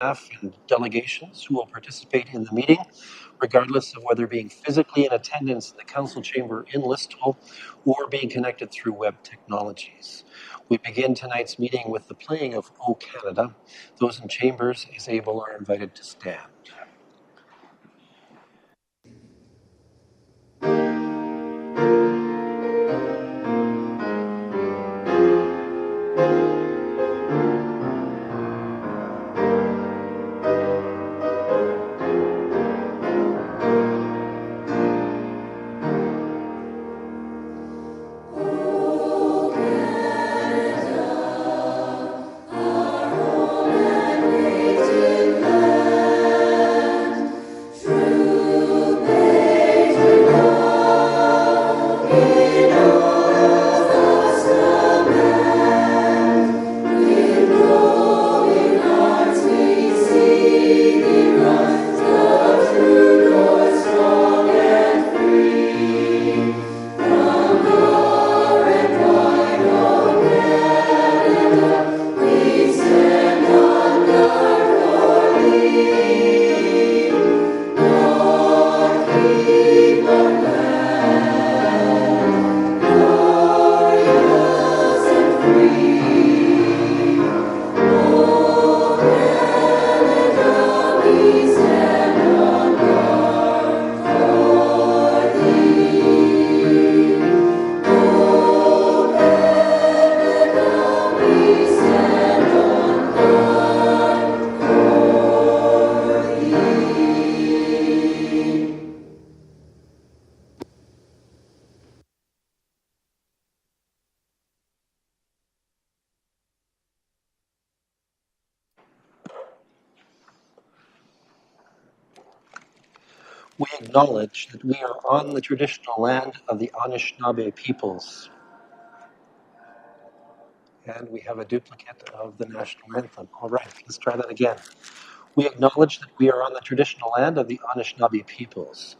staff and delegations who will participate in the meeting, regardless of whether being physically in attendance in the council chamber in Listowel or being connected through web technologies. We begin tonight's meeting with the playing of O Canada. Those in chambers as able are invited to stand. We acknowledge that we are on the traditional land of the Anishinaabe peoples. And we have a duplicate of the national anthem. All right, let's try that again. We acknowledge that we are on the traditional land of the Anishinaabe peoples.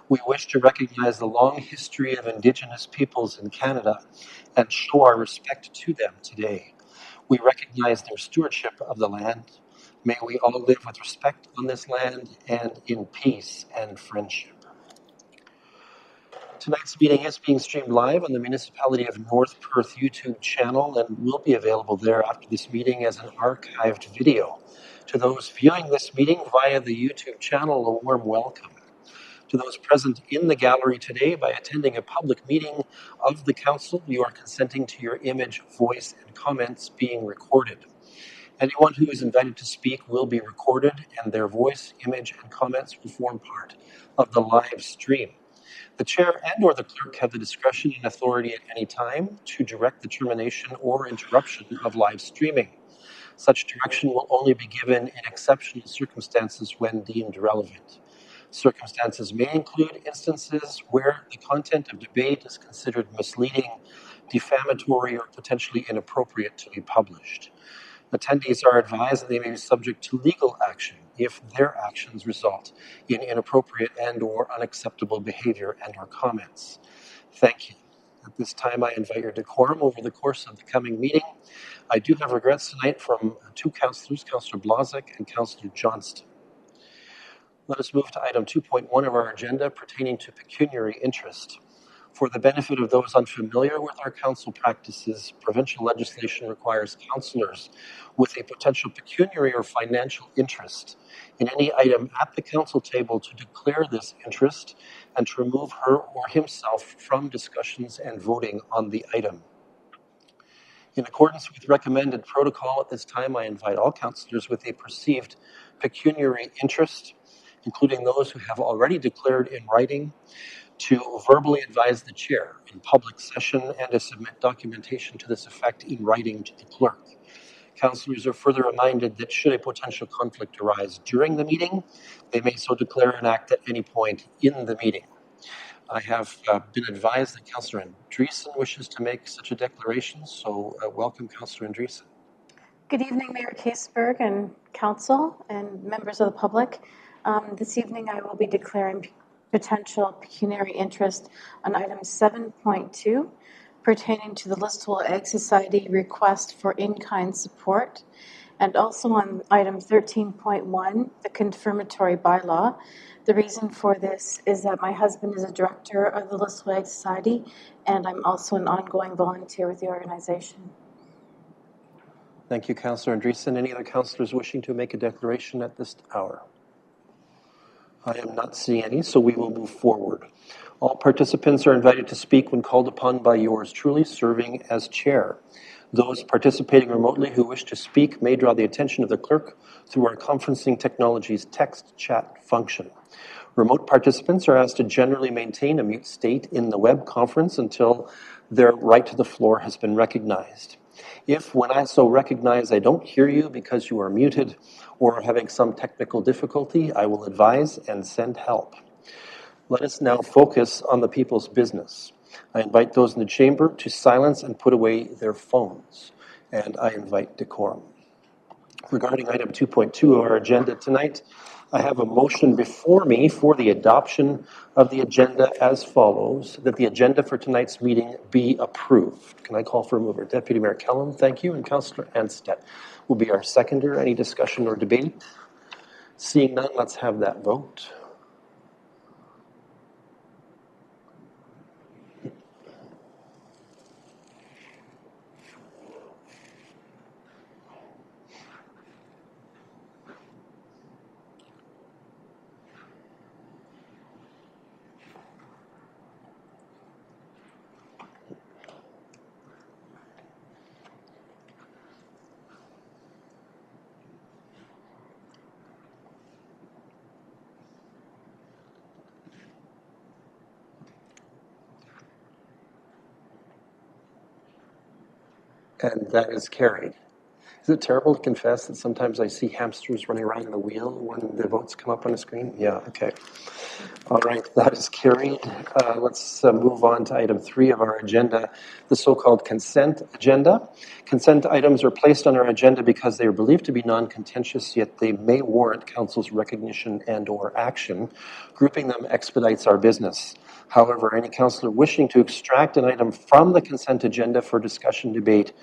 We wish to recognize the long history of Indigenous peoples in Canada and show our respect to them today. We recognize their stewardship of the land. May we all live with respect on this land and in peace and friendship. Tonight's meeting is being streamed live on the Municipality of North Perth YouTube channel and will be available there after this meeting as an archived video. To those viewing this meeting via the YouTube channel, a warm welcome. To those present in the gallery today, by attending a public meeting of the Council, you are consenting to your image, voice, and comments being recorded. Anyone who is invited to speak will be recorded, and their voice, image, and comments will form part of the live stream. The chair and or the clerk have the discretion and authority at any time to direct the termination or interruption of live streaming. Such direction will only be given in exceptional circumstances when deemed relevant. Circumstances may include instances where the content of debate is considered misleading, defamatory, or potentially inappropriate to be published. Attendees are advised that they may be subject to legal action if their actions result in inappropriate and or unacceptable behavior and or comments. Thank you. At this time, I invite your decorum over the course of the coming meeting. I do have regrets tonight from two councillors, Councillor Blazek and Councillor Johnston. Let us move to item 2.1 of our agenda pertaining to pecuniary interest. For the benefit of those unfamiliar with our council practices, provincial legislation requires councillors with a potential pecuniary or financial interest in any item at the council table to declare this interest and to remove her or himself from discussions and voting on the item. In accordance with recommended protocol at this time, I invite all councillors with a perceived pecuniary interest, including those who have already declared in writing, to verbally advise the chair in public session and to submit documentation to this effect in writing to the clerk. Councillors are further reminded that should a potential conflict arise during the meeting, they may so declare and act at any point in the meeting. I have been advised that Councillor Andreessen wishes to make such a declaration, so welcome, Councillor Andreessen. Good evening, Mayor Caseberg and Council and members of the public. This evening I will be declaring potential pecuniary interest on item 7.2 pertaining to the Listowel Ag Society request for in-kind support and also on item 13.1, the confirmatory bylaw. The reason for this is that my husband is a director of the Listowel Society, and I'm also an ongoing volunteer with the organization. Thank you, Councillor Andreessen. Any other councillors wishing to make a declaration at this hour? I am not seeing any, so we will move forward. All participants are invited to speak when called upon by yours truly, serving as chair. Those participating remotely who wish to speak may draw the attention of the clerk through our conferencing technology's text chat function. Remote participants are asked to generally maintain a mute state in the web conference until their right to the floor has been recognized. If, when I so recognize, I don't hear you because you are muted or are having some technical difficulty, I will advise and send help. Let us now focus on the people's business. I invite those in the chamber to silence and put away their phones, and I invite decorum. Regarding item 2.2 of our agenda tonight, I have a motion before me for the adoption of the agenda as follows, that the agenda for tonight's meeting be approved. Can I call for a mover? Deputy Mayor Kellum, thank you, and Councillor Anstead will be our seconder. Any discussion or debate? Seeing none, let's have that vote. And that is carried. Is it terrible to confess that sometimes I see hamsters running around in a wheel when the votes come up on the screen? Yeah, okay. All right, that is carried. Let's move on to item 3 of our agenda, the so-called consent agenda. Consent items are placed on our agenda because they are believed to be non-contentious, yet they may warrant council's recognition and or action. Grouping them expedites our business. However, any councillor wishing to extract an item from the consent agenda for discussion, debate,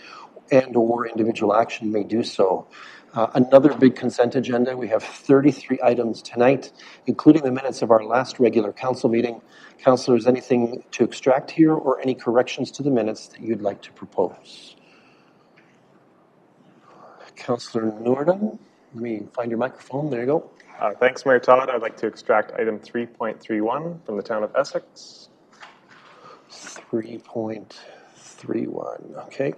and or individual action may do so. Another big consent agenda. We have 33 items tonight, including the minutes of our last regular council meeting. Councillors, anything to extract here or any corrections to the minutes that you'd like to propose? Councillor Nordum, let me find your microphone. There you go. Thanks, Mayor Todd. I'd like to extract item 3.31 from the town of Essex. 3.31, okay.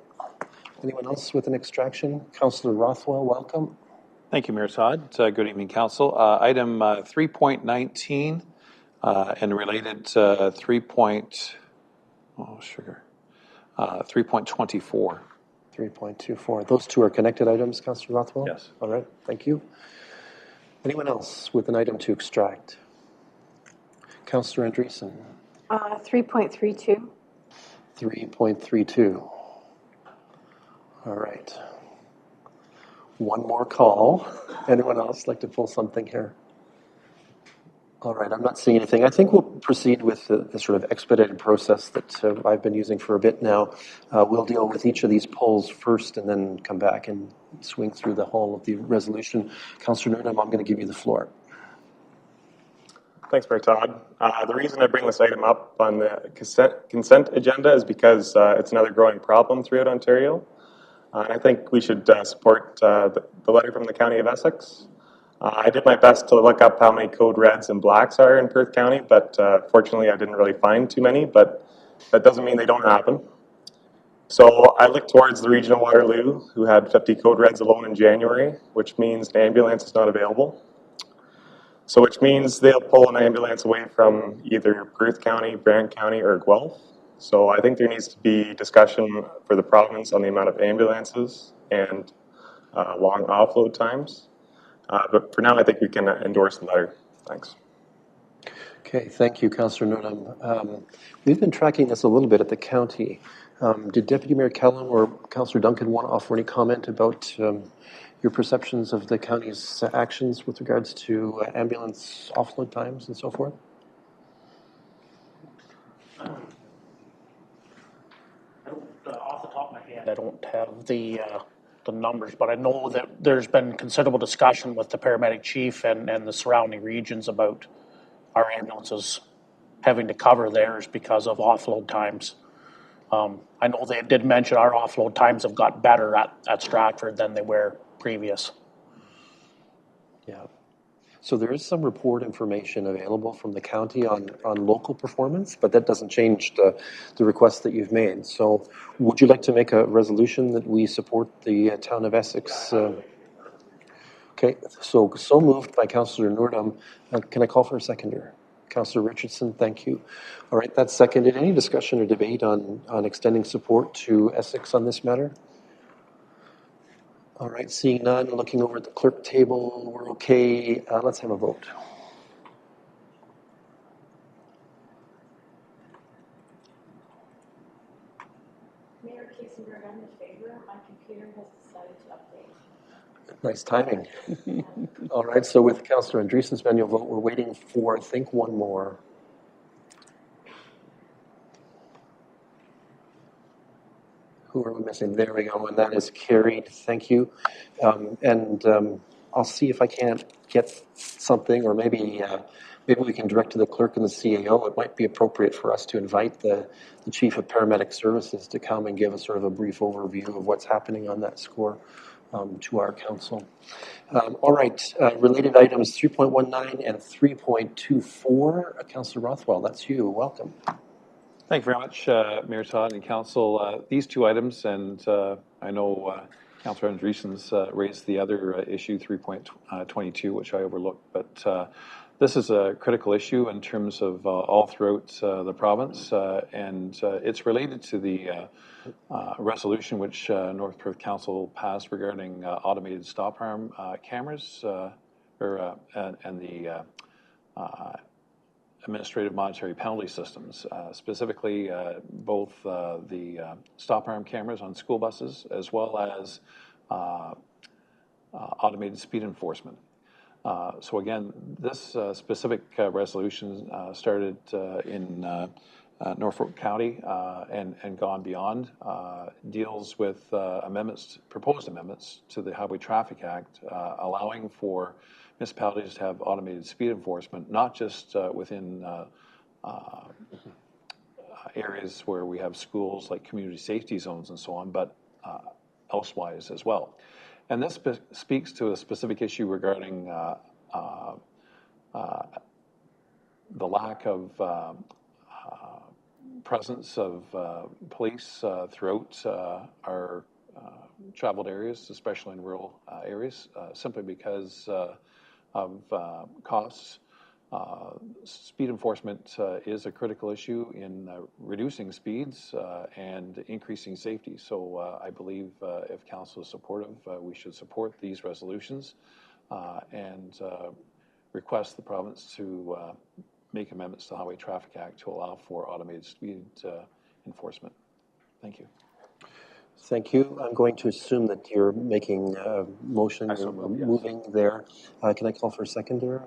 Anyone else with an extraction? Councillor Rothwell, welcome. Thank you, Mayor Todd. Good evening, Council. Item 3.19 and related 3.24. 3.24. Those two are connected items, Councillor Rothwell? Yes. All right, thank you. Anyone else with an item to extract? Councillor Andreessen. 3.32. 3.32. All right. One more call. Anyone else like to pull something here? All right, I'm not seeing anything. I think we'll proceed with the sort of expedited process that I've been using for a bit now. We'll deal with each of these polls first and then come back and swing through the whole of the resolution. Councillor Nordum, I'm going to give you the floor. Thanks, Mayor Todd. The reason I bring this item up on the consent agenda is because it's another growing problem throughout Ontario. And I think we should support the letter from the County of Essex. I did my best to look up how many code reds and blacks are in Perth County, but fortunately I didn't really find too many, but that doesn't mean they don't happen. So I looked towards the region of Waterloo, who had 50 code reds alone in January, which means an ambulance is not available. So which means they'll pull an ambulance away from either Perth County, Brant County, or Guelph. So I think there needs to be discussion for the province on the amount of ambulances and long offload times. But for now, I think we can endorse the letter. Thanks. Okay, thank you, Councillor Nordum. We've been tracking this a little bit at the county. Did Deputy Mayor Kellum or Councillor Duncan want to offer any comment about your perceptions of the county's actions with regards to ambulance offload times and so forth? Off the top of my head, I don't have the the numbers, but I know that there's been considerable discussion with the paramedic chief and the surrounding regions about our ambulances having to cover theirs because of offload times. I know they did mention our offload times have got better at Stratford than they were previous. Yeah. So there is some report information available from the county on local performance, but that doesn't change the request that you've made. So would you like to make a resolution that we support the town of Essex? Okay, so moved by Councillor Noordam. Can I call for a seconder? Councillor Richardson, thank you. All right, that's seconded. Any discussion or debate on extending support to Essex on this matter? All right, seeing none, looking over at the clerk table, we're okay. Let's have a vote. Mayor Kiesenberg, I'm in favor. My computer has decided to update. Nice timing. All right, so with Councillor Andreessen's manual vote, we're waiting for, I think, one more. Who are we missing? There we go, and that is carried. Thank you. I'll see if I can't get something, or maybe we can direct to the clerk and the CAO. It might be appropriate for us to invite the Chief of Paramedic Services to come and give us sort of a brief overview of what's happening on that score to our council. All right, related items 3.19 and 3.24. Councillor Rothwell, that's you. Welcome. Thank you very much, Mayor Todd and Council. These two items, and I know Councillor Andreessen's raised the other issue, 3.22, which I overlooked, but this is a critical issue in terms of all throughout the province, and it's related to the resolution which North Perth Council passed regarding automated stop arm cameras and the administrative monetary penalty systems, specifically both the stop arm cameras on school buses as well as automated speed enforcement. So again, this specific resolution started in Norfolk County and gone beyond, deals with proposed amendments to the Highway Traffic Act, allowing for municipalities to have automated speed enforcement, not just within areas where we have schools like community safety zones and so on, but elsewise as well. And this speaks to a specific issue regarding the lack of presence of police throughout our traveled areas, especially in rural areas, simply because of costs. Speed enforcement is a critical issue in reducing speeds and increasing safety. So I believe if Council is supportive, we should support these resolutions and request the province to make amendments to the Highway Traffic Act to allow for automated speed enforcement. Thank you. Thank you. I'm going to assume that you're making a motion, moving there. Can I call for a seconder?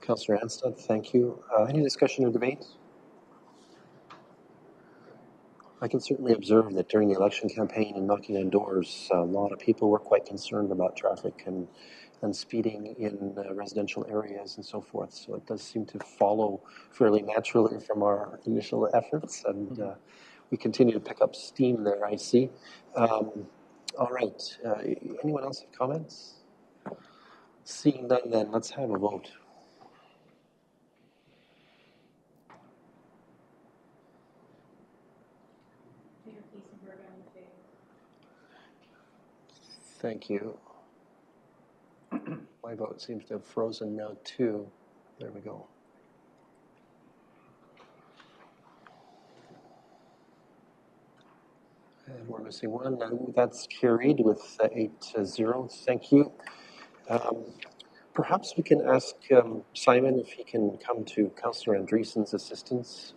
Councillor Anstad, thank you. Any discussion or debate? I can certainly observe that during the election campaign and knocking on doors, a lot of people were quite concerned about traffic and speeding in residential areas and so forth. So it does seem to follow fairly naturally from our initial efforts, and we continue to pick up steam there, I see. All right. Anyone else have comments? Seeing none, then let's have a vote. Mayor Kiesenberg, I'm in favor. Thank you. My vote seems to have frozen now, too. There we go. And we're missing one. That's carried with 8-0. Thank you. Perhaps we can ask Simon if he can come to Councillor Andreessen's assistance.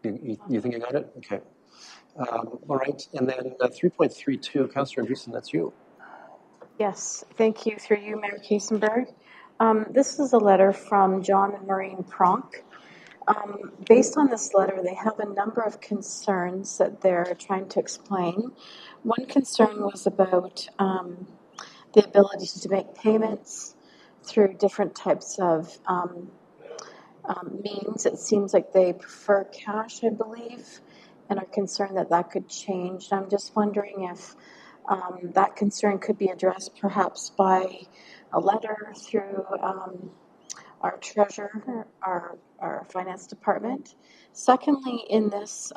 You think you got it? Okay. All right. And then 3.32, Councillor Andreessen, that's you. Yes, thank you. Through you, Mayor Kiesenberg. This is a letter from John and Maureen Pronk. Based on this letter, they have a number of concerns that they're trying to explain. One concern was about the ability to make payments through different types of means. It seems like they prefer cash, I believe, and are concerned that that could change. I'm just wondering if that concern could be addressed perhaps by a letter through our treasurer, our finance department. Secondly, in this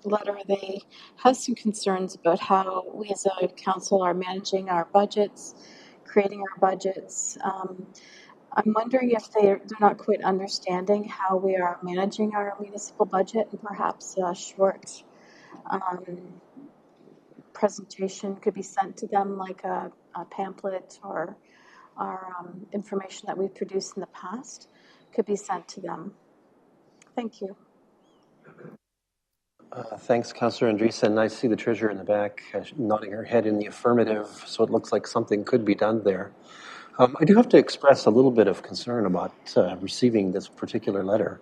letter, they have some concerns about how we as a council are managing our budgets, creating our budgets. I'm wondering if they're not quite understanding how we are managing our municipal budget, and perhaps a short presentation could be sent to them, like a pamphlet or our information that we've produced in the past could be sent to them. Thank you. Thanks, Councillor Andreessen. I see the treasurer in the back nodding her head in the affirmative, so it looks like something could be done there. I do have to express a little bit of concern about receiving this particular letter.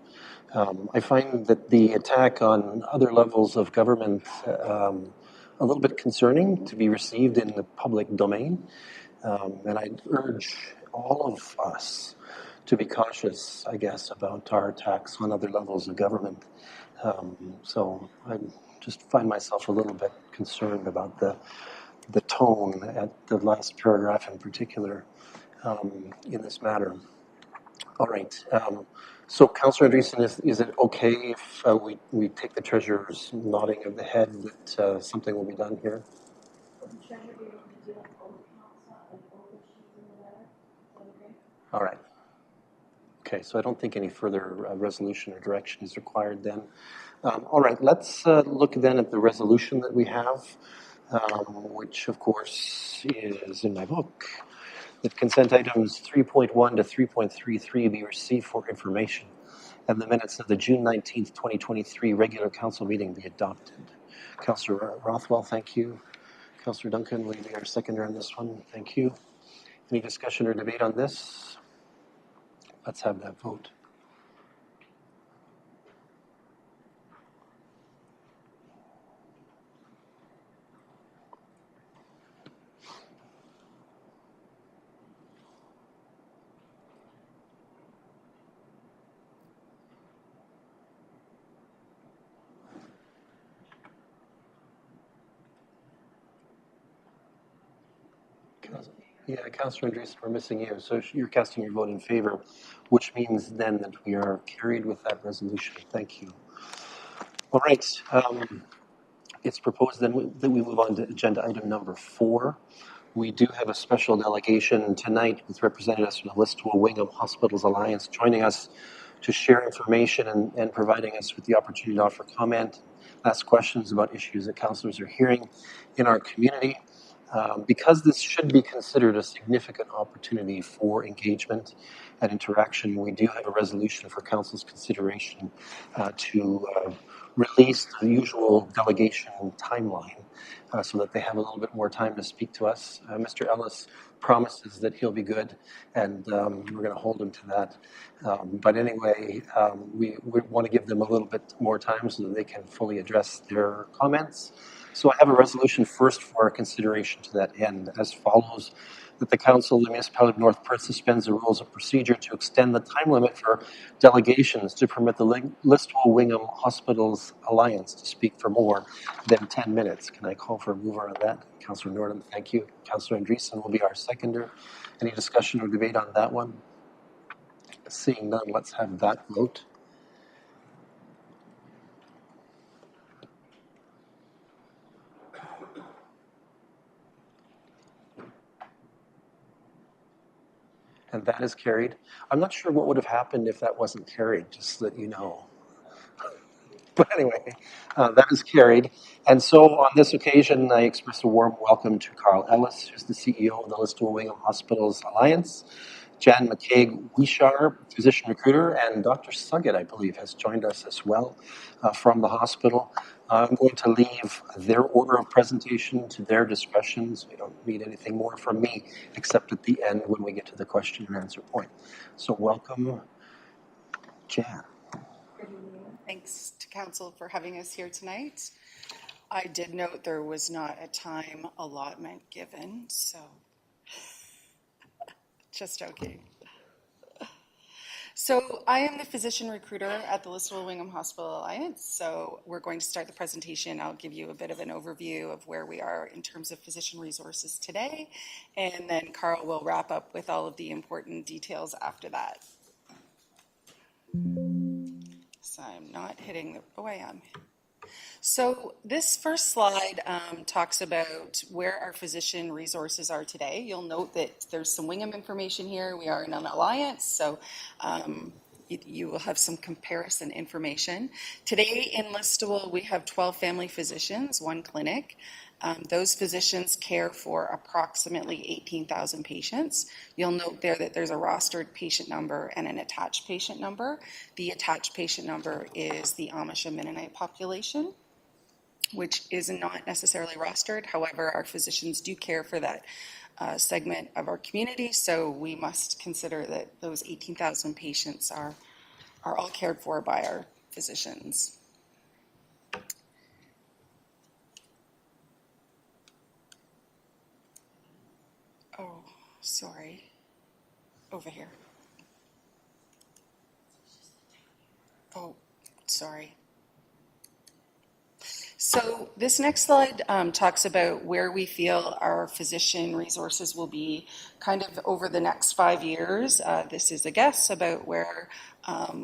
I find that the attack on other levels of government a little bit concerning to be received in the public domain. And I urge all of us to be cautious, I guess, about our attacks on other levels of government. So I just find myself a little bit concerned about the tone at the last paragraph in particular in this matter. All right. So, Councillor Andreessen, is it okay if we take the treasurer's nodding of the head that something will be done here? All right. Okay, so I don't think any further resolution or direction is required then. All right, let's look then at the resolution that we have, which of course is in my book, that consent items 3.1 to 3.33 be received for information, and the minutes of the June 19th, 2023 regular council meeting be adopted. Councillor Rothwell, thank you. Councillor Duncan, will you be our seconder on this one? Thank you. Any discussion or debate on this? Let's have that vote. Yeah, Councillor Andreessen, we're missing you. So you're casting your vote in favor, which means then that we are carried with that resolution. Thank you. All right. It's proposed then that we move on to agenda item number 4. We do have a special delegation tonight with representatives from the Listowel Wingham Hospitals Alliance joining us to share information and providing us with the opportunity to offer comment, ask questions about issues that councillors are hearing in our community. Because this should be considered a significant opportunity for engagement and interaction, we do have a resolution for council's consideration to release the usual delegation timeline so that they have a little bit more time to speak to us. Mr. Ellis promises that he'll be good, and we're going to hold him to that. But anyway, we want to give them a little bit more time so that they can fully address their comments. So I have a resolution first for our consideration to that end as follows: that the Council of the Municipality of North Perth suspends the rules of procedure to extend the time limit for delegations to permit the Listowel Wingham Hospitals Alliance to speak for more than 10 minutes. Can I call for a mover on that? Councillor Norton, thank you. Councillor Andreessen will be our seconder. Any discussion or debate on that one? Seeing none, let's have that vote. And that is carried. I'm not sure what would have happened if that wasn't carried, just so that you know. But anyway, that is carried. And so on this occasion, I express a warm welcome to Carl Ellis, who's the CEO of the Listowel Wingham Hospitals Alliance, Jan McCaig-Wishar, physician recruiter, and Dr. Suggett, I believe, has joined us as well from the hospital. I'm going to leave their order of presentation to their discretion, so you don't need anything more from me, except at the end when we get to the question and answer point. So welcome, Jan. Thanks to Council for having us here tonight. I did note there was not a time allotment given, so just joking. So I am the physician recruiter at the Listowel Wingham Hospital Alliance. So we're going to start the presentation. I'll give you a bit of an overview of where we are in terms of physician resources today. And then Carl will wrap up with all of the important details after that. So I'm not hitting the, oh, I am. So this first slide talks about where our physician resources are today. You'll note that there's some Wingham information here. We are in an alliance, so you will have some comparison information. Today in Listowel, we have 12 family physicians, 1 clinic. Those physicians care for approximately 18,000 patients. You'll note there that there's a rostered patient number and an attached patient number. The attached patient number is the Amish and Mennonite population, which is not necessarily rostered. However, our physicians do care for that segment of our community, so we must consider that those 18,000 patients are all cared for by our physicians. Oh, sorry. Over here. Oh, sorry. So this next slide talks about where we feel our physician resources will be kind of over the next 5 years. This is a guess about where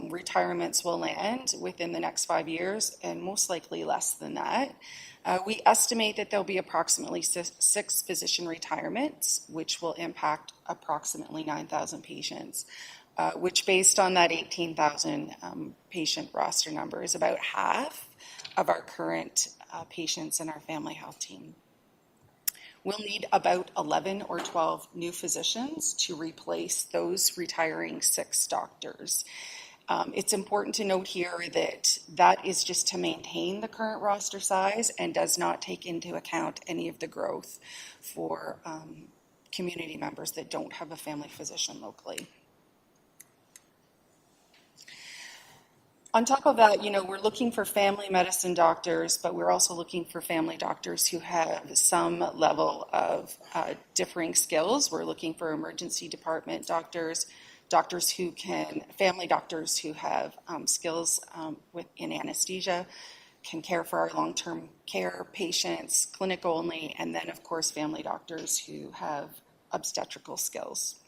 retirements will land within the next 5 years, and most likely less than that. We estimate that there'll be approximately 6 physician retirements, which will impact approximately 9,000 patients, which based on that 18,000 patient roster number is about half of our current patients in our family health team. We'll need about 11 or 12 new physicians to replace those retiring 6 doctors. It's important to note here that that is just to maintain the current roster size and does not take into account any of the growth for community members that don't have a family physician locally. On top of that, we're looking for family medicine doctors, but we're also looking for family doctors who have some level of differing skills. We're looking for emergency department doctors, family doctors who have skills in anesthesia, can care for our long-term care patients, clinic only, and then, of course, family doctors who have obstetrical skills.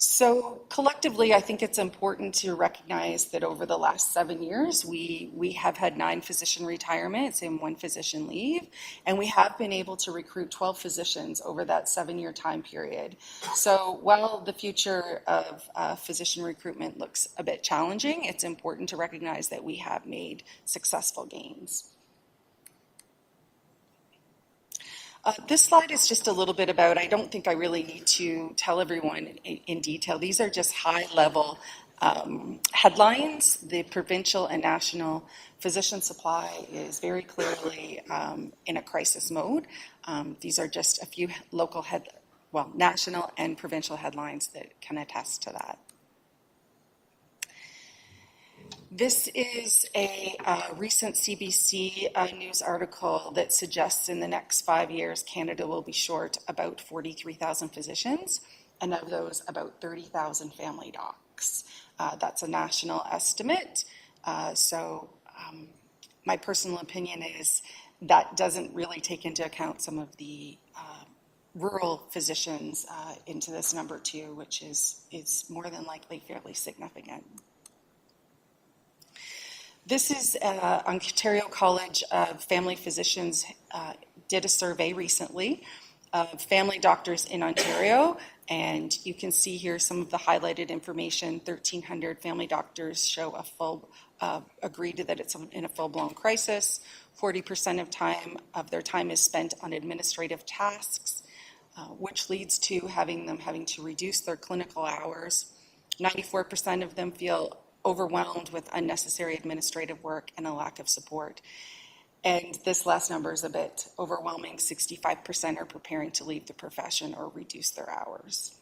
So collectively, I think it's important to recognize that over the last 7 years, we have had 9 physician retirements and 1 physician leave, and we have been able to recruit 12 physicians over that 7-year time period. So while the future of physician recruitment looks a bit challenging, it's important to recognize that we have made successful gains. This slide is just a little bit about, I don't think I really need to tell everyone in detail. These are just high-level headlines. The provincial and national physician supply is very clearly in a crisis mode. These are just a few local national and provincial headlines that can attest to that. This is a recent CBC news article that suggests in the next 5 years, Canada will be short about 43,000 physicians, and of those, about 30,000 family docs. That's a national estimate. My personal opinion is that doesn't really take into account some of the rural physicians into this number too, which is more than likely fairly significant. This is Ontario College of Family Physicians did a survey recently of family doctors in Ontario, and you can see here some of the highlighted information. 1,300 family doctors show agree that it's in a full-blown crisis. 40% of their time is spent on administrative tasks, which leads to them having to reduce their clinical hours. 94% of them feel overwhelmed with unnecessary administrative work and a lack of support. And this last number is a bit overwhelming. 65% are preparing to leave the profession or reduce their hours.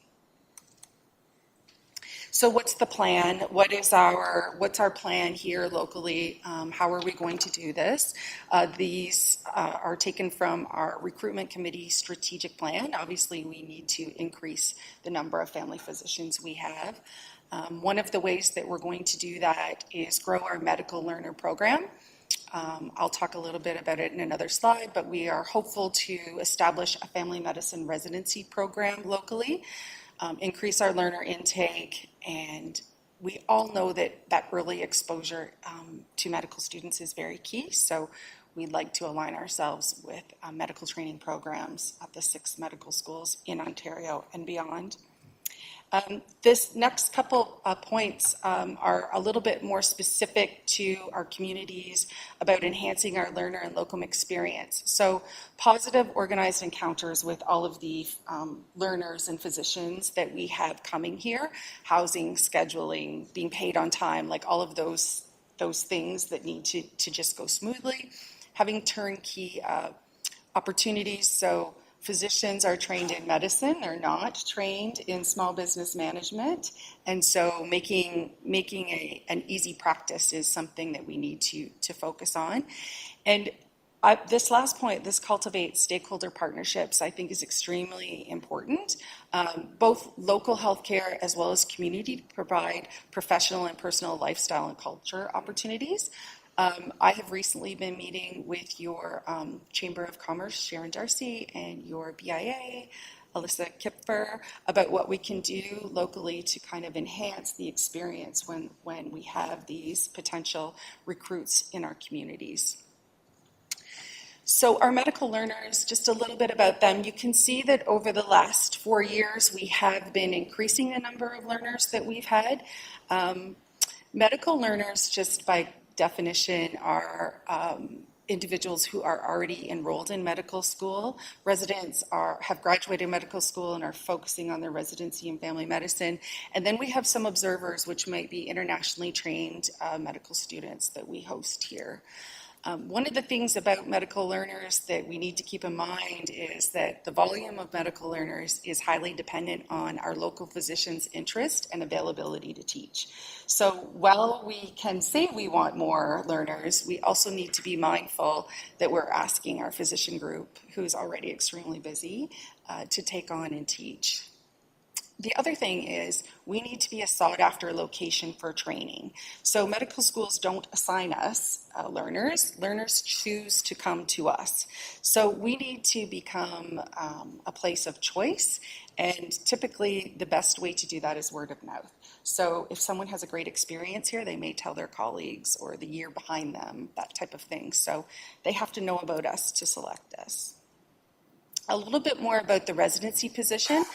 So what's the plan? What's our plan here locally? How are we going to do this? These are taken from our recruitment committee strategic plan. Obviously, we need to increase the number of family physicians we have. One of the ways that we're going to do that is grow our medical learner program. I'll talk a little bit about it in another slide, but we are hopeful to establish a family medicine residency program locally, increase our learner intake, and we all know that early exposure to medical students is very key. So we'd like to align ourselves with medical training programs at the 6 medical schools in Ontario and beyond. This next couple points are a little bit more specific to our communities about enhancing our learner and locum experience. So positive organized encounters with all of the learners and physicians that we have coming here, housing, scheduling, being paid on time, like all of those things that need to just go smoothly. Having turnkey opportunities, so physicians are trained in medicine, they're not trained in small business management, and so making an easy practice is something that we need to focus on. And this last point, this cultivate stakeholder partnerships, I think is extremely important. Both local healthcare as well as community to provide professional and personal lifestyle and culture opportunities. I have recently been meeting with your Chamber of Commerce, Sharon Darcy, and your BIA, Alyssa Kipfer, about what we can do locally to kind of enhance the experience when we have these potential recruits in our communities. So our medical learners, just a little bit about them. You can see that over the last 4 years, we have been increasing the number of learners that we've had. Medical learners, just by definition, are individuals who are already enrolled in medical school. Residents have graduated medical school and are focusing on their residency in family medicine. And then we have some observers, which might be internationally trained medical students that we host here. One of the things about medical learners that we need to keep in mind is that the volume of medical learners is highly dependent on our local physicians' interest and availability to teach. So while we can say we want more learners, we also need to be mindful that we're asking our physician group, who's already extremely busy, to take on and teach. The other thing is we need to be a sought-after location for training. So medical schools don't assign us learners. Learners choose to come to us. So we need to become a place of choice, and typically the best way to do that is word of mouth. So if someone has a great experience here, they may tell their colleagues or the year behind them, that type of thing. So they have to know about us to select us. A little bit more about the residency position.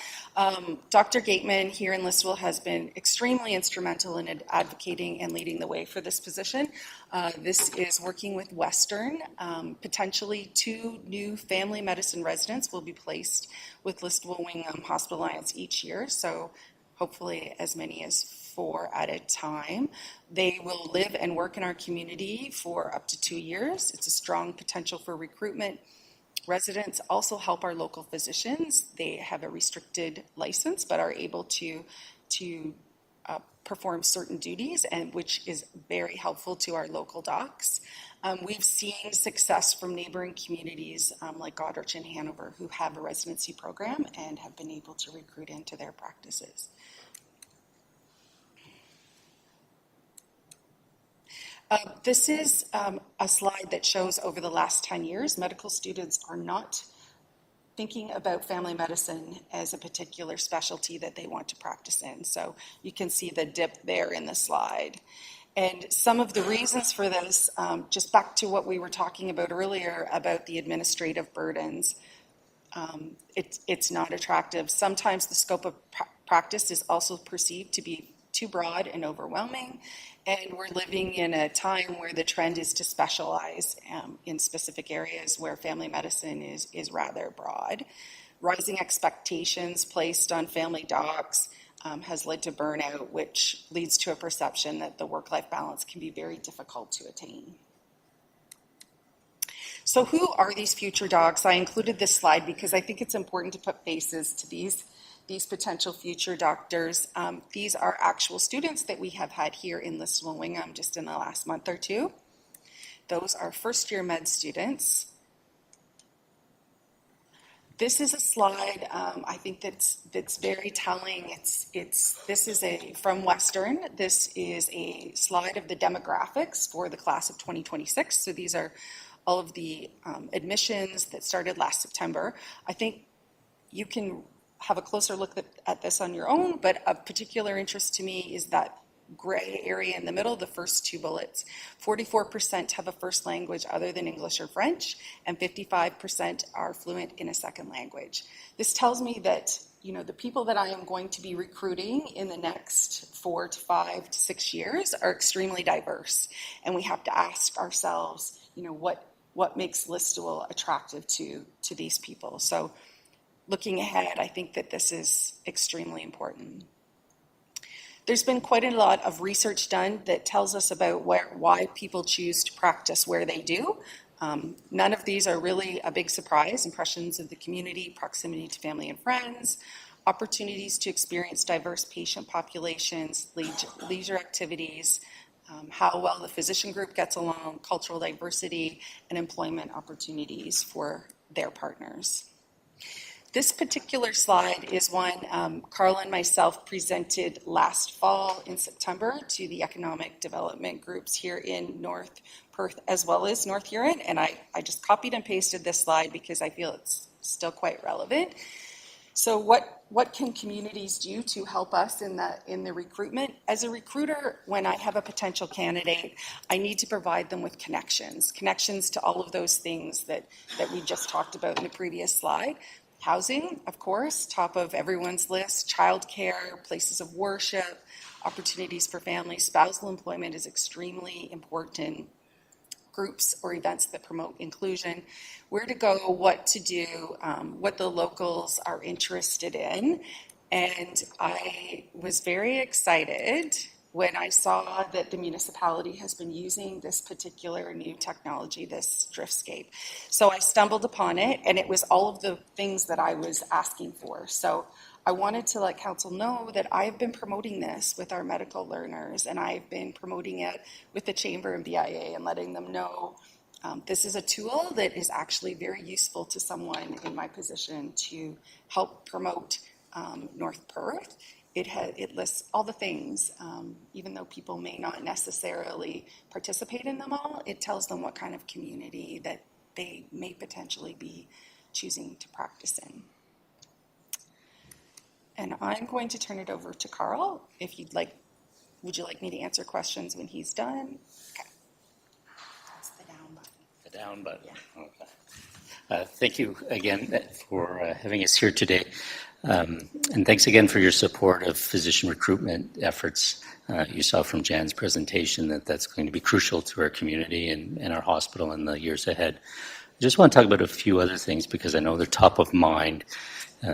Dr. Gateman here in Listowel has been extremely instrumental in advocating and leading the way for this position. This is working with Western. Potentially 2 new family medicine residents will be placed with Listowel Wingham Hospital Alliance each year, so hopefully as many as 4 at a time. They will live and work in our community for up to 2 years. It's a strong potential for recruitment. Residents also help our local physicians. They have a restricted license, but are able to perform certain duties, and which is very helpful to our local docs. We've seen success from neighboring communities like Goderich and Hanover, who have a residency program and have been able to recruit into their practices. This is a slide that shows over the last 10 years, medical students are not thinking about family medicine as a particular specialty that they want to practice in. So you can see the dip there in the slide. And some of the reasons for this, just back to what we were talking about earlier about the administrative burdens, it's not attractive. Sometimes the scope of practice is also perceived to be too broad and overwhelming, and we're living in a time where the trend is to specialize in specific areas where family medicine is rather broad. Rising expectations placed on family docs has led to burnout, which leads to a perception that the work-life balance can be very difficult to attain. So who are these future docs? I included this slide because I think it's important to put faces to these potential future doctors. These are actual students that we have had here in Listowel Wingham just in the last month or two. Those are first-year med students. This is a slide I think that's very telling. This is from Western. This is a slide of the demographics for the class of 2026. So these are all of the admissions that started last September. I think you can have a closer look at this on your own, but of particular interest to me is that gray area in the middle, the first two bullets. 44% have a first language other than English or French, and 55% are fluent in a second language. This tells me that, you know, the people that I am going to be recruiting in the next 4 to 5 to 6 years are extremely diverse, and we have to ask ourselves, you know, what makes Listowel attractive to these people. So looking ahead, I think that this is extremely important. There's been quite a lot of research done that tells us about why people choose to practice where they do. None of these are really a big surprise. Impressions of the community, proximity to family and friends, opportunities to experience diverse patient populations, leisure activities, how well the physician group gets along, cultural diversity, and employment opportunities for their partners. This particular slide is one Carl and myself presented last fall in September to the economic development groups here in North Perth as well as North Huron, and I just copied and pasted this slide because I feel it's still quite relevant. So what can communities do to help us in the recruitment? As a recruiter, when I have a potential candidate, I need to provide them with connections to all of those things that we just talked about in the previous slide. Housing, of course, top of everyone's list. Childcare, places of worship, opportunities for families. Spousal employment is extremely important. Groups or events that promote inclusion. Where to go, what to do, what the locals are interested in. And I was very excited when I saw that the municipality has been using this particular new technology, this Driftscape. So I stumbled upon it, and it was all of the things that I was asking for. So I wanted to let council know that I've been promoting this with our medical learners, and I've been promoting it with the Chamber and BIA and letting them know this is a tool that is actually very useful to someone in my position to help promote North Perth. It lists all the things, even though people may not necessarily participate in them all, it tells them what kind of community that they may potentially be choosing to practice in. And I'm going to turn it over to Carl. If you'd like, would you like me to answer questions when he's done? Okay. That's the down button. The down button, Yeah. Okay. Thank you again for having us here today. And thanks again for your support of physician recruitment efforts. You saw from Jan's presentation that that's going to be crucial to our community and our hospital in the years ahead. I just want to talk about a few other things because I know they're top of mind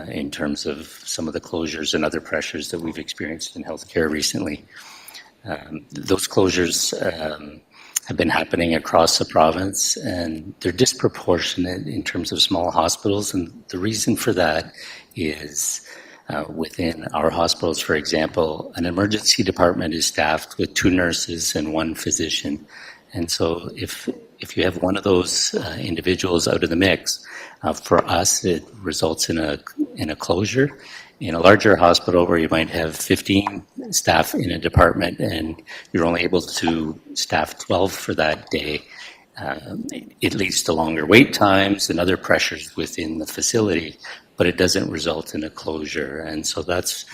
in terms of some of the closures and other pressures that we've experienced in healthcare recently. Those closures have been happening across the province, and they're disproportionate in terms of small hospitals. And the reason for that is within our hospitals, for example, an emergency department is staffed with 2 nurses and 1 physician. And so if you have one of those individuals out of the mix, for us, it results in a closure. In a larger hospital where you might have 15 staff in a department and you're only able to staff 12 for that day, it leads to longer wait times and other pressures within the facility, but it doesn't result in a closure. And so that's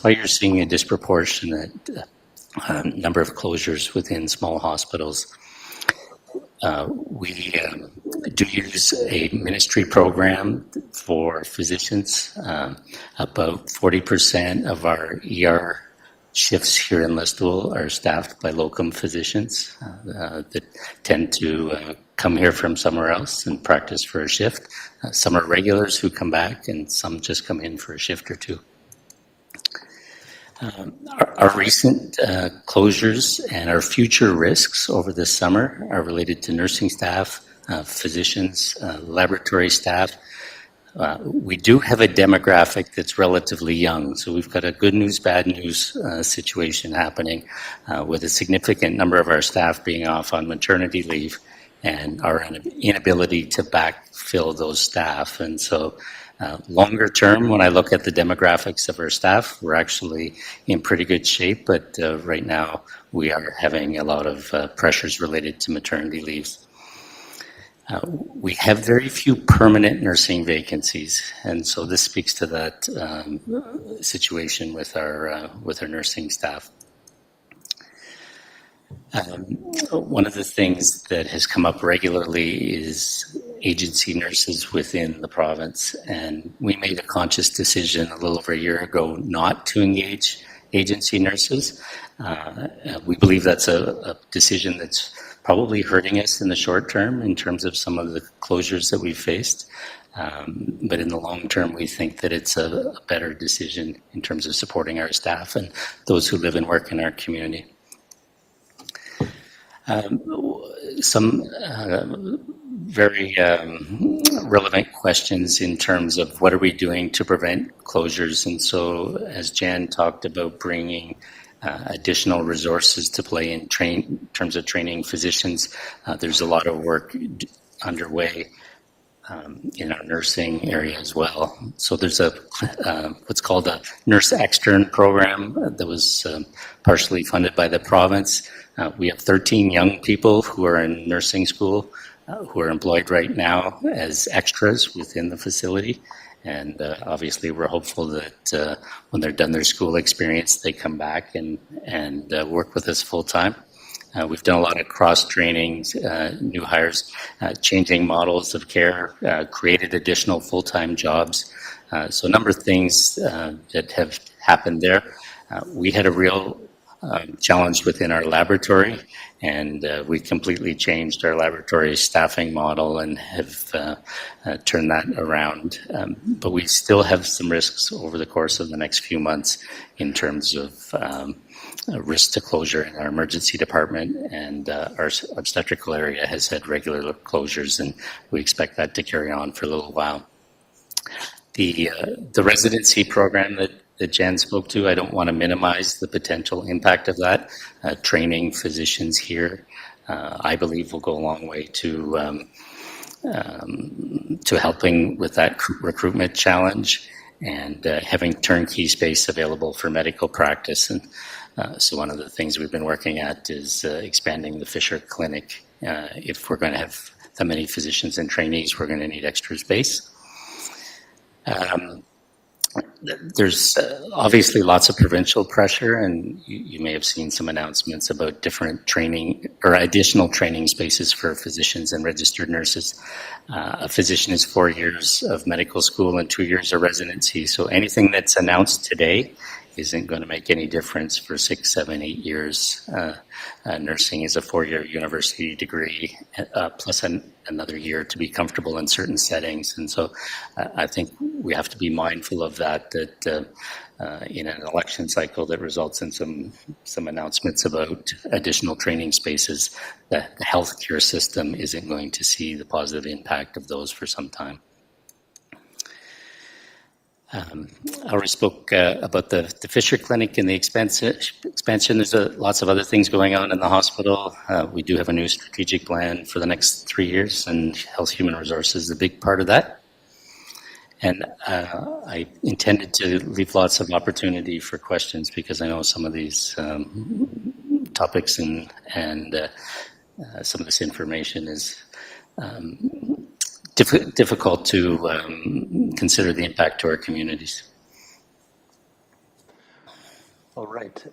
why you're seeing a disproportionate number of closures within small hospitals. We do use a ministry program for physicians. About 40% of our ER shifts here in Listowel are staffed by locum physicians that tend to come here from somewhere else and practice for a shift. Some are regulars who come back, and some just come in for a shift or two. Our recent closures and our future risks over the summer are related to nursing staff, physicians, laboratory staff. We do have a demographic that's relatively young, so we've got a good news, bad news situation happening with a significant number of our staff being off on maternity leave and our inability to backfill those staff. And so longer term, when I look at the demographics of our staff, we're actually in pretty good shape, but right now we are having a lot of pressures related to maternity leaves. We have very few permanent nursing vacancies, and so this speaks to that situation with our nursing staff. One of the things that has come up regularly is agency nurses within the province, and we made a conscious decision a little over a year ago not to engage agency nurses. We believe that's a decision that's probably hurting us in the short term in terms of some of the closures that we've faced. But in the long term, we think that it's a better decision in terms of supporting our staff and those who live and work in our community. Some very relevant questions in terms of what are we doing to prevent closures. And so as Jan talked about bringing additional resources to play in terms of training physicians, there's a lot of work underway in our nursing area as well. So there's a what's called a nurse extern program that was partially funded by the province. We have 13 young people who are in nursing school who are employed right now as extras within the facility. And obviously we're hopeful that when they're done their school experience, they come back and work with us full time. We've done a lot of cross trainings, new hires, changing models of care, created additional full-time jobs. So a number of things that have happened there. We had a real challenge within our laboratory, and we completely changed our laboratory staffing model and have turned that around. But we still have some risks over the course of the next few months in terms of risk to closure in our emergency department, and our obstetrical area has had regular closures, and we expect that to carry on for a little while. The residency program that Jan spoke to, I don't want to minimize the potential impact of that. Training physicians here, I believe, will go a long way to helping with that recruitment challenge and having turnkey space available for medical practice. And so one of the things we've been working at is expanding the Fisher Clinic. If we're going to have that many physicians and trainees, we're going to need extra space. There's obviously lots of provincial pressure, and you may have seen some announcements about different training or additional training spaces for physicians and registered nurses. A physician is 4 years of medical school and 2 years of residency. So anything that's announced today isn't going to make any difference for 6, 7, 8 years. Nursing is a 4-year university degree, plus another year to be comfortable in certain settings. And so I think we have to be mindful of that in an election cycle that results in some announcements about additional training spaces, that the healthcare system isn't going to see the positive impact of those for some time. I already spoke about the Fisher Clinic and the expansion. There's lots of other things going on in the hospital. We do have a new strategic plan for the next 3 years, and Health Human Resources is a big part of that. And I intended to leave lots of opportunity for questions because I know some of these topics and some of this information is difficult to consider the impact to our communities. All right.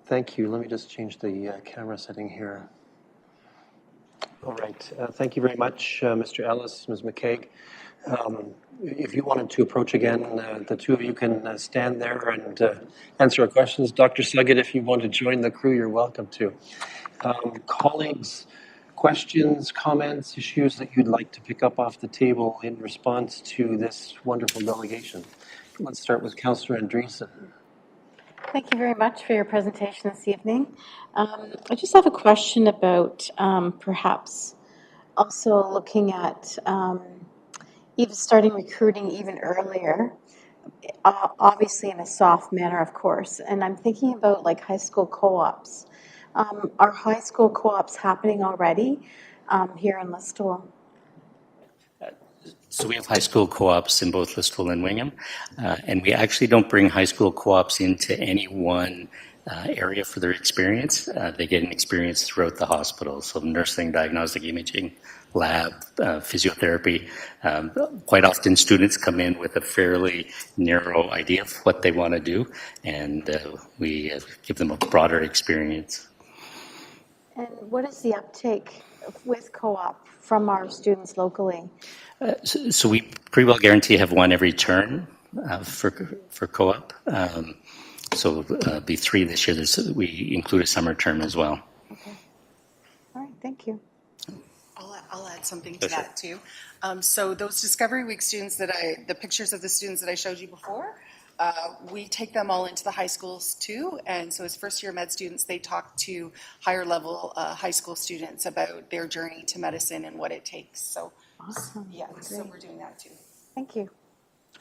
Thank you. Let me just change the camera setting here. All right. Thank you very much, Mr. Ellis, Ms. McCaig. If you wanted to approach again, the two of you can stand there and answer our questions. Dr. Suggett, if you want to join the crew, you're welcome to. Colleagues, questions, comments, issues that you'd like to pick up off the table in response to this wonderful delegation? Let's start with Councillor Andreessen. Thank you very much for your presentation this evening. I just have a question about perhaps also looking at even starting recruiting even earlier, obviously in a soft manner, of course. And I'm thinking about like high school co-ops. Are high school co-ops happening already here in Listowel? So we have high school co-ops in both Listowel and Wingham, and we actually don't bring high school co-ops into any one area for their experience. They get an experience throughout the hospital, so nursing, diagnostic imaging, lab, physiotherapy. Quite often students come in with a fairly narrow idea of what they want to do, and we give them a broader experience. And what is the uptake with co-op from our students locally? So we pretty well guarantee have one every term for co-op. So be 3 this year. We include a summer term as well. Okay. All right. Thank you. I'll add something to that too. So those Discovery Week students the pictures of the students that I showed you before, we take them all into the high schools too. And so as first year med students, they talk to higher level high school students about their journey to medicine and what it takes. So Awesome. yeah, Great. so we're doing that too. Thank you.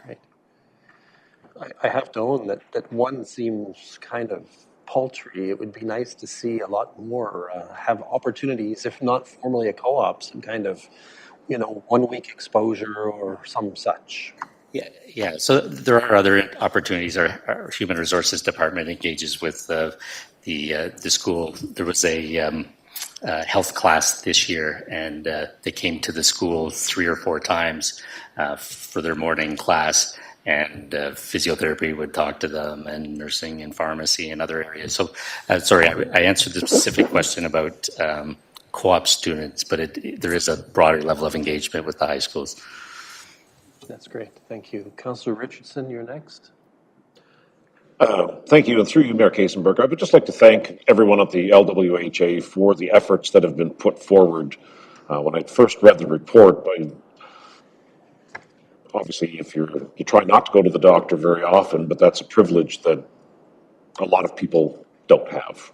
Great. I have to own that one seems kind of paltry. It would be nice to see a lot more have opportunities, if not formally a co-op, some kind of, 1 week exposure or some such. Yeah. So there are other opportunities. Our human resources department engages with the school. There was a health class this year, and they came to the school 3 or 4 times for their morning class. And physiotherapy would talk to them, and nursing and pharmacy and other areas. So, sorry, I answered the specific question about co-op students, but there is a broader level of engagement with the high schools. That's great. Thank you. Councillor Richardson, you're next. Thank you, and through you, Mayor Kasenberg, I would just like to thank everyone at the LWHA for the efforts that have been put forward. When I first read the report, obviously, if you try not to go to the doctor very often, but that's a privilege that a lot of people don't have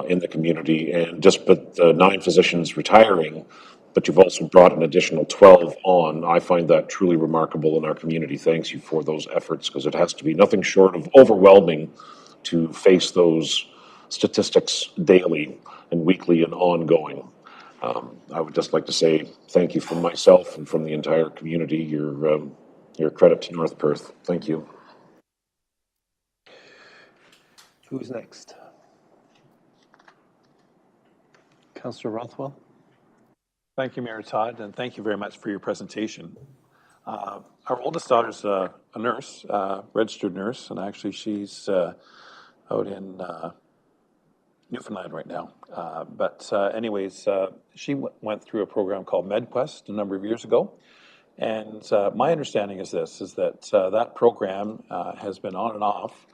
in the community. And just with 9 physicians retiring, but you've also brought an additional 12 on. I find that truly remarkable, and our community thanks you for those efforts, because it has to be nothing short of overwhelming to face those statistics daily and weekly and ongoing. I would just like to say thank you from myself and from the entire community. Your credit to North Perth. Thank you. Who's next? Councillor Rothwell. Thank you, Mayor Todd, and thank you very much for your presentation. Our oldest daughter's a nurse, registered nurse, and actually she's out in Newfoundland right now. Anyways, she went through a program called MedQuest a number of years ago. And my understanding is that that program has been on and off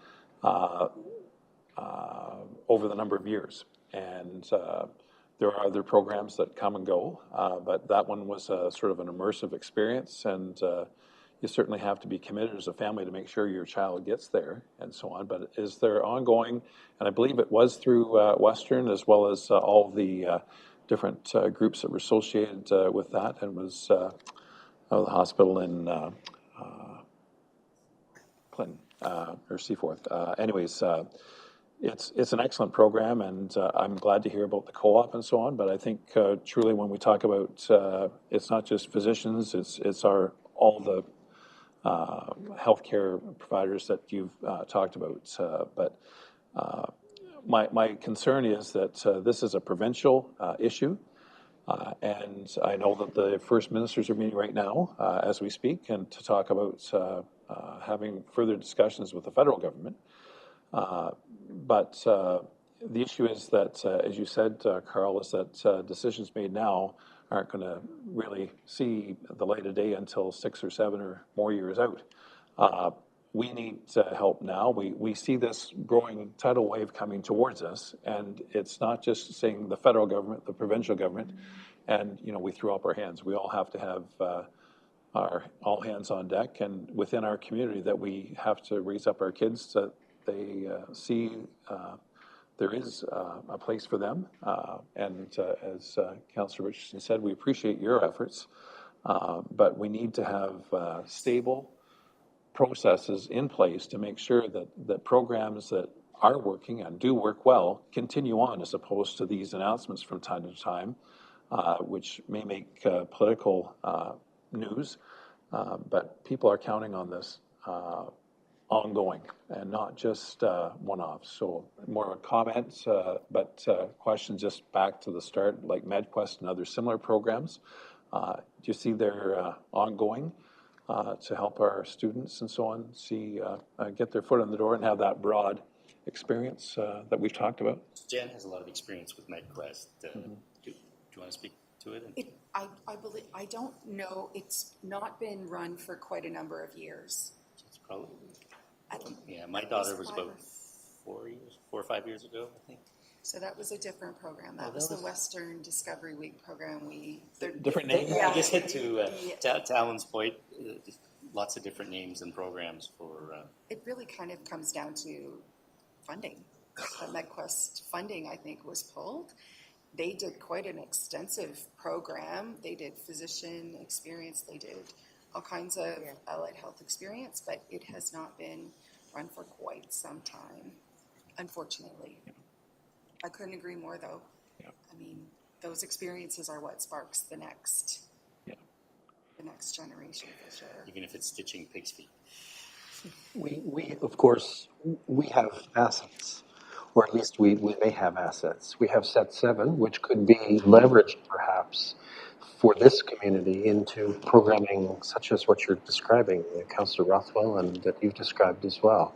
over the number of years. And there are other programs that come and go, but that one was sort of an immersive experience, and you certainly have to be committed as a family to make sure your child gets there and so on. But is there ongoing, and I believe it was through Western as well as all the different groups that were associated with that, and was the hospital in Clinton or Seaforth. It's an excellent program, and I'm glad to hear about the co-op and so on. But I think truly, when we talk about it's not just physicians, it's all the healthcare providers that you've talked about. My concern is that this is a provincial issue. And I know that the first ministers are meeting right now as we speak, and to talk about having further discussions with the federal government. But the issue is that, as you said, Carl, is that decisions made now aren't going to really see the light of day until 6 or 7 or more years out. We need help now. We see this growing tidal wave coming towards us, and it's not just saying the federal government, the provincial government, and we throw up our hands. We all have to have our all hands on deck, and within our community that we have to raise up our kids so they see there is a place for them. And as Councillor Richardson said, we appreciate your efforts, but we need to have stable processes in place to make sure that programs that are working and do work well continue on, as opposed to these announcements from time to time, which may make political news, but people are counting on this ongoing and not just one-offs. So more comments, but questions just back to the start, like MedQuest and other similar programs. Do you see they're ongoing to help our students and so on get their foot in the door and have that broad experience that we've talked about? Jan has a lot of experience with MedQuest. Do you want to speak to it? I believe, I don't know, it's not been run for quite a number of years. It's probably, yeah, my daughter was about 4 or 5 years ago, I think. So that was a different program. That was the Western Discovery Week program. Different names? I just hit to Alan's point, lots of different names and programs for... It really kind of comes down to funding. The MedQuest funding, I think, was pulled. They did quite an extensive program. They did physician experience. They did all kinds of allied health experience, but it has not been run for quite some time, unfortunately. I couldn't agree more, though. Yeah. I mean, those experiences are what sparks the next generation, for sure. Even if it's stitching pig's feet. We of course, we have assets, or at least we may have assets. We have Set 7, which could be leveraged perhaps for this community into programming such as what you're describing, Councillor Rothwell, and that you've described as well.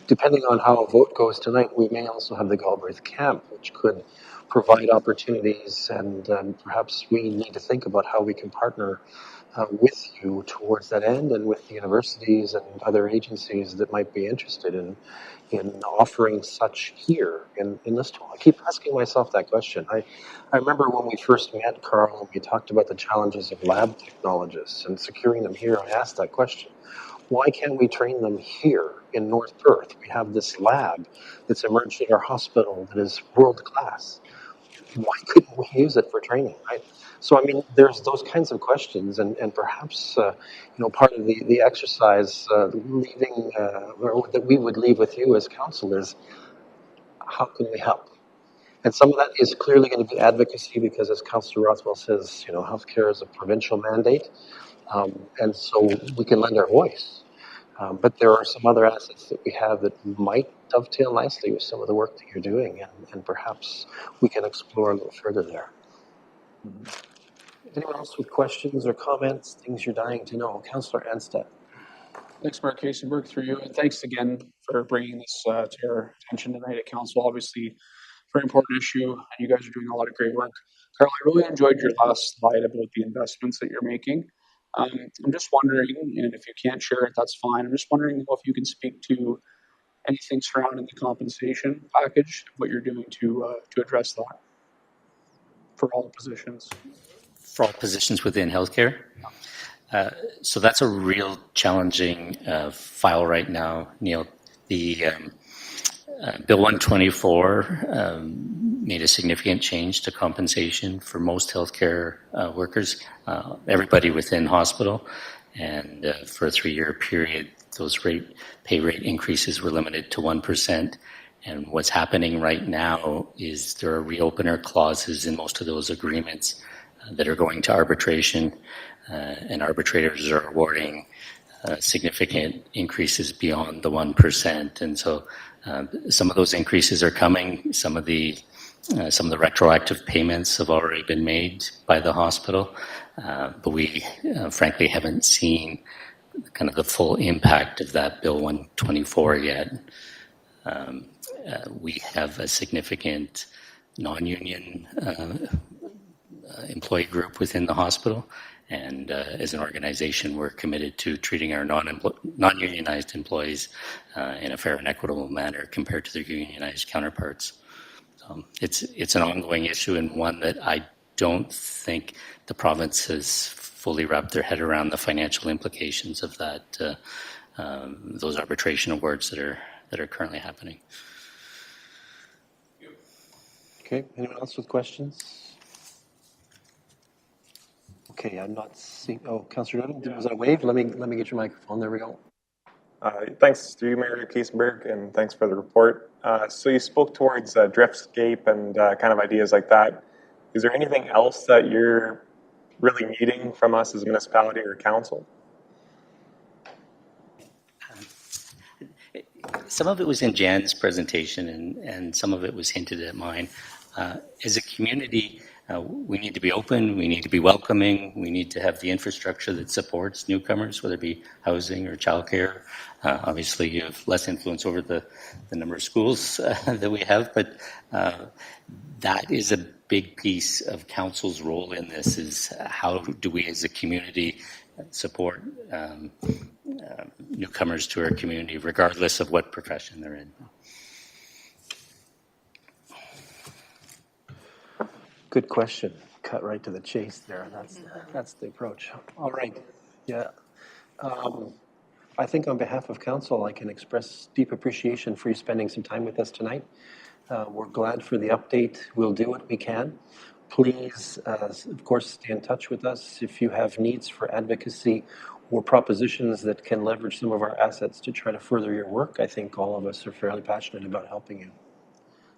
Depending on how a vote goes tonight, we may also have the Galbraith Camp, which could provide opportunities, and perhaps we need to think about how we can partner with you towards that end, and with the universities and other agencies that might be interested in offering such here in this tool. I keep asking myself that question. I remember when we first met, Carl, and we talked about the challenges of lab technologists and securing them here. I asked that question. Why can't we train them here in North Perth? We have this lab that's emerged at our hospital that is world class. Why couldn't we use it for training, right? So, I mean, there's those kinds of questions, and perhaps, part of the exercise leaving, or that we would leave with you as council is, how can we help? And some of that is clearly going to be advocacy, because as Councillor Rothwell says, healthcare is a provincial mandate, and so we can lend our voice. But there are some other assets that we have that might dovetail nicely with some of the work that you're doing, and perhaps we can explore a little further there. Anyone else with questions or comments, things you're dying to know? Councillor Anstead. Thanks, Mark Hasenberg, through you, and thanks again for bringing this to our attention tonight at Council. Obviously, very important issue, and you guys are doing a lot of great work. Carl, I really enjoyed your last slide about the investments that you're making. I'm just wondering, and if you can't share it, that's fine. I'm just wondering if you can speak to anything surrounding the compensation package, what you're doing to address that for all positions. For all positions within healthcare? So that's a real challenging file right now, Neil. The Bill 124 made a significant change to compensation for most healthcare workers, everybody within hospital, and for a 3-year period, those pay rate increases were limited to 1%. And what's happening right now is there are reopener clauses in most of those agreements that are going to arbitration, and arbitrators are awarding significant increases beyond the 1%. And so some of those increases are coming. Some of the retroactive payments have already been made by the hospital, but we frankly haven't seen kind of the full impact of that Bill 124 yet. We have a significant non-union employee group within the hospital, and as an organization, we're committed to treating our non-unionized employees in a fair and equitable manner compared to their unionized counterparts. It's an ongoing issue, and one that I don't think the province has fully wrapped their head around the financial implications of that, those arbitration awards that are currently happening. Okay, anyone else with questions? Okay, I'm not seeing, oh, Councillor Newton, was that a wave? Let me get your microphone, there we go. Thanks to you, Mayor Kiesenberg, and thanks for the report. So you spoke towards driftscape and kind of ideas like that. Is there anything else that you're really needing from us as a municipality or council? Some of it was in Jan's presentation, and some of it was hinted at mine. As a community, we need to be open, we need to be welcoming, we need to have the infrastructure that supports newcomers, whether it be housing or childcare. Obviously, you have less influence over the number of schools that we have, but that is a big piece of council's role in this, is how do we as a community support newcomers to our community, regardless of what profession they're in. Good question. Cut right to the chase there. That's the approach. All right. Yeah. I think on behalf of council, I can express deep appreciation for you spending some time with us tonight. We're glad for the update. We'll do what we can. Please, of course, stay in touch with us if you have needs for advocacy or propositions that can leverage some of our assets to try to further your work. I think all of us are fairly passionate about helping you.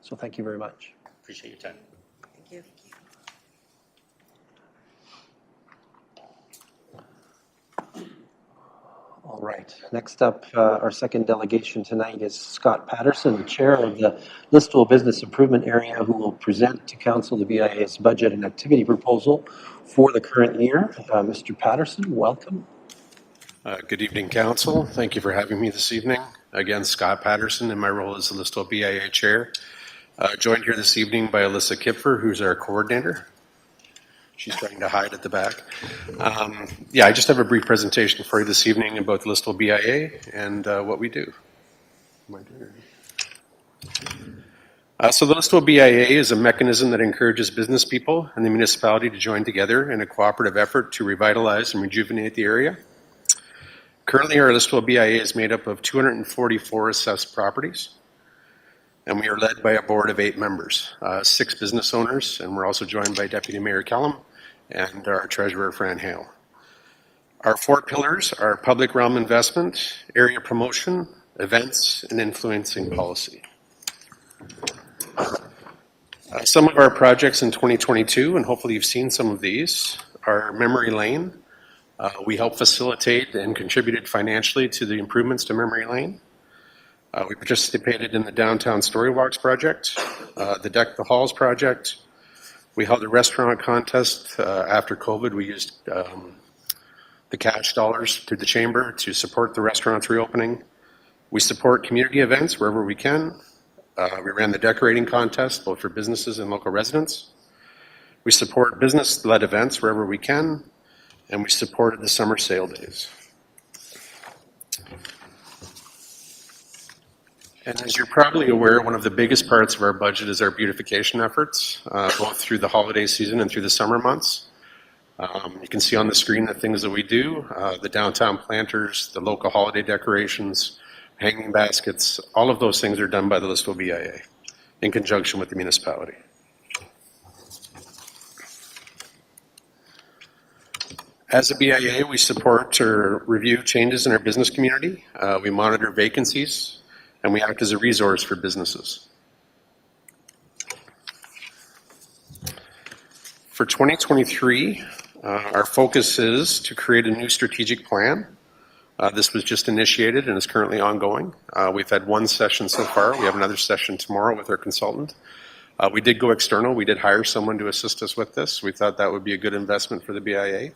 So thank you very much. Appreciate your time. Thank you. All right. Next up, our second delegation tonight is Scott Patterson, the chair of the Listowel Business Improvement Area, who will present to council the BIA's budget and activity proposal for the current year. Mr. Patterson, welcome. Good evening, council. Thank you for having me this evening. Again, Scott Patterson in my role as the Listowel BIA chair. Joined here this evening by Alyssa Kipfer, who's our coordinator. She's trying to hide at the back. I just have a brief presentation for you this evening about the Listowel BIA and what we do. So the Listowel BIA is a mechanism that encourages business people and the municipality to join together in a cooperative effort to revitalize and rejuvenate the area. Currently, our Listowel BIA is made up of 244 assessed properties, and we are led by a board of 8 members, 6 business owners, and we're also joined by Deputy Mayor Kellum and our Treasurer, Fran Hale. Our 4 pillars are public realm investment, area promotion, events, and influencing policy. Some of our projects in 2022, and hopefully you've seen some of these, are Memory Lane. We helped facilitate and contributed financially to the improvements to Memory Lane. We participated in the Downtown Storywalks project, the Deck the Halls project. We held a restaurant contest after COVID. We used the cash dollars through the chamber to support the restaurants reopening. We support community events wherever we can. We ran the decorating contest, both for businesses and local residents. We support business-led events wherever we can, and we supported the summer sale days. And as you're probably aware, one of the biggest parts of our budget is our beautification efforts, both through the holiday season and through the summer months. You can see on the screen the things that we do, the downtown planters, the local holiday decorations, hanging baskets, all of those things are done by the Listowel BIA in conjunction with the municipality. As a BIA, we support or review changes in our business community. We monitor vacancies, and we act as a resource for businesses. For 2023, our focus is to create a new strategic plan. This was just initiated and is currently ongoing. We've had 1 session so far. We have another session tomorrow with our consultant. We did go external. We did hire someone to assist us with this. We thought that would be a good investment for the BIA.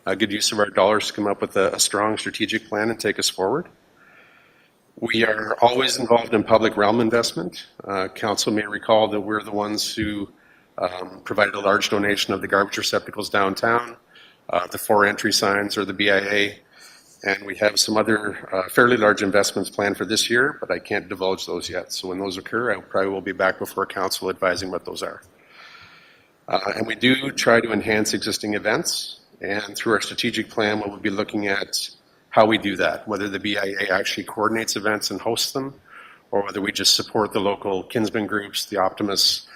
A good use of our dollars to come up with a strong strategic plan and take us forward. We are always involved in public realm investment. Council may recall that we're the ones who provided a large donation of the garbage receptacles downtown. The 4 entry signs are the BIA, and we have some other fairly large investments planned for this year, but I can't divulge those yet. So when those occur, I probably will be back before council advising what those are. And we do try to enhance existing events. And through our strategic plan, we'll be looking at how we do that, whether the BIA actually coordinates events and hosts them, or whether we just support the local kinsman groups, the Optimists,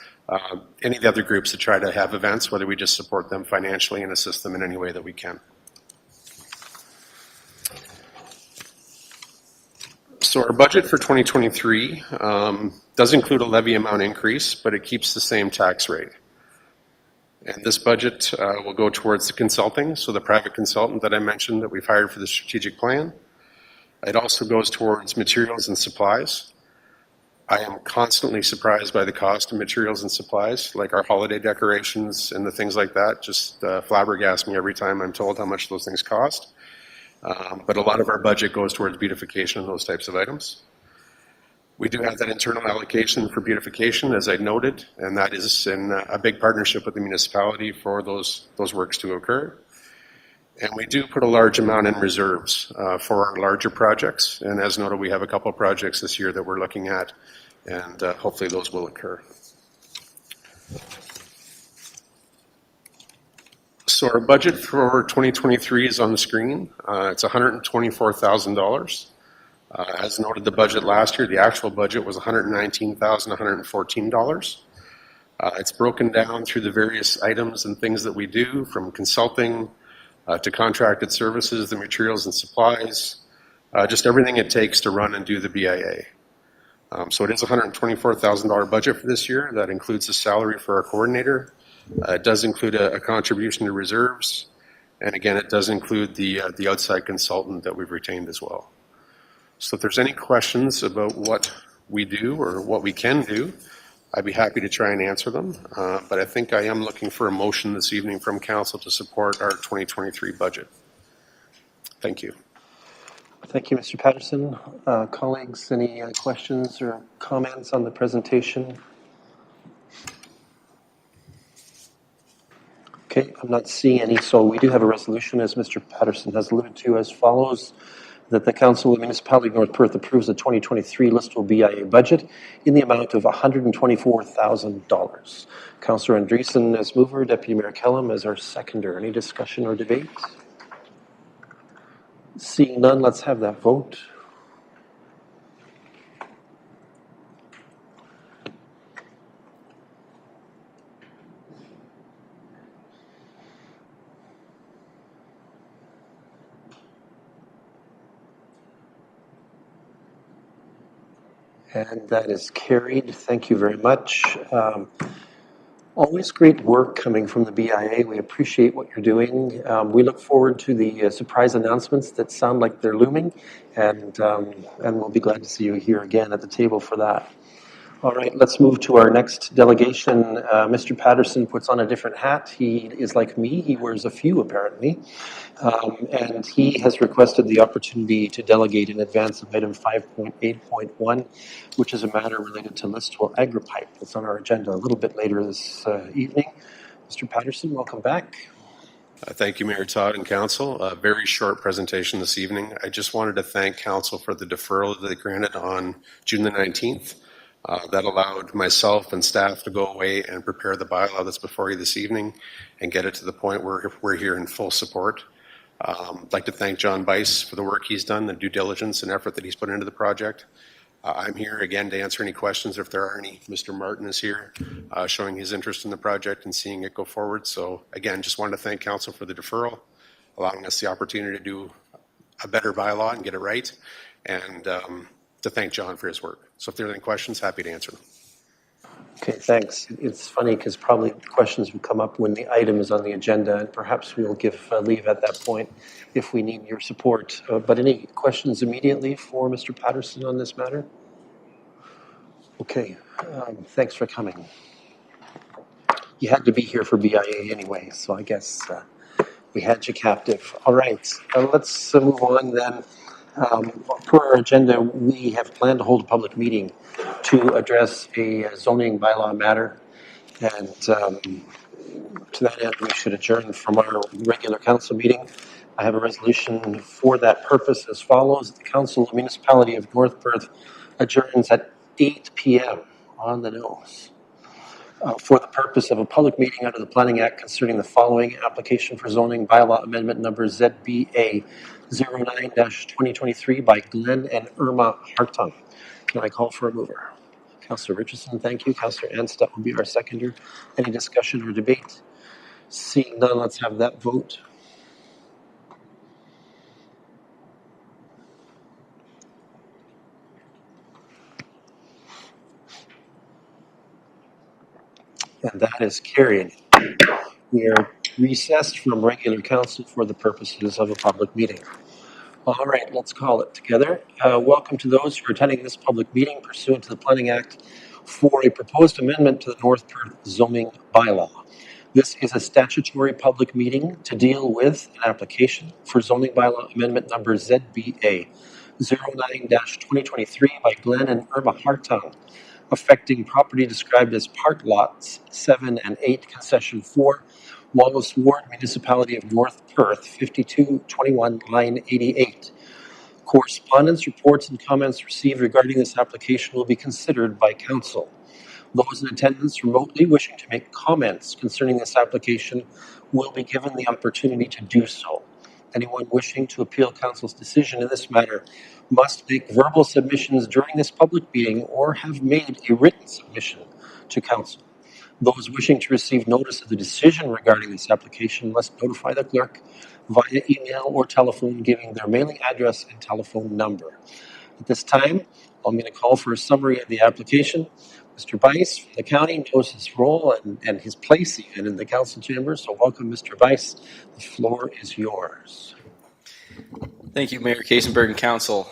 any of the other groups that try to have events, whether we just support them financially and assist them in any way that we can. So our budget for 2023 does include a levy amount increase, but it keeps the same tax rate. And this budget will go towards the consulting, so the private consultant that I mentioned that we've hired for the strategic plan. It also goes towards materials and supplies. I am constantly surprised by the cost of materials and supplies, like our holiday decorations and the things like that. Just flabbergast me every time I'm told how much those things cost. But a lot of our budget goes towards beautification and those types of items. We do have that internal allocation for beautification, as I noted, and that is in a big partnership with the municipality for those works to occur. And we do put a large amount in reserves for our larger projects. And as noted, we have a couple of projects this year that we're looking at, and hopefully those will occur. So our budget for 2023 is on the screen. It's $124,000. As noted, the budget last year, the actual budget was $119,114. It's broken down through the various items and things that we do, from consulting to contracted services, the materials and supplies, just everything it takes to run and do the BIA. So it is a $124,000 budget for this year. That includes the salary for our coordinator. It does include a contribution to reserves. And again, it does include the outside consultant that we've retained as well. So if there's any questions about what we do or what we can do, I'd be happy to try and answer them. But I think I am looking for a motion this evening from council to support our 2023 budget. Thank you. Thank you, Mr. Patterson. Colleagues, any questions or comments on the presentation? Okay, I'm not seeing any, so we do have a resolution, as Mr. Patterson has alluded to, as follows: that the Council of the Municipality of North Perth approves the 2023 listable BIA budget in the amount of $124,000. Councillor Andreessen as mover, Deputy Mayor Kellum as our seconder. Any discussion or debate? Seeing none, let's have that vote. And that is carried. Thank you very much. Always great work coming from the BIA. We appreciate what you're doing. We look forward to the surprise announcements that sound like they're looming, and we'll be glad to see you here again at the table for that. All right, let's move to our next delegation. Mr. Patterson puts on a different hat. He is like me. He wears a few, apparently. And he has requested the opportunity to delegate in advance of item 5.8.1, which is a matter related to listable agri-pipe. It's on our agenda a little bit later this evening. Mr. Patterson, welcome back. Thank you, Mayor Todd and Council. A very short presentation this evening. I just wanted to thank Council for the deferral that they granted on June the 19th. That allowed myself and staff to go away and prepare the bylaw that's before you this evening and get it to the point where we're here in full support. I'd like to thank John Bice for the work he's done, the due diligence and effort that he's put into the project. I'm here again to answer any questions if there are any. Mr. Martin is here showing his interest in the project and seeing it go forward. So again, just wanted to thank Council for the deferral, allowing us the opportunity to do a better bylaw and get it right, and to thank John for his work. So if there are any questions, happy to answer them. Okay, thanks. It's funny because probably questions will come up when the item is on the agenda, and perhaps we'll give leave at that point if we need your support. But any questions immediately for Mr. Patterson on this matter? Okay, thanks for coming. You had to be here for BIA anyway, so I guess we had you captive. All right, let's move on then. Per our agenda, we have planned to hold a public meeting to address a zoning bylaw matter, and to that end, we should adjourn from our regular council meeting. I have a resolution for that purpose as follows. The Council of the Municipality of North Perth adjourns at 8 p.m. on the nose. For the purpose of a public meeting under the Planning Act concerning the following application for zoning bylaw amendment number ZBA 09-2023 by Glenn and Irma Hartung. Can I call for a mover? Councillor Richardson, thank you. Councillor Anstett will be our seconder. Any discussion or debate? Seeing none, let's have that vote. And that is carried. We are recessed from regular council for the purposes of a public meeting. All right, let's call it together. Welcome to those who are attending this public meeting pursuant to the Planning Act for a proposed amendment to the North Perth zoning bylaw. This is a statutory public meeting to deal with an application for zoning bylaw amendment number ZBA 09-2023 by Glenn and Irma Hartung, affecting property described as park lots 7 and 8, concession 4, Wallace Ward, Municipality of North Perth, 5221, line 88. Correspondence, reports, and comments received regarding this application will be considered by council. Those in attendance remotely wishing to make comments concerning this application will be given the opportunity to do so. Anyone wishing to appeal council's decision in this matter must make verbal submissions during this public meeting or have made a written submission to council. Those wishing to receive notice of the decision regarding this application must notify the clerk via email or telephone, giving their mailing address and telephone number. At this time, I'm going to call for a summary of the application. Mr. Bice from the county knows his role and his place even in the council chamber, so welcome, Mr. Bice. The floor is yours. Thank you, Mayor Kaysenberg and Council.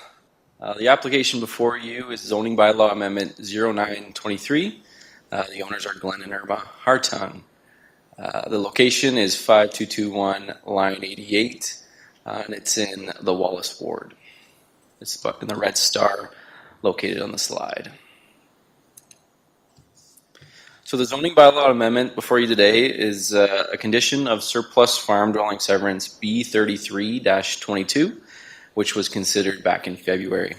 The application before you is zoning bylaw amendment 0923. The owners are Glenn and Irma Hartung. The location is 5221 line 88, and it's in the Wallace Ward. It's in the red star located on the slide. So the zoning bylaw amendment before you today is a condition of surplus farm dwelling severance B33-22, which was considered back in February.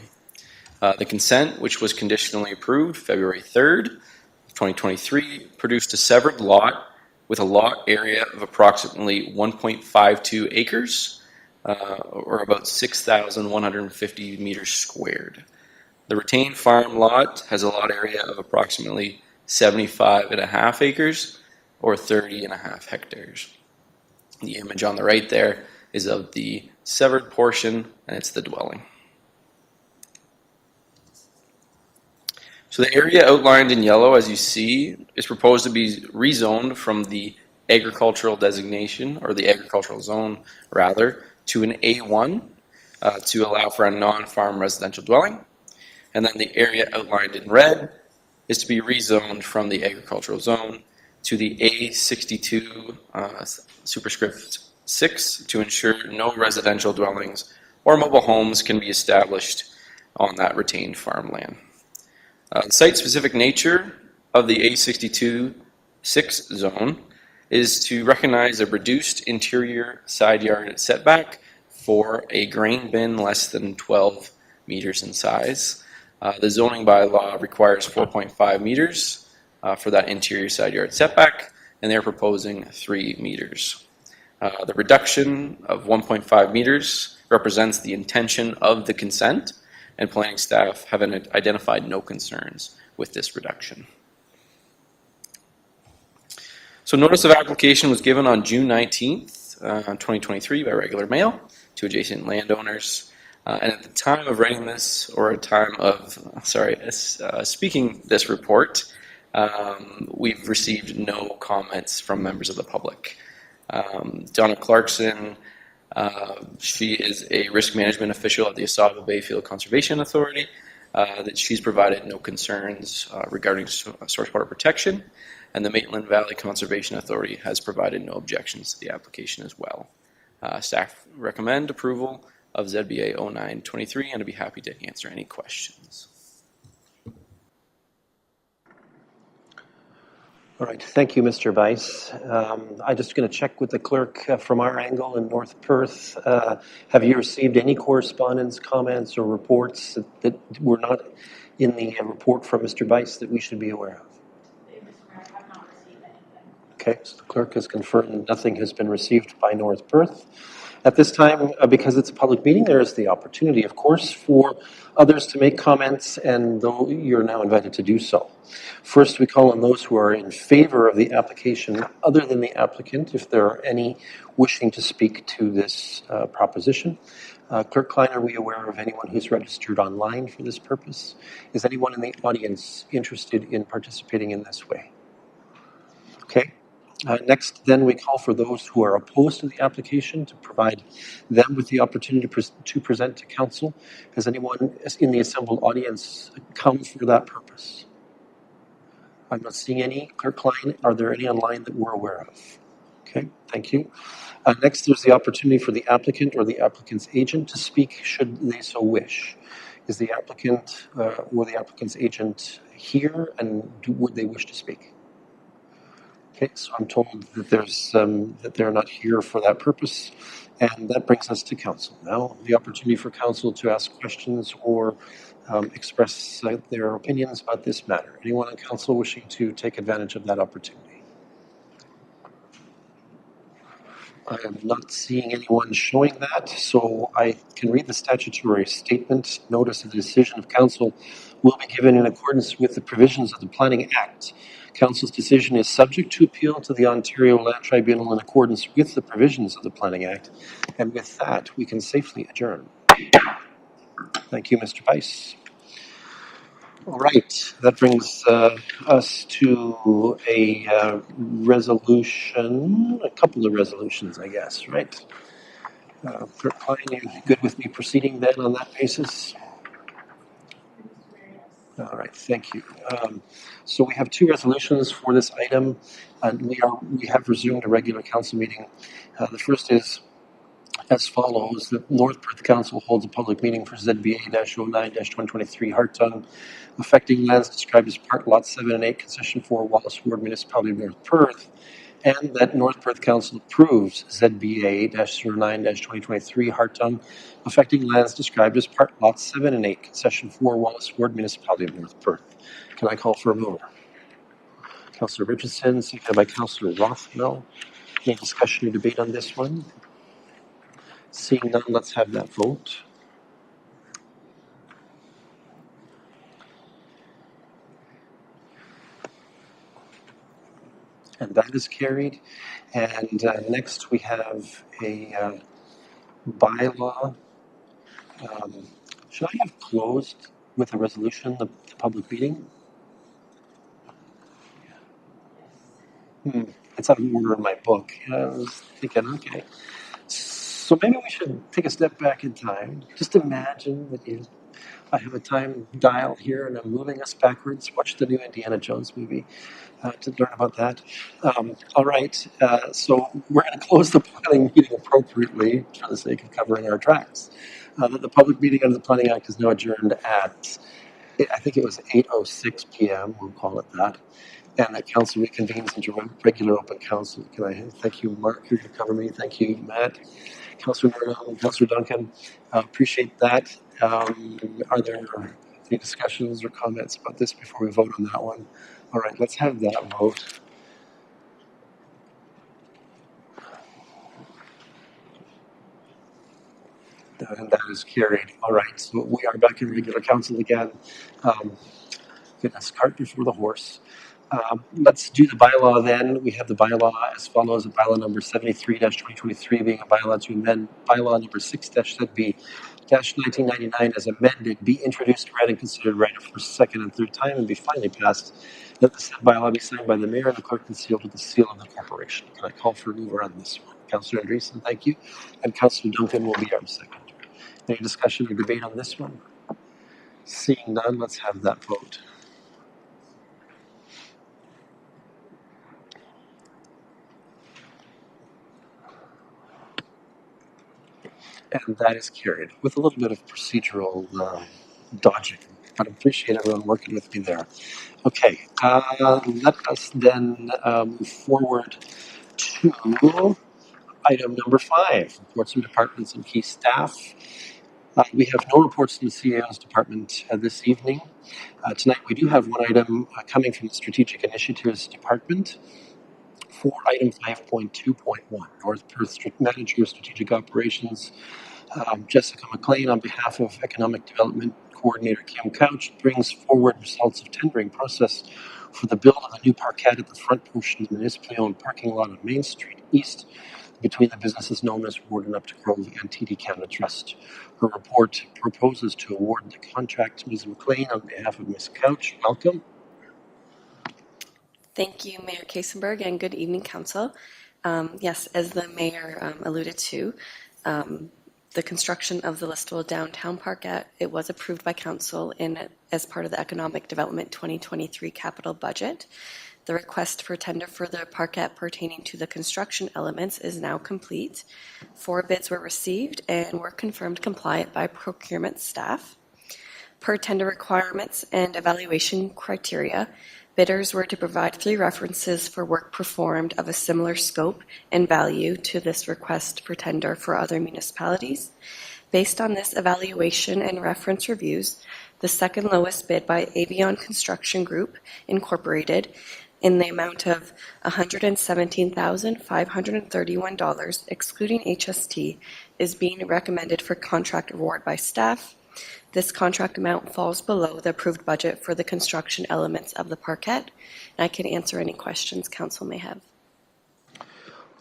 The consent, which was conditionally approved February 3rd, 2023, produced a severed lot with a lot area of approximately 1.52 acres, or about 6,150 meters squared. The retained farm lot has a lot area of approximately 75.5 acres, or 30.5 hectares. The image on the right there is of the severed portion, and it's the dwelling. So the area outlined in yellow, as you see, is proposed to be rezoned from the agricultural designation, or the agricultural zone, rather, to an A1 to allow for a non-farm residential dwelling. And then the area outlined in red is to be rezoned from the agricultural zone to the A62 superscript 6 to ensure no residential dwellings or mobile homes can be established on that retained farmland. The site-specific nature of the A62 6 zone is to recognize a reduced interior side yard setback for a grain bin less than 12 meters in size. The zoning bylaw requires 4.5 meters for that interior side yard setback, and they're proposing 3 meters. The reduction of 1.5 meters represents the intention of the consent, and planning staff have identified no concerns with this reduction. So notice of application was given on June 19th, 2023 by regular mail to adjacent landowners. And at the time of writing this, or at time of, speaking this report, we've received no comments from members of the public. Donna Clarkson, she is a risk management official at the Asaba Bayfield Conservation Authority, that she's provided no concerns regarding source water protection, and the Maitland Valley Conservation Authority has provided no objections to the application as well. Staff recommend approval of ZBA 0923, and I'd be happy to answer any questions. All right, thank you, Mr. Bice. I'm just going to check with the clerk from our angle in North Perth. Have you received any correspondence, comments, or reports that were not in the report from Mr. Bice that we should be aware of? I have not received anything. Okay, so the clerk has confirmed nothing has been received by North Perth. At this time, because it's a public meeting, there is the opportunity, of course, for others to make comments, and though you're now invited to do so. First, we call on those who are in favor of the application other than the applicant, if there are any wishing to speak to this proposition. Clerk Klein, are we aware of anyone who's registered online for this purpose? Is anyone in the audience interested in participating in this way? Okay. Next, then, we call for those who are opposed to the application to provide them with the opportunity to present to council. Has anyone in the assembled audience come for that purpose? I'm not seeing any. Clerk Klein, are there any online that we're aware of? Okay, thank you. Next, there's the opportunity for the applicant or the applicant's agent to speak should they so wish. Is the applicant or the applicant's agent here, and would they wish to speak? Okay, so I'm told that that they're not here for that purpose, and that brings us to council. Now, the opportunity for council to ask questions or express their opinions about this matter. Anyone on council wishing to take advantage of that opportunity? I am not seeing anyone showing that, so I can read the statutory statement. Notice of the decision of council will be given in accordance with the provisions of the Planning Act. Council's decision is subject to appeal to the Ontario Land Tribunal in accordance with the provisions of the Planning Act. And with that, we can safely adjourn. Thank you, Mr. Weiss. All right, that brings us to a resolution, a couple of resolutions, I guess, right? Clerk Klein, you good with me proceeding then on that basis? All right, thank you. So we have two resolutions for this item, and we have resumed a regular council meeting. The first is as follows: the North Perth Council holds a public meeting for ZBA-09-2023 Hartung, affecting lands described as Part Lots 7 and 8, Concession 4, Wallace Ward, Municipality of North Perth, and that North Perth Council approves ZBA-09-2023 Hartung, affecting lands described as Part Lots 7 and 8, Concession 4, Wallace Ward, Municipality of North Perth. Can I call for a mover? Councillor Richardson, seconded by Councillor Rothwell. Any discussion or debate on this one? Seeing none, let's have that vote. And that is carried. And next we have a bylaw. Should I have closed with a resolution the public meeting? It's out of order in my book. I was thinking, okay. So maybe we should take a step back in time. Just imagine that I have a time dial here and I'm moving us backwards. Watch the new Indiana Jones movie to learn about that. All right, so we're going to close the planning meeting appropriately for the sake of covering our tracks. The public meeting under the Planning Act is now adjourned at, I think it was 8:06 p.m., we'll call it that. And that council reconvenes into regular open council. Can I thank you, Mark, here to cover me? Thank you, Matt. Councillor Murdoch, Councillor Duncan, appreciate that. Are there any discussions or comments about this before we vote on that one? All right, let's have that vote. And that is carried. All right, so we are back in regular council again. Goodness, cart before the horse. Let's do the bylaw then. We have the bylaw as follows: a bylaw number 73-2023 being a bylaw to amend bylaw number 6-ZB-1999 as amended, be introduced, read, and considered right of first, second, and third time, and be finally passed. Let the said bylaw be signed by the mayor and the clerk and sealed with the seal of the corporation. Can I call for a mover on this one? Councillor Andreessen, thank you. And Councillor Duncan will be our second. Any discussion or debate on this one? Seeing none, let's have that vote. And that is carried with a little bit of procedural dodging, but I appreciate everyone working with me there. Okay, let us then move forward to item number 5, reports from departments and key staff. We have no reports from the CAO's department this evening. Tonight we do have one item coming from the Strategic Initiatives Department. For item 5.2.1, North Perth Manager of Strategic Operations, Jessica McLean, on behalf of Economic Development Coordinator Kim Couch, brings forward results of tendering process for the build of a new parkette at the front portion of the municipally owned parking lot on Main Street East between the businesses known as Ward and Upton Grove and TD Canada Trust. Her report proposes to award the contract to Ms. McLean on behalf of Ms. Couch. Welcome. Thank you, Mayor Kasenberg, and good evening, Council. Yes, as the Mayor alluded to, the construction of the Listowel Downtown Parkette, it was approved by Council as part of the Economic Development 2023 capital budget. The request for tender for the parkette pertaining to the construction elements is now complete. 4 bids were received and were confirmed compliant by procurement staff. Per tender requirements and evaluation criteria, bidders were to provide 3 references for work performed of a similar scope and value to this request for tender for other municipalities. Based on this evaluation and reference reviews, the second lowest bid by Avion Construction Group, Incorporated, in the amount of $117,531, excluding HST, is being recommended for contract award by staff. This contract amount falls below the approved budget for the construction elements of the parkette, and I can answer any questions Council may have.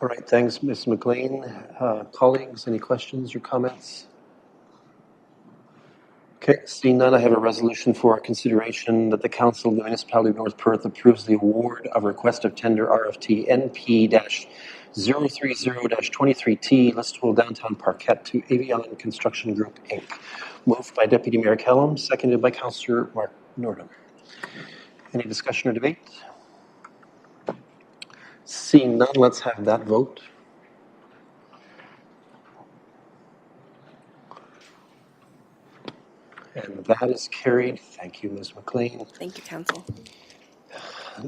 All right, thanks, Ms. McLean. Colleagues, any questions or comments? Okay, seeing none, I have a resolution for consideration that the Council of the Municipality of North Perth approves the award of request of tender RFT NP-030-23T Listowel Downtown Parkette to Avion Construction Group, Inc. Moved by Deputy Mayor Kellum, seconded by Councillor Mark Nordham. Any discussion or debate? Seeing none, let's have that vote. And that is carried. Thank you, Ms. McLean. Thank you, Council.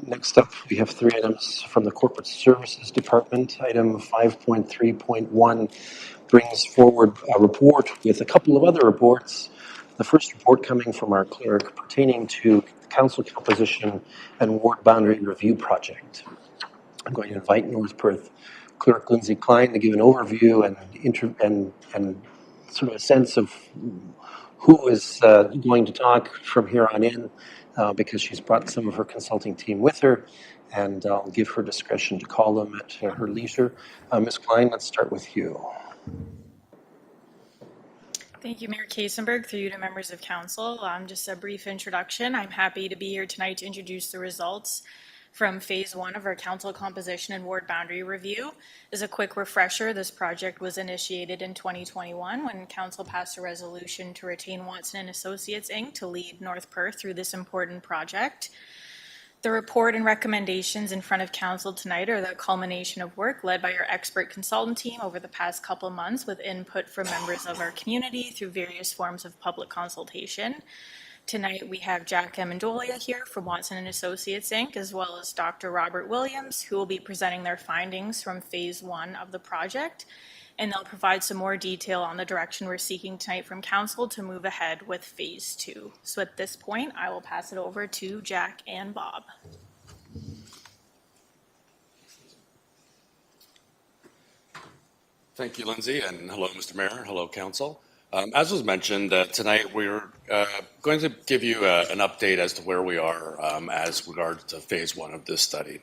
Next up, we have 3 items from the Corporate Services Department. Item 5.3.1 brings forward a report with a couple of other reports. The first report coming from our clerk pertaining to council composition and ward boundary review project. I'm going to invite North Perth Clerk Lindsay Klein to give an overview and sort of a sense of who is going to talk from here on in, because she's brought some of her consulting team with her, and I'll give her discretion to call them at her leisure. Ms. Klein, let's start with you. Thank you, Mayor Kasenberg. Through you to members of council. Just a brief introduction. I'm happy to be here tonight to introduce the results from phase 1 of our council composition and ward boundary review. As a quick refresher, this project was initiated in 2021 when council passed a resolution to retain Watson & Associates Inc. to lead North Perth through this important project. The report and recommendations in front of council tonight are the culmination of work led by our expert consultant team over the past couple of months with input from members of our community through various forms of public consultation. Tonight we have Jack Amendolia here from Watson & Associates Inc., as well as Dr. Robert Williams, who will be presenting their findings from phase 1 of the project, and they'll provide some more detail on the direction we're seeking tonight from council to move ahead with phase 2. So at this point, I will pass it over to Jack and Bob. Thank you, Lindsay, and hello, Mr. Mayor, hello, council. As was mentioned, tonight we're going to give you an update as to where we are as regards to phase 1 of this study.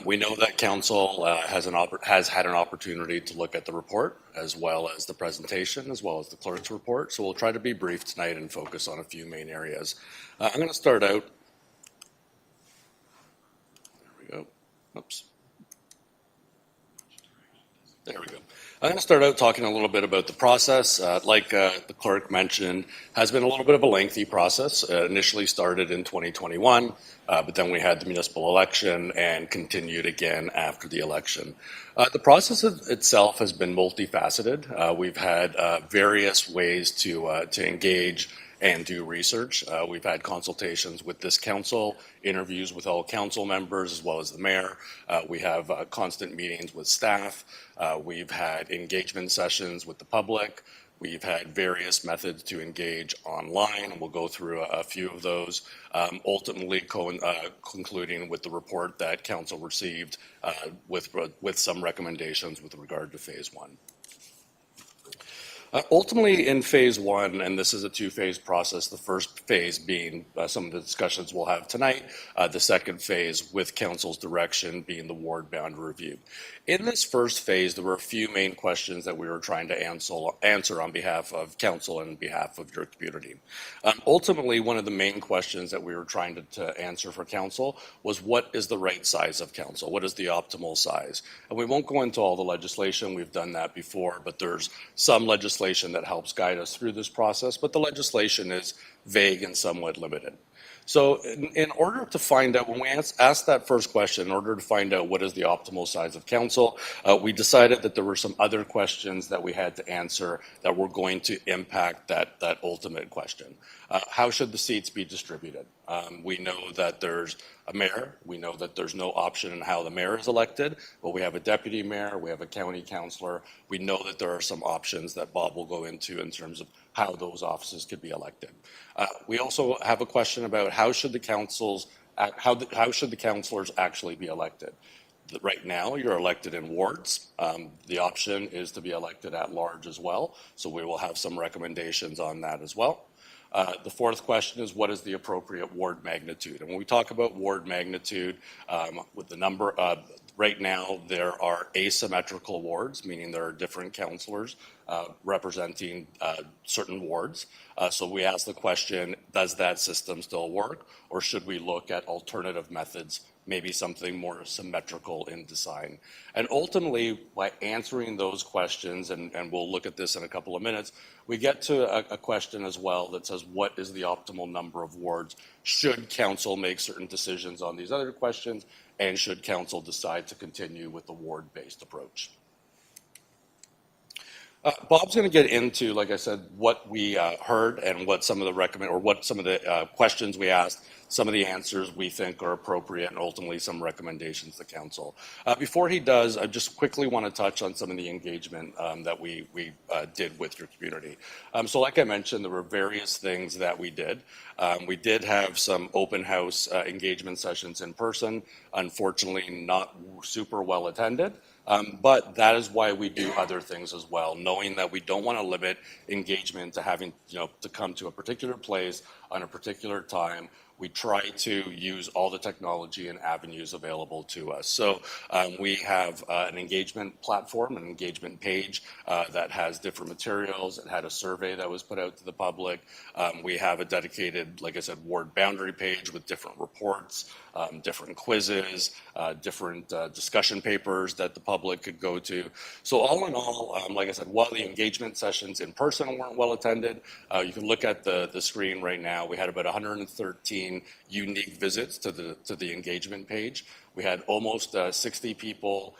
We know that council has had an opportunity to look at the report as well as the presentation as well as the clerk's report, so we'll try to be brief tonight and focus on a few main areas. I'm going to start out. There we go. Oops. There we go. I'm going to start out talking a little bit about the process. Like the clerk mentioned, has been a little bit of a lengthy process. Initially started in 2021, but then we had the municipal election and continued again after the election. The process itself has been multifaceted. We've had various ways to engage and do research. We've had consultations with this council, interviews with all council members as well as the mayor. We have constant meetings with staff. We've had engagement sessions with the public. We've had various methods to engage online, and we'll go through a few of those, ultimately concluding with the report that council received with some recommendations with regard to phase one. Ultimately, in phase one, and this is a two-phase process, the first phase being some of the discussions we'll have tonight, the second phase with council's direction being the ward boundary review. In this first phase, there were a few main questions that we were trying to answer on behalf of council and on behalf of your community. Ultimately, one of the main questions that we were trying to answer for council was, what is the right size of council? What is the optimal size? And we won't go into all the legislation, we've done that before, but there's some legislation that helps guide us through this process, but the legislation is vague and somewhat limited. So in order to find out, when we asked that first question, in order to find out what is the optimal size of council, we decided that there were some other questions that we had to answer that were going to impact that ultimate question. How should the seats be distributed? We know that there's a mayor. We know that there's no option in how the mayor is elected, but we have a deputy mayor, we have a county councillor. We know that there are some options that Bob will go into in terms of how those offices could be elected. We also have a question about how should the councillors actually be elected. Right now, you're elected in wards. The option is to be elected at large as well, so we will have some recommendations on that as well. The fourth question is, what is the appropriate ward magnitude? And when we talk about ward magnitude, with the number of, right now there are asymmetrical wards, meaning there are different councillors representing certain wards. So we ask the question, does that system still work, or should we look at alternative methods, maybe something more symmetrical in design? And ultimately, by answering those questions, and we'll look at this in a couple of minutes, we get to a question as well that says, what is the optimal number of wards? Should council make certain decisions on these other questions, and should council decide to continue with the ward-based approach? Bob's going to get into, like I said, what we heard and what some of the questions we asked, some of the answers we think are appropriate, and ultimately some recommendations to council. Before he does, I just quickly want to touch on some of the engagement that we did with your community. So like I mentioned, there were various things that we did. We did have some open house engagement sessions in person, unfortunately not super well attended. But that is why we do other things as well, knowing that we don't want to limit engagement to having, to come to a particular place on a particular time. We try to use all the technology and avenues available to us. So we have an engagement platform, an engagement page that has different materials. It had a survey that was put out to the public. We have a dedicated, like I said, ward boundary page with different reports, different quizzes, different discussion papers that the public could go to. So all in all, like I said, while the engagement sessions in person weren't well attended, you can look at the screen right now. We had about 113 unique visits to the engagement page. We had almost 60 people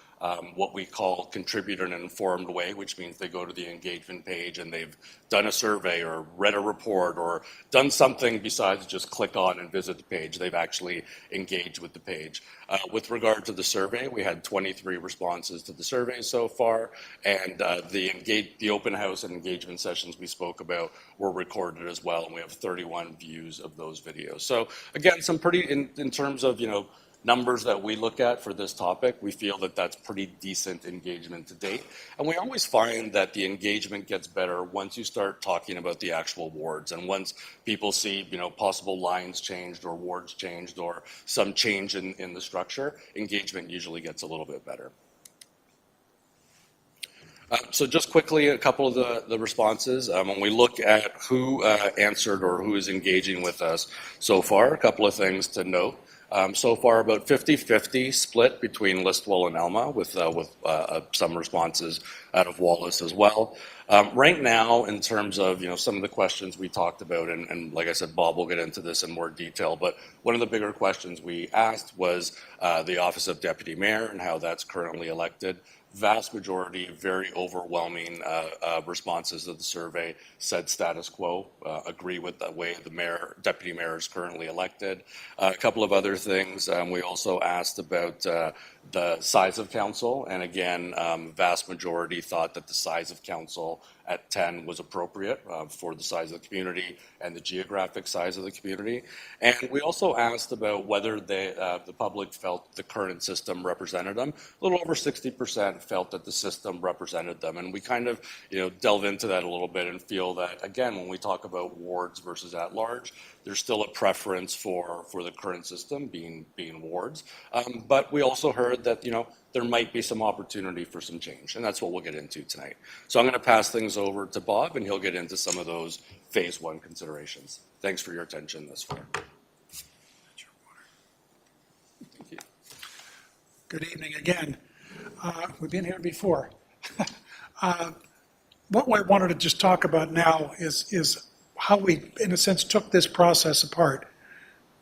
what we call contribute in an informed way, which means they go to the engagement page and they've done a survey or read a report or done something besides just click on and visit the page. They've actually engaged with the page. With regard to the survey, we had 23 responses to the survey so far, and the open house and engagement sessions we spoke about were recorded as well, and we have 31 views of those videos. So again, some pretty, in terms of, numbers that we look at for this topic, we feel that that's pretty decent engagement to date. And we always find that the engagement gets better once you start talking about the actual wards, and once people see, possible lines changed or wards changed or some change in the structure, engagement usually gets a little bit better. So just quickly, a couple of the responses. When we look at who answered or who is engaging with us so far, a couple of things to note. So far, about 50-50 split between Listowel and Alma, with some responses out of Wallace as well. Right now, in terms of some of the questions we talked about, and like I said, Bob will get into this in more detail, but one of the bigger questions we asked was the office of deputy mayor and how that's currently elected. Vast majority, very overwhelming responses to the survey said status quo, agree with the way the deputy mayor is currently elected. A couple of other things, we also asked about the size of council, and again, vast majority thought that the size of council at 10 was appropriate for the size of the community and the geographic size of the community. And we also asked about whether the public felt the current system represented them. A little over 60% felt that the system represented them. And we kind of, delve into that a little bit and feel that, again, when we talk about wards versus at large, there's still a preference for the current system being wards. But we also heard that, there might be some opportunity for some change, and that's what we'll get into tonight. So I'm going to pass things over to Bob, and he'll get into some of those phase one considerations. Thanks for your attention thus far. Thank you. Good evening again. We've been here before. What I wanted to just talk about now is how we, in a sense, took this process apart.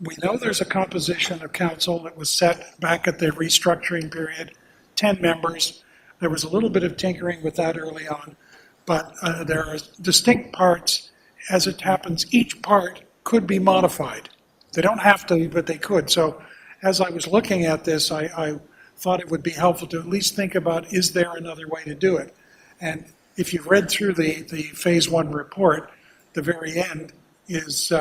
We know there's a composition of council that was set back at the restructuring period, 10 members. There was a little bit of tinkering with that early on, but there are distinct parts. As it happens, each part could be modified. They don't have to, but they could. So as I was looking at this, I thought it would be helpful to at least think about, is there another way to do it? And if you've read through the phase one report, the very end is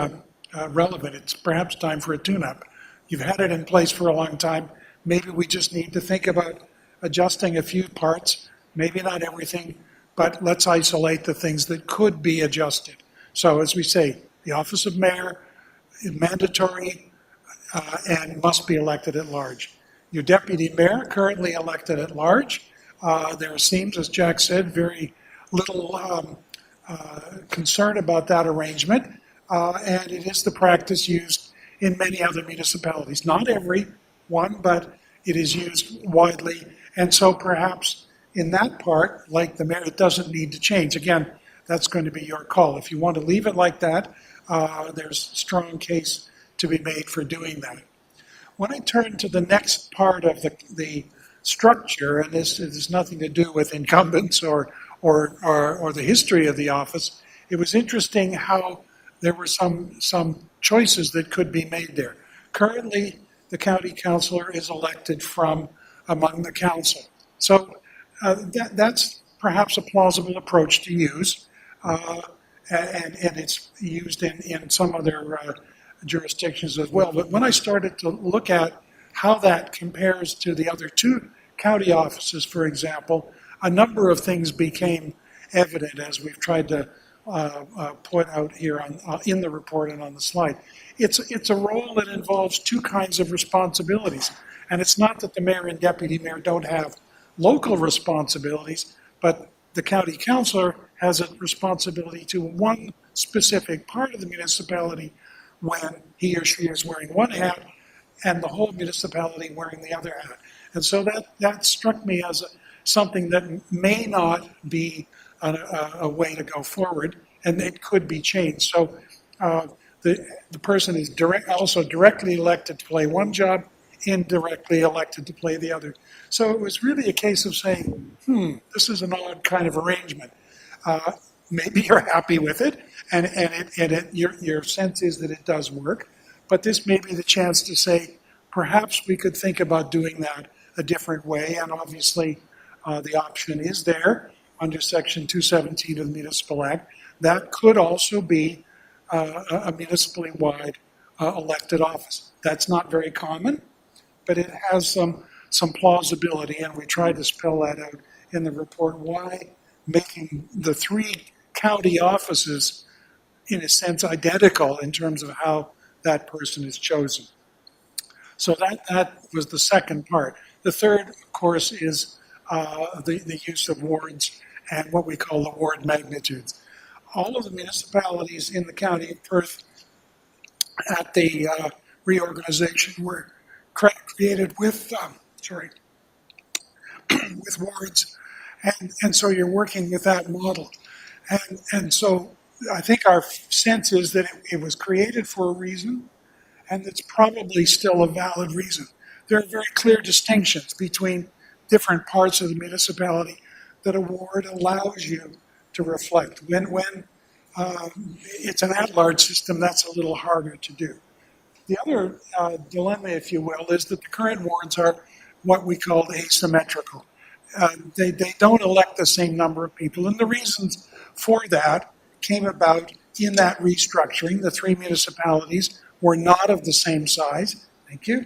relevant. It's perhaps time for a tune-up. You've had it in place for a long time. Maybe we just need to think about adjusting a few parts, maybe not everything, but let's isolate the things that could be adjusted. So as we say, the office of mayor is mandatory and must be elected at large. Your deputy mayor, currently elected at large. There seems, as Jack said, very little concern about that arrangement. And it is the practice used in many other municipalities. Not every one, but it is used widely. And so perhaps in that part, like the mayor, it doesn't need to change. Again, that's going to be your call. If you want to leave it like that, there's a strong case to be made for doing that. When I turn to the next part of the structure, and this has nothing to do with incumbents or the history of the office, it was interesting how there were some choices that could be made there. Currently, the county councillor is elected from among the council. So that's perhaps a plausible approach to use, and it's used in some other jurisdictions as well. But when I started to look at how that compares to the other two county offices, for example, a number of things became evident as we've tried to put out here in the report and on the slide. It's a role that involves two kinds of responsibilities. And it's not that the mayor and deputy mayor don't have local responsibilities, but the county councillor has a responsibility to one specific part of the municipality when he or she is wearing one hat and the whole municipality wearing the other hat. And so that struck me as something that may not be a way to go forward, and it could be changed. So the person is also directly elected to play one job, indirectly elected to play the other. So it was really a case of saying, this is an odd kind of arrangement. Maybe you're happy with it, and your sense is that it does work, but this may be the chance to say, perhaps we could think about doing that a different way, and obviously the option is there under Section 217 of the Municipal Act. That could also be a municipally wide elected office. That's not very common, but it has some plausibility, and we tried to spell that out in the report, why making the three county offices, in a sense, identical in terms of how that person is chosen. So that was the second part. The third, of course, is the use of wards and what we call the ward magnitudes. All of the municipalities in the county of Perth at the reorganization were created with with wards, and so you're working with that model, and so I think our sense is that it was created for a reason, and it's probably still a valid reason. There are very clear distinctions between different parts of the municipality that a ward allows you to reflect. When it's an at-large system, that's a little harder to do. The other dilemma, if you will, is that the current wards are what we call asymmetrical. They don't elect the same number of people, and the reasons for that came about in that restructuring. The three municipalities were not of the same size. Thank you.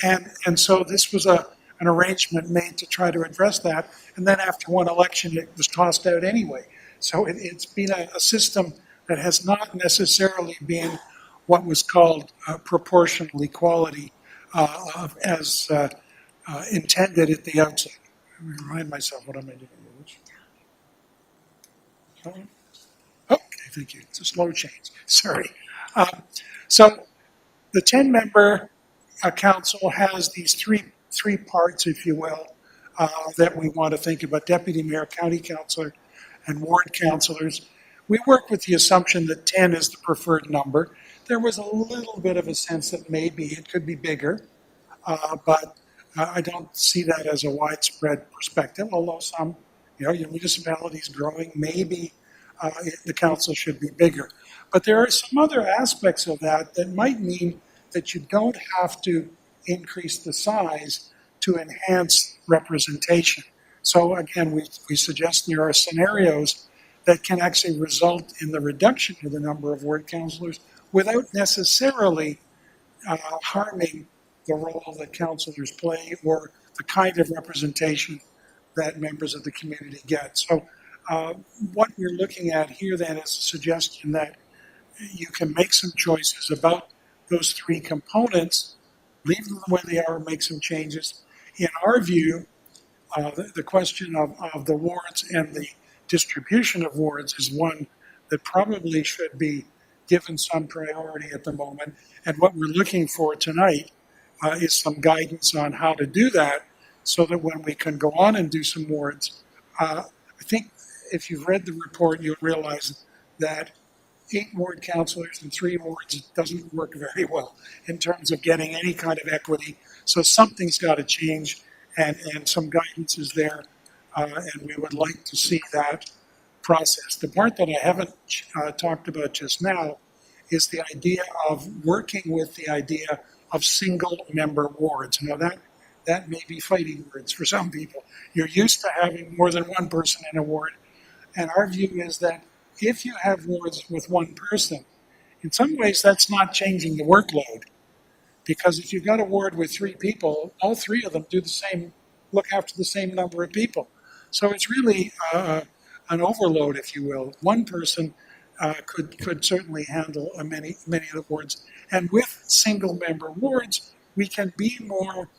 And so this was an arrangement made to try to address that. And then after one election, it was tossed out anyway. So it's been a system that has not necessarily been what was called proportional equality as intended at the outset. Let me remind myself what am I doing. Okay, thank you. It's a slow change. Sorry. So the 10-member council has these three parts, if you will, that we want to think about: deputy mayor, county councillor, and ward councillors. We work with the assumption that 10 is the preferred number. There was a little bit of a sense that maybe it could be bigger, but I don't see that as a widespread perspective, although some, your municipality is growing, maybe the council should be bigger. But there are some other aspects of that that might mean that you don't have to increase the size to enhance representation. So again, we suggest there are scenarios that can actually result in the reduction of the number of ward councillors without necessarily harming the role that councillors play or the kind of representation that members of the community get. So what we're looking at here then is a suggestion that you can make some choices about those three components, leave them the way they are, make some changes. In our view, the question of the wards and the distribution of wards is one that probably should be given some priority at the moment. And what we're looking for tonight is some guidance on how to do that so that when we can go on and do some wards, I think if you've read the report, you'll realize that 8 ward councillors and 3 wards doesn't work very well in terms of getting any kind of equity. So something's got to change, and some guidance is there, and we would like to see that process. The part that I haven't talked about just now is the idea of working with the idea of single member wards. Now that may be fighting words for some people. You're used to having more than one person in a ward, and our view is that if you have wards with one person, in some ways that's not changing the workload. Because if you've got a ward with 3 people, all 3 of them do the same, look after the same number of people. So it's really an overload, if you will. One person could certainly handle many of the wards. And with single member wards, we can be more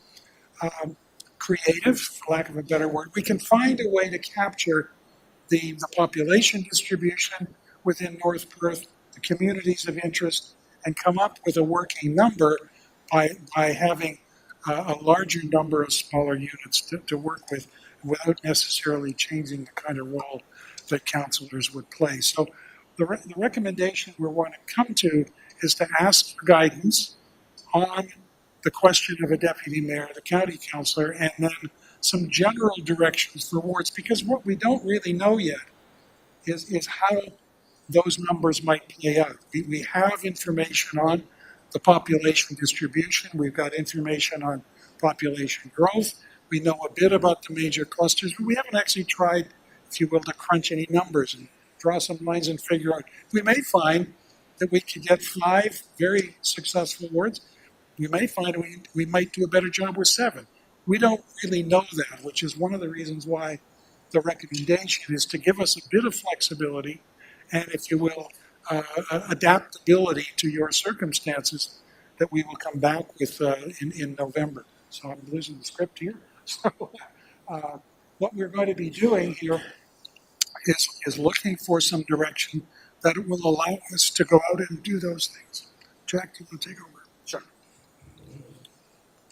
creative, for lack of a better word. We can find a way to capture the population distribution within North Perth, the communities of interest, and come up with a working number by having a larger number of smaller units to work with without necessarily changing the kind of role that councillors would play. So the recommendation we want to come to is to ask for guidance on the question of a deputy mayor, the county councillor, and then some general directions for wards, because what we don't really know yet is how those numbers might play out. We have information on the population distribution. We've got information on population growth. We know a bit about the major clusters, but we haven't actually tried, if you will, to crunch any numbers and draw some lines and figure out. We may find that we could get 5 very successful wards. We may find we might do a better job with 7. We don't really know that, which is one of the reasons why the recommendation is to give us a bit of flexibility and, if you will, adaptability to your circumstances that we will come back with in November. So I'm losing the script here. So what we're going to be doing here is looking for some direction that will allow us to go out and do those things. Jack, you can take over. Sure.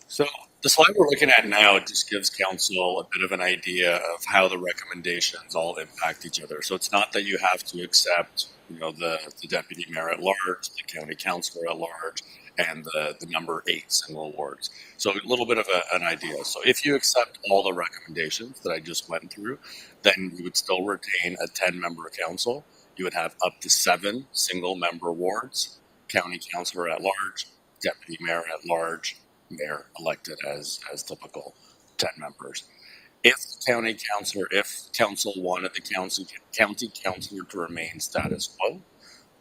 So the slide we're looking at now just gives council a bit of an idea of how the recommendations all impact each other. So it's not that you have to accept, the deputy mayor at large, the county councillor at large, and the number 8 single wards. So a little bit of an idea. So if you accept all the recommendations that I just went through, then you would still retain a 10-member council. You would have up to 7 single-member wards, county councillor at large, deputy mayor at large, mayor elected as typical 10 members. If the county councillor, if council wanted the county councillor to remain status quo,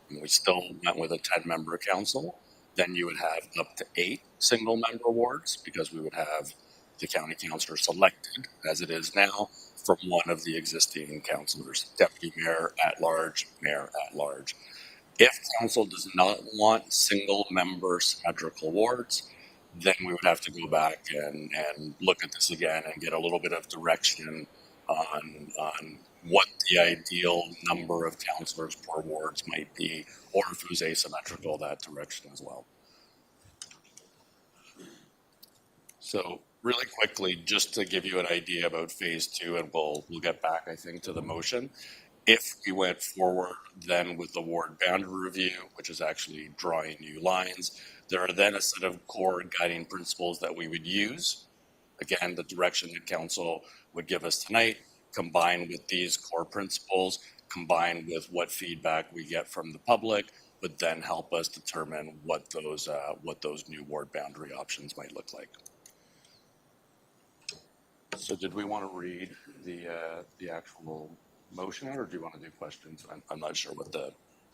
and we still went with a 10-member council, then you would have up to 8 single-member wards, because we would have the county councillor selected, as it is now, from one of the existing councillors, deputy mayor at large, mayor at large. If council does not want single-member symmetrical wards, then we would have to go back and look at this again and get a little bit of direction on what the ideal number of councillors per wards might be, or if it was asymmetrical, that direction as well. So really quickly, just to give you an idea about phase 2, and we'll get back, I think, to the motion. If we went forward then with the ward boundary review, which is actually drawing new lines, there are then a set of core guiding principles that we would use. Again, the direction that council would give us tonight, combined with these core principles, combined with what feedback we get from the public, would then help us determine what those new ward boundary options might look like. So did we want to read the actual motion, or do you want to do questions? I'm not sure what the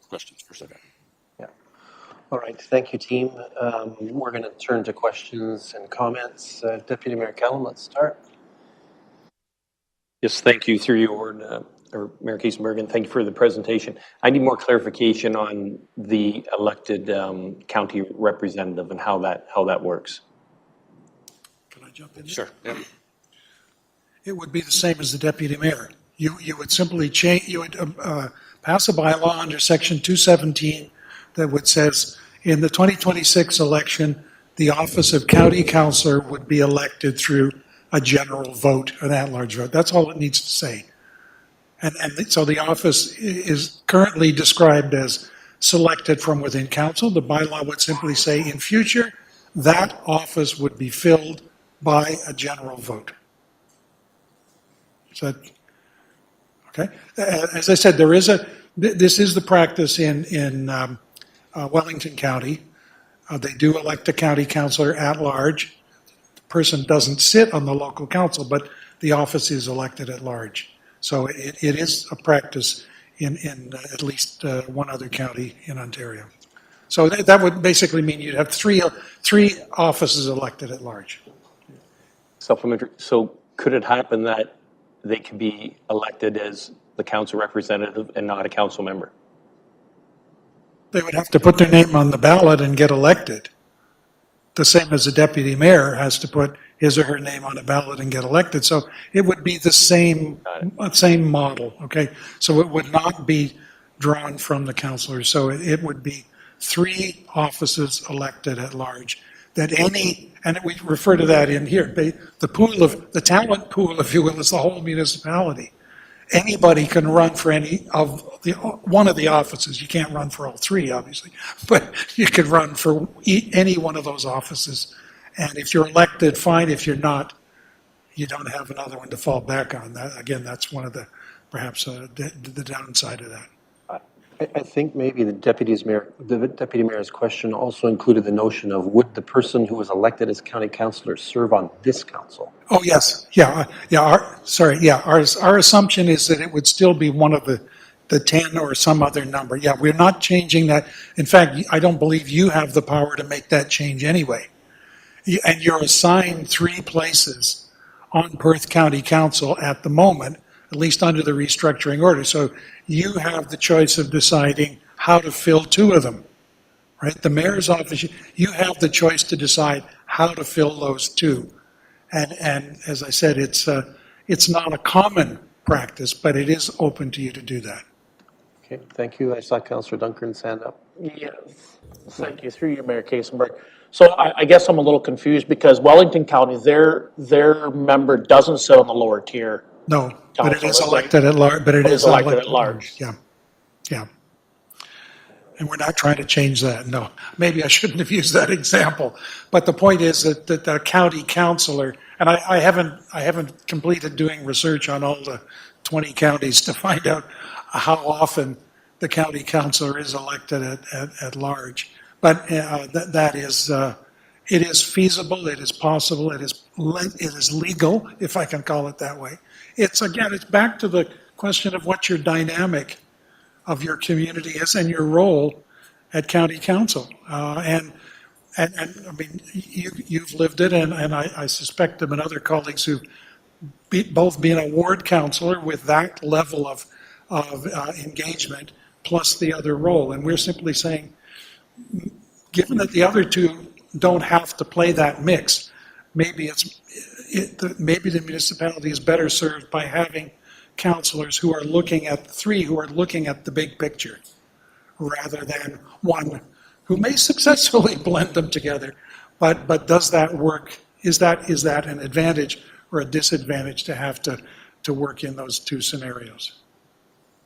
questions first. Okay. Yeah. All right. Thank you, team. We're going to turn to questions and comments. Deputy Mayor Callum, let's start. Yes, thank you through you, or Mayor Kiesenberg, and thank you for the presentation. I need more clarification on the elected county representative and how that works. Can I jump in? Sure. Yeah. It would be the same as the deputy mayor. You would simply change. You would pass a bylaw under Section 217 that would says in the 2026 election, the office of county councillor would be elected through a general vote, an at-large vote. That's all it needs to say. And so the office is currently described as selected from within council. The bylaw would simply say in future, that office would be filled by a general vote. So, okay. As I said, this is the practice in Wellington County. They do elect a county councillor at large. The person doesn't sit on the local council, but the office is elected at large. So it is a practice in at least one other county in Ontario. So that would basically mean you'd have three offices elected at large. Supplementary. So could it happen that they could be elected as the council representative and not a council member? They would have to put their name on the ballot and get elected. The same as a deputy mayor has to put his or her name on a ballot and get elected. So it would be the same model, okay? So it would not be drawn from the councillors. So it would be 3 offices elected at large. That and we refer to that in here, the talent pool, if you will, is the whole municipality. Anybody can run for one of the offices. You can't run for all 3, obviously, but you could run for any one of those offices. And if you're elected, fine. If you're not, you don't have another one to fall back on. Again, that's one of perhaps the downside of that. I think maybe the deputy mayor's question also included the notion of would the person who was elected as county councillor serve on this council? Oh yes, yeah. Our assumption is that it would still be one of the 10 or some other number. Yeah, we're not changing that. In fact, I don't believe you have the power to make that change anyway. And you're assigned 3 places on Perth County Council at the moment, at least under the restructuring order. So you have the choice of deciding how to fill 2 of them, right? The mayor's office, you have the choice to decide how to fill those 2. And as I said, it's not a common practice, but it is open to you to do that. Okay, thank you. I saw Councillor Duncan's hand up. Yes, thank you. Through you, Mayor Kiesenberg. So I guess I'm a little confused because Wellington County, their member doesn't sit on the lower tier. No, but it is elected at large. But it is elected at large. Yeah, yeah. And we're not trying to change that. No, maybe I shouldn't have used that example. But the point is that the county councillor, and I haven't completed doing research on all the 20 counties to find out how often the county councillor is elected at large. But that is it is feasible, it is possible, it is legal, if I can call it that way. It's back to the question of what your dynamic of your community is and your role at county council. And I mean, you've lived it, and I suspect there have been other colleagues who've both been a ward councillor with that level of engagement, plus the other role. And we're simply saying, given that the other two don't have to play that mix, maybe the municipality is better served by having councillors who are looking at the big picture, rather than one who may successfully blend them together. But does that work? Is that an advantage or a disadvantage to have to work in those two scenarios?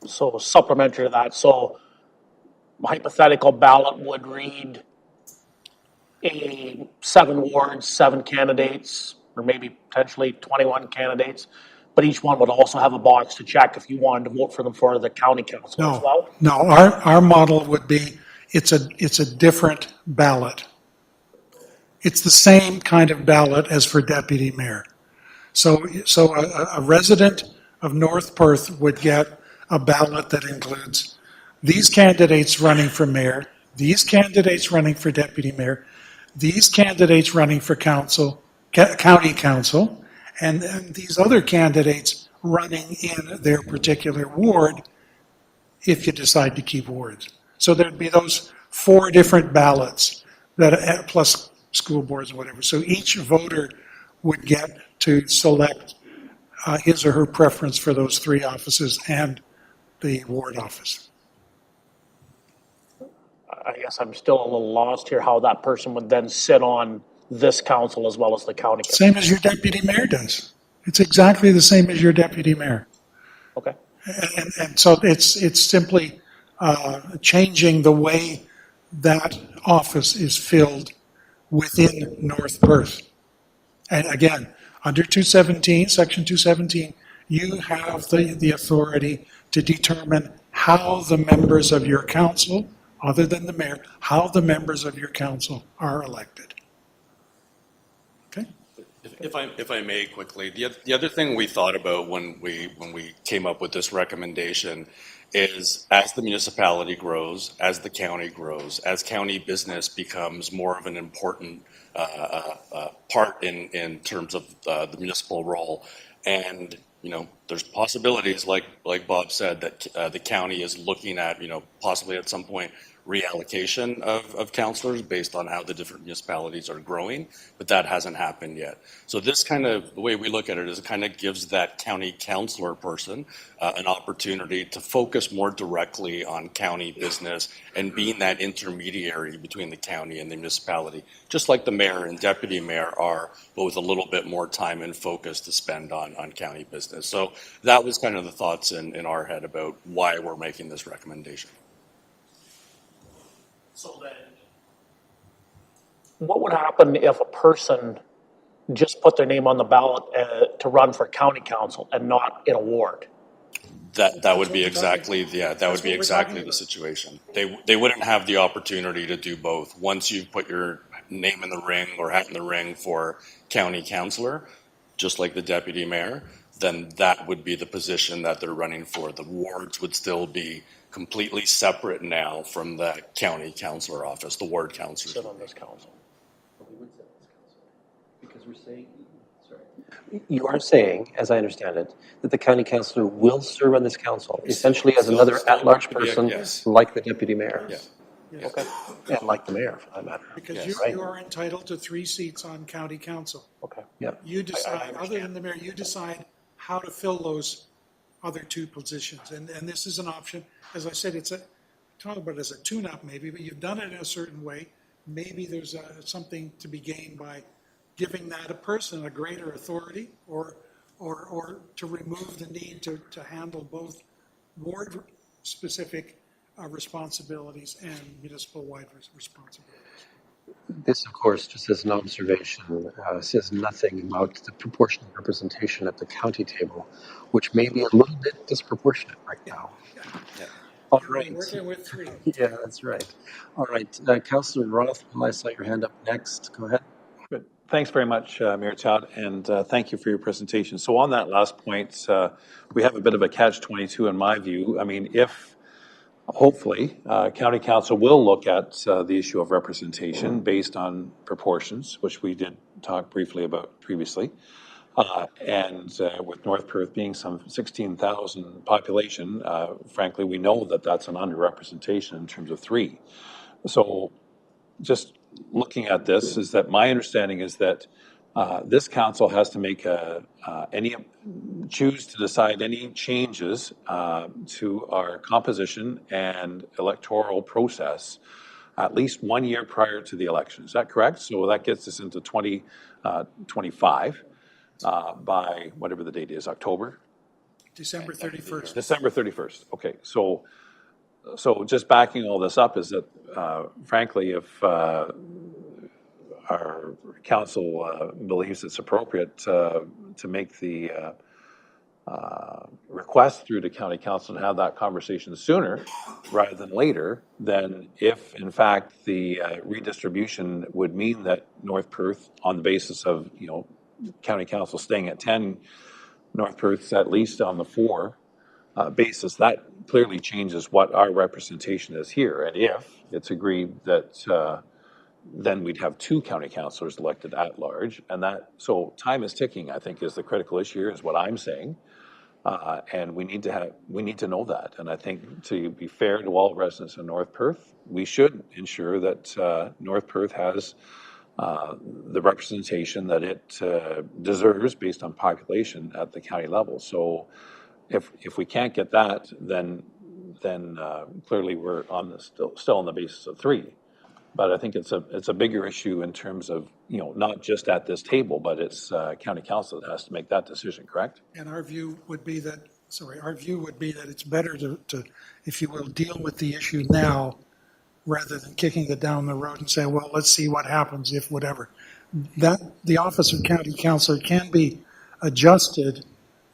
So supplementary to that, so hypothetical ballot would read 7 wards, 7 candidates, or maybe potentially 21 candidates, but each one would also have a box to check if you wanted to vote for them for the county council as well? No, our model would be, it's a different ballot. It's the same kind of ballot as for deputy mayor. So a resident of North Perth would get a ballot that includes these candidates running for mayor, these candidates running for deputy mayor, these candidates running for council, county council, and these other candidates running in their particular ward if you decide to keep wards. So there'd be those 4 different ballots that plus school boards or whatever. So each voter would get to select his or her preference for those 3 offices and the ward office. I guess I'm still a little lost here how that person would then sit on this council as well as the county council. Same as your deputy mayor does. It's exactly the same as your deputy mayor. Okay. And so it's simply changing the way that office is filled within North Perth. And again, under 217, Section 217, you have the authority to determine how the members of your council, other than the mayor, how the members of your council are elected. Okay? If I may quickly, the other thing we thought about when we came up with this recommendation is, as the municipality grows, as the county grows, as county business becomes more of an important part in terms of the municipal role, and there's possibilities like Bob said that the county is looking at possibly at some point reallocation of councillors based on how the different municipalities are growing, but that hasn't happened yet. So this kind of, the way we look at it is it kind of gives that county councillor person an opportunity to focus more directly on county business and being that intermediary between the county and the municipality, just like the mayor and deputy mayor are, but with a little bit more time and focus to spend on county business. So that was kind of the thoughts in our head about why we're making this recommendation. So then, what would happen if a person just put their name on the ballot to run for county council and not in a ward? That would be exactly the situation. They wouldn't have the opportunity to do both. Once you put your name in the ring or hat in the ring for county councillor, just like the deputy mayor, then that would be the position that they're running for. The wards would still be completely separate now from the county councillor office, the ward councillor. Sit on this council. Because we're saying, you are saying, as I understand it, that the county councillor will serve on this council, essentially as another at-large person, like the deputy mayor. Yeah. Yes. Okay. And like the mayor, for that matter. Because Yes. you are entitled to 3 seats on county council. Okay. Yeah. You decide, other than the mayor, you decide how to fill those other 2 positions. And this is an option. As I said, talk about it as a tune-up maybe, but you've done it in a certain way. Maybe there's something to be gained by giving that a person a greater authority, or to remove the need to handle both ward-specific responsibilities and municipal-wide responsibilities. This, of course, just as an observation, says nothing about the proportional representation at the county table, which may be a little bit disproportionate right now. Yeah. All right. We're working with 3. Yeah, that's right. All right. Councillor Roth, I saw your hand up next. Go ahead. Thanks very much, Mayor Todd, and thank you for your presentation. So on that last point, we have a bit of a catch-22 in my view. I mean, if hopefully County Council will look at the issue of representation based on proportions, which we did talk briefly about previously, and with North Perth being some 16,000 population, frankly, we know that that's an underrepresentation in terms of 3. So just looking at this is that my understanding is that this council has to make choose to decide any changes to our composition and electoral process at least 1 year prior to the election. Is that correct? So that gets us into 2025 by whatever the date is, October? December 31st. December 31st. Okay, so just backing all this up is that, frankly, if our council believes it's appropriate to make the request through to county council and have that conversation sooner rather than later, then if in fact the redistribution would mean that North Perth, on the basis of county council staying at 10, North Perth's at least on the 4 basis, that clearly changes what our representation is here. And if it's agreed that then we'd have 2 county councillors elected at large, and so time is ticking, I think, is the critical issue here, is what I'm saying. And we need to know that. And I think, to be fair to all residents of North Perth, we should ensure that North Perth has the representation that it deserves based on population at the county level. So if we can't get that, then clearly we're on still on the basis of 3. But I think it's a bigger issue in terms of, not just at this table, but it's county council that has to make that decision, correct? And our view would be that it's better to, if you will, deal with the issue now rather than kicking it down the road and say, well, let's see what happens if whatever. That the office of county councilor can be adjusted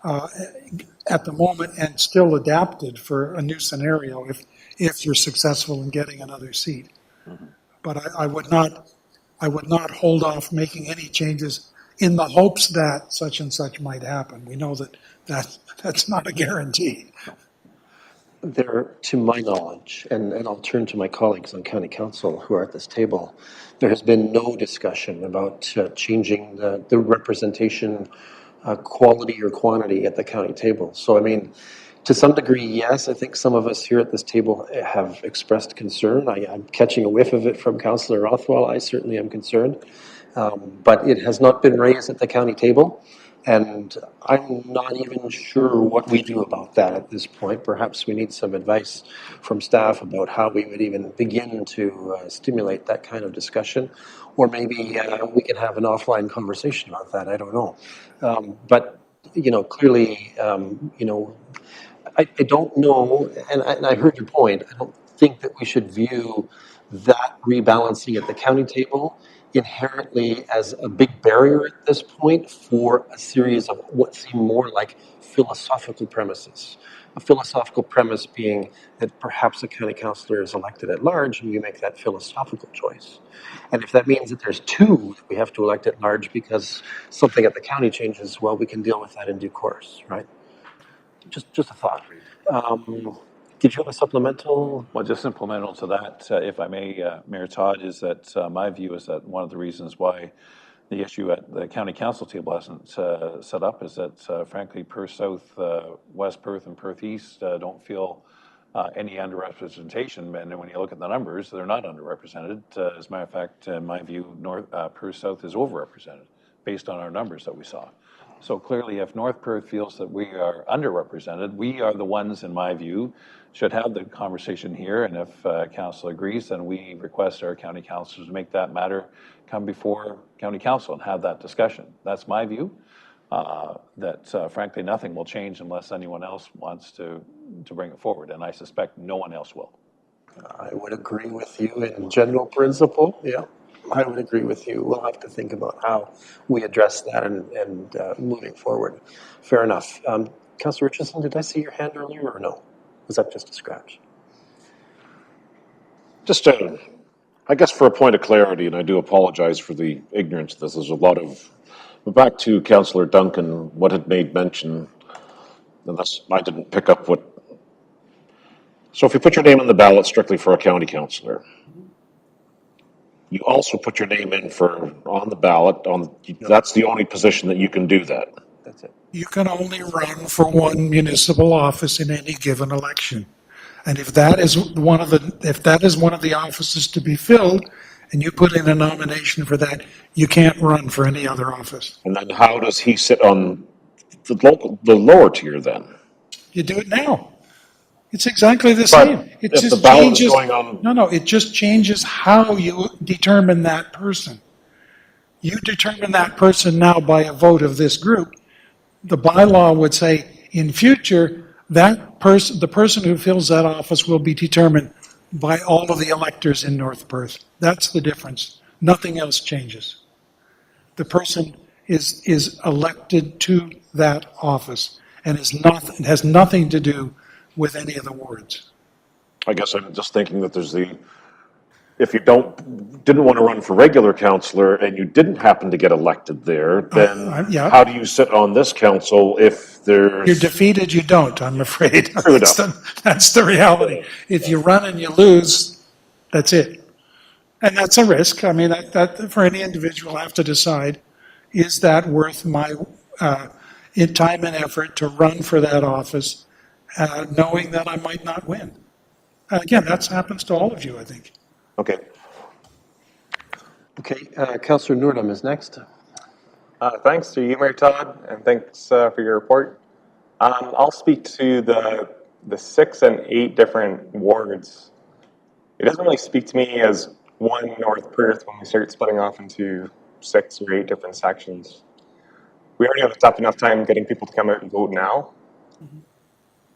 at the moment and still adapted for a new scenario if you're successful in getting another seat. Mm-hmm. But I would not hold off making any changes in the hopes that such and such might happen. We know that's not a guarantee. There, to my knowledge, and I'll turn to my colleagues on county council who are at this table, there has been no discussion about changing the representation quality or quantity at the county table. So, I mean, to some degree, yes, I think some of us here at this table have expressed concern. I'm catching a whiff of it from Councillor Rothwell. I certainly am concerned. But it has not been raised at the county table. And I'm not even sure what we do about that at this point. Perhaps we need some advice from staff about how we would even begin to stimulate that kind of discussion. Or maybe we can have an offline conversation about that. I don't know. But clearly, I don't know, and I heard your point. I don't think that we should view that rebalancing at the county table inherently as a big barrier at this point for a series of what seem more like philosophical premises. A philosophical premise being that perhaps a county councillor is elected at large and you make that philosophical choice. And if that means that there's 2 that we have to elect at large because something at the county changes, well, we can deal with that in due course, right? Just a thought. Did you have a supplemental? Well, just supplemental to that, if I may, Mayor Todd, is that my view is that one of the reasons why the issue at the county council table hasn't set up is that, frankly, Perth South, West Perth, and Perth East don't feel any underrepresentation. And when you look at the numbers, they're not underrepresented. As a matter of fact, in my view, Perth South is overrepresented based on our numbers that we saw. So clearly, if North Perth feels that we are underrepresented, we are the ones, in my view, should have the conversation here. And if council agrees, then we request our county councillors to make that matter come before county council and have that discussion. That's my view. That frankly, nothing will change unless anyone else wants to bring it forward. And I suspect no one else will. I would agree with you in general principle. Yeah. I would agree with you. We'll have to think about how we address that and moving forward. Fair enough. Councillor Richardson, did I see your hand earlier or no? Was that just a scratch? Just a I guess for a point of clarity, and I do apologize for the ignorance of this, there's a lot of, but back to Councillor Duncan, what had made mention, unless I didn't pick up what, so if you put your name on the ballot strictly for a county councillor, you also put your name in for, on the ballot, that's the only position that you can do that. That's it. You can only run for one municipal office in any given election. And if that is one of the offices to be filled, and you put in a nomination for that, you can't run for any other office. And then how does he sit on the lower tier then? You do it now. It's exactly the But same. It if just the ballot is changes. going on, No, it just changes how you determine that person. You determine that person now by a vote of this group. The bylaw would say, in future, the person who fills that office will be determined by all of the electors in North Perth. That's the difference. Nothing else changes. The person is elected to that office and has nothing to do with any of the wards. I guess I'm just thinking that there's if you didn't want to run for regular councillor and you didn't happen to get elected there, then Yeah. how do you sit on this council if there's... You're defeated, you don't, I'm afraid. True enough. That's the reality. If you run and you lose, that's it. And that's a risk. I mean, that for any individual, I have to decide, is that worth my time and effort to run for that office, knowing that I might not win? Again, that happens to all of you, I think. Okay. Okay, Councillor Noordam is next. Thanks to you, Mayor Todd, and thanks for your report. I'll speak to the 6 and 8 different wards. It doesn't really speak to me as one North Perth when we start splitting off into 6 or 8 different sections. We already have a tough enough time getting people to come out and vote now.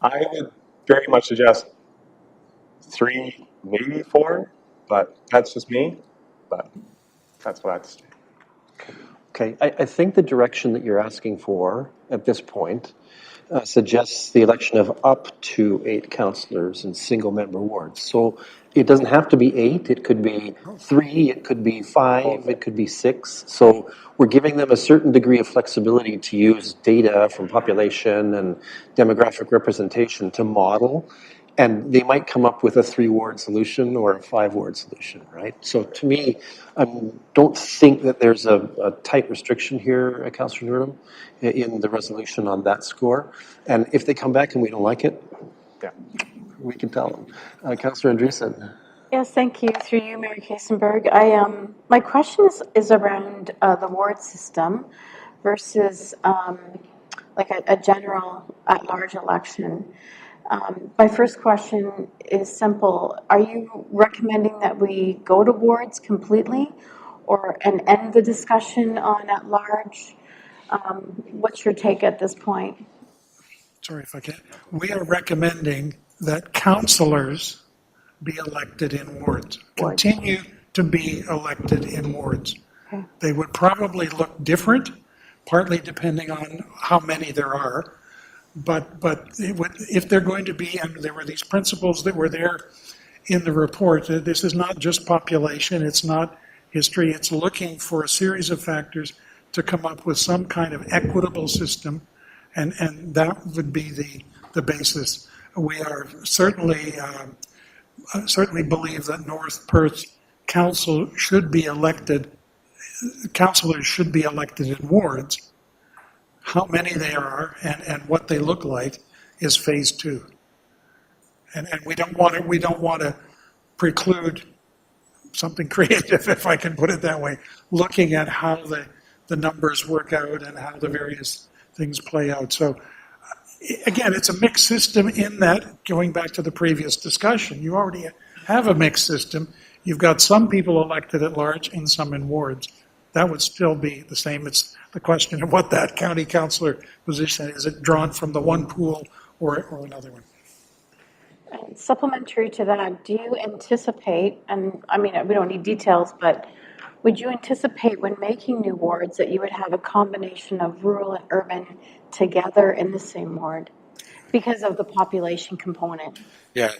I would very much suggest 3, maybe 4, but that's just me. But that's what I have to say. Okay, I think the direction that you're asking for at this point suggests the election of up to 8 councillors in single-member wards. So it doesn't have to be 8, it could be 3, it could be 5, it could be 6. So we're giving them a certain degree of flexibility to use data from population and demographic representation to model. And they might come up with a 3-ward solution or a 5-ward solution, right? So to me, I don't think that there's a tight restriction here, Councillor Noordam, in the resolution on that score. And if they come back and we don't like it, yeah, we can tell them. Councillor Andreessen. Yes, thank you. Through you, Mayor Kasenberg. My question is around the ward system versus like a general at-large election. My first question is simple. Are you recommending that we go to wards completely and end the discussion on at-large? What's your take at this point? Sorry if I can. We are recommending that councillors be elected in wards. Continue to be elected in wards. Okay. They would probably look different, partly depending on how many there are. But if they're going to be, and there were these principles that were there in the report, this is not just population, it's not history, it's looking for a series of factors to come up with some kind of equitable system, and that would be the basis. We are certainly believe that North Perth councillors should be elected in wards. How many they are and what they look like is phase 2. And we don't want to preclude something creative, if I can put it that way, looking at how the numbers work out and how the various things play out. So again, it's a mixed system in that, going back to the previous discussion, you already have a mixed system. You've got some people elected at large and some in wards. That would still be the same. It's the question of what that county councillor position is. Is it drawn from the one pool or another one? And supplementary to that, do you anticipate, and I mean, we don't need details, but would you anticipate when making new wards that you would have a combination of rural and urban together in the same ward? because of the population component. Yeah,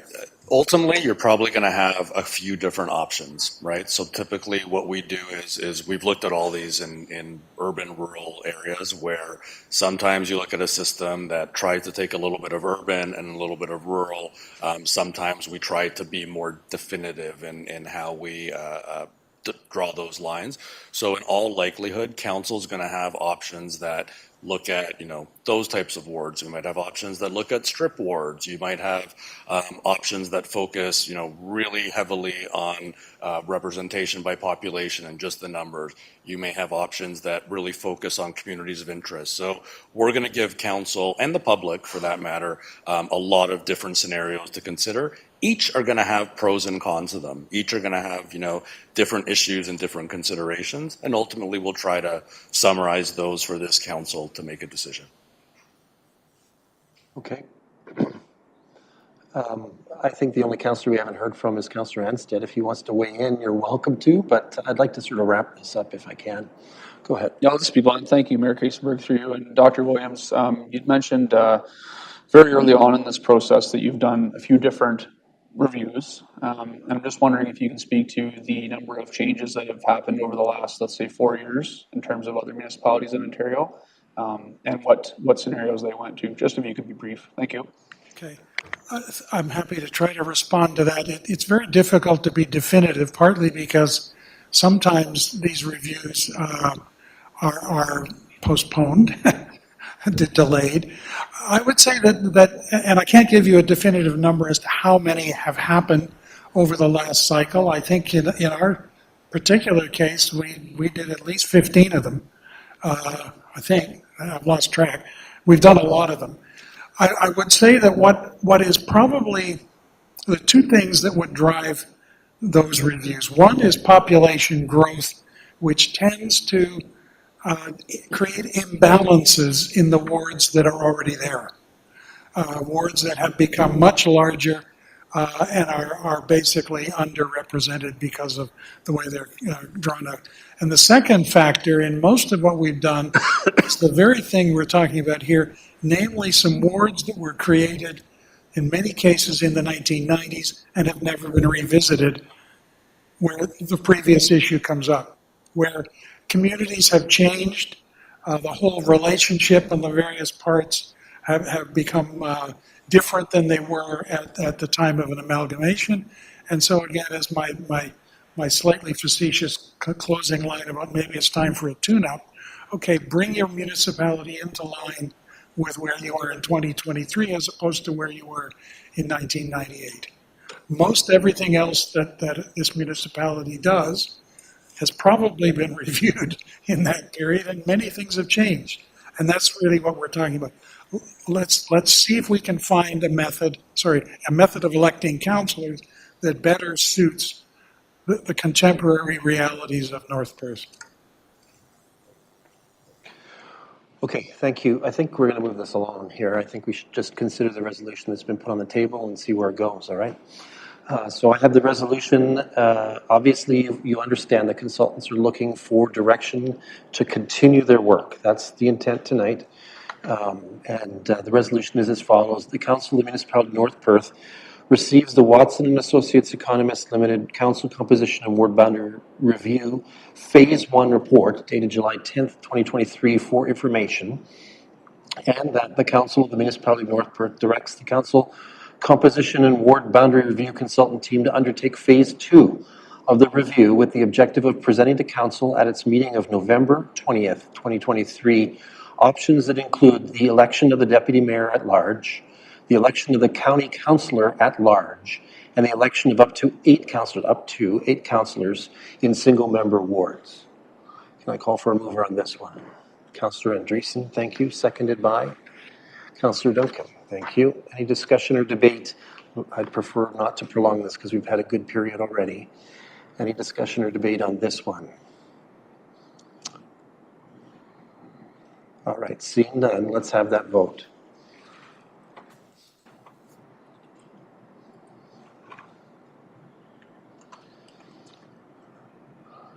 ultimately, you're probably going to have a few different options, right? So typically, what we do is we've looked at all these in urban, rural areas where sometimes you look at a system that tries to take a little bit of urban and a little bit of rural. Sometimes we try to be more definitive in how we draw those lines. So in all likelihood, council's going to have options that look at, those types of wards. You might have options that look at strip wards. You might have options that focus, really heavily on representation by population and just the numbers. You may have options that really focus on communities of interest. So we're going to give council and the public, for that matter, a lot of different scenarios to consider. Each are going to have pros and cons to them. Each are going to have, different issues and different considerations. And ultimately, we'll try to summarize those for this council to make a decision. Okay. I think the only councillor we haven't heard from is Councillor Anstead. If he wants to weigh in, you're welcome to, but I'd like to sort of wrap this up if I can. Go ahead. Yeah, I'll just be blunt. Thank you, Mayor Kasenberg, through you. And Dr. Williams, you'd mentioned very early on in this process that you've done a few different reviews. And I'm just wondering if you can speak to the number of changes that have happened over the last, let's say, 4 years in terms of other municipalities in Ontario, and what scenarios they went to, just if you could be brief. Thank you. Okay. I'm happy to try to respond to that. It's very difficult to be definitive, partly because sometimes these reviews are postponed, delayed. I would say that, and I can't give you a definitive number as to how many have happened over the last cycle. I think in our particular case, we did at least 15 of them. I think. I've lost track. We've done a lot of them. I would say that what is probably the two things that would drive those reviews. One is population growth, which tends to create imbalances in the wards that are already there. Wards that have become much larger and are basically underrepresented because of the way they're drawn up. And the second factor in most of what we've done is the very thing we're talking about here, namely some wards that were created in many cases in the 1990s and have never been revisited, where the previous issue comes up, where communities have changed, the whole relationship and the various parts have become different than they were at the time of an amalgamation. And so again, as my slightly facetious closing line about maybe it's time for a tune-up, okay, bring your municipality into line with where you are in 2023 as opposed to where you were in 1998. Most everything else that this municipality does has probably been reviewed in that period, and many things have changed. And that's really what we're talking about. Let's see if we can find a method of electing councillors that better suits the contemporary realities of North Perth. Okay, thank you. I think we're going to move this along here. I think we should just consider the resolution that's been put on the table and see where it goes, all right? So I have the resolution. Obviously, you understand the consultants are looking for direction to continue their work. That's the intent tonight. The resolution is as follows. The Council of the Municipality of North Perth receives the Watson and Associates Economists Limited Council Composition and Ward Boundary Review Phase 1 report dated July 10th, 2023 for information, and that the Council of the Municipality of North Perth directs the Council Composition and Ward Boundary Review Consultant Team to undertake Phase 2 of the review with the objective of presenting to Council at its meeting of November 20th, 2023, options that include the election of the Deputy Mayor at Large, the election of the County Councillor at Large, and the election of up to eight councillors in single-member wards. Can I call for a mover on this one? Councillor Andreessen, thank you. Seconded by Councillor Duncan. Thank you. Any discussion or debate? I'd prefer not to prolong this because we've had a good period already. Any discussion or debate on this one? All right, seeing none, let's have that vote.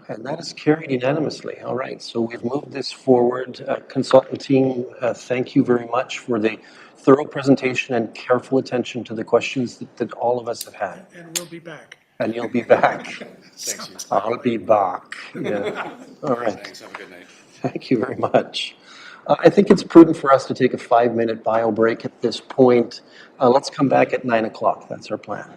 And that is carried unanimously. All right, so we've moved this forward. Consultant team, thank you very much for the thorough presentation and careful attention to the questions that all of us have had. And we'll be back. And you'll be back. Thanks. I'll be back. Yeah. All right. Thanks. Have a good night. Thank you very much. I think it's prudent for us to take a 5-minute bio break at this point. Let's come back at 9 o'clock. That's our plan.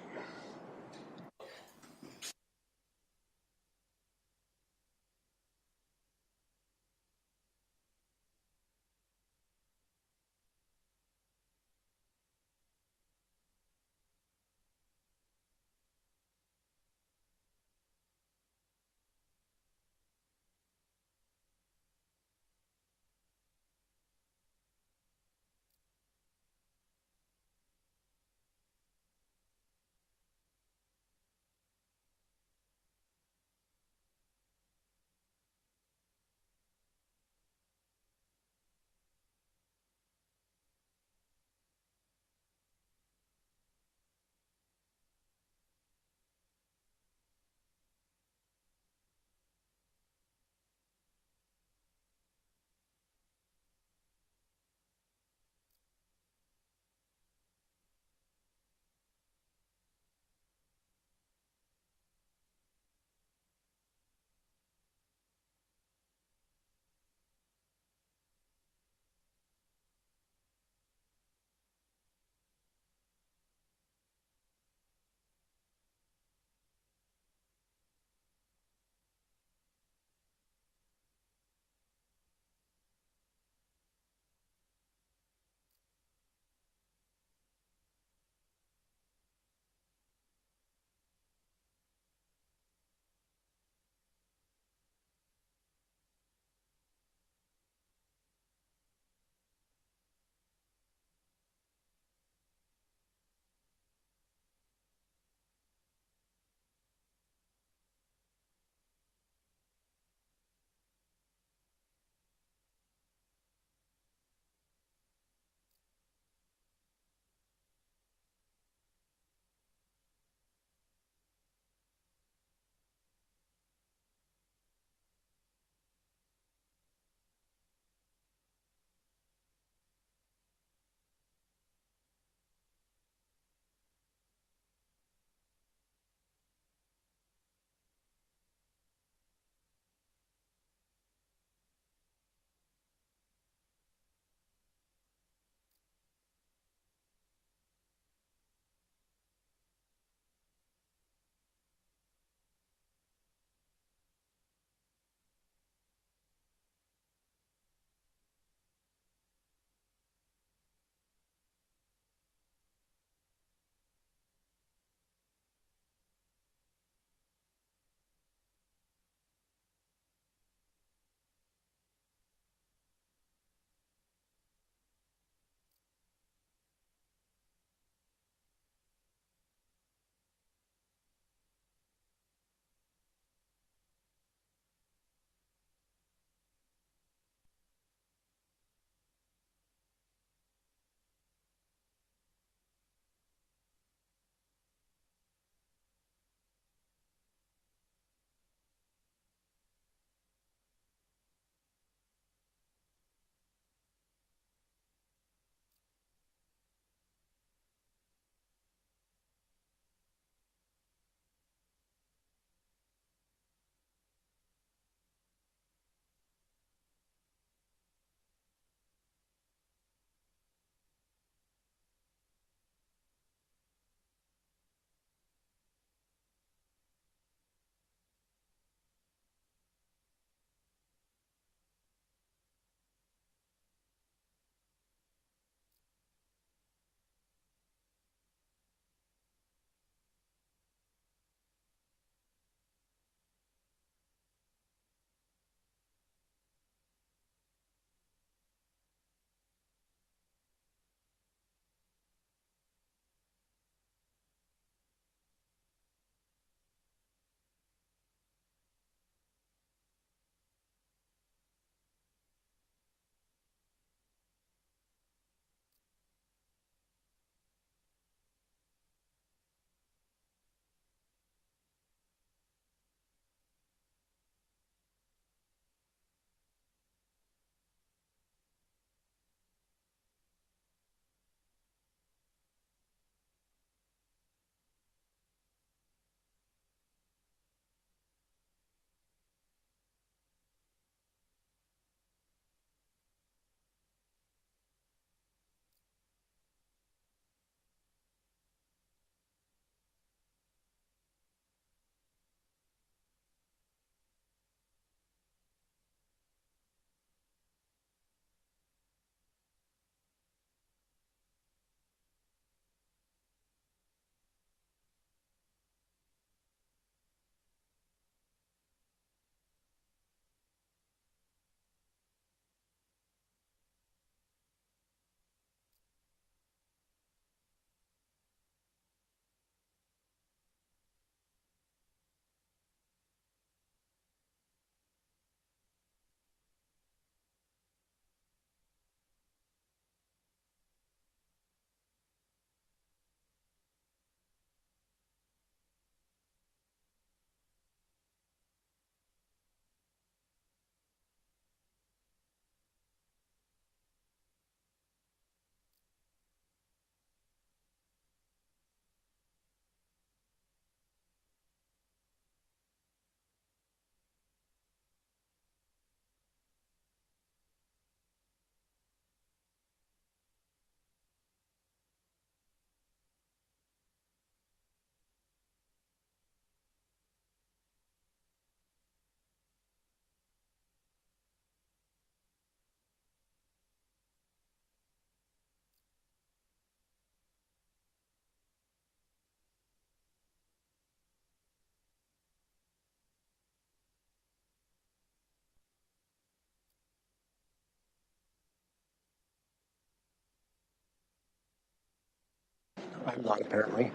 I'm not, apparently.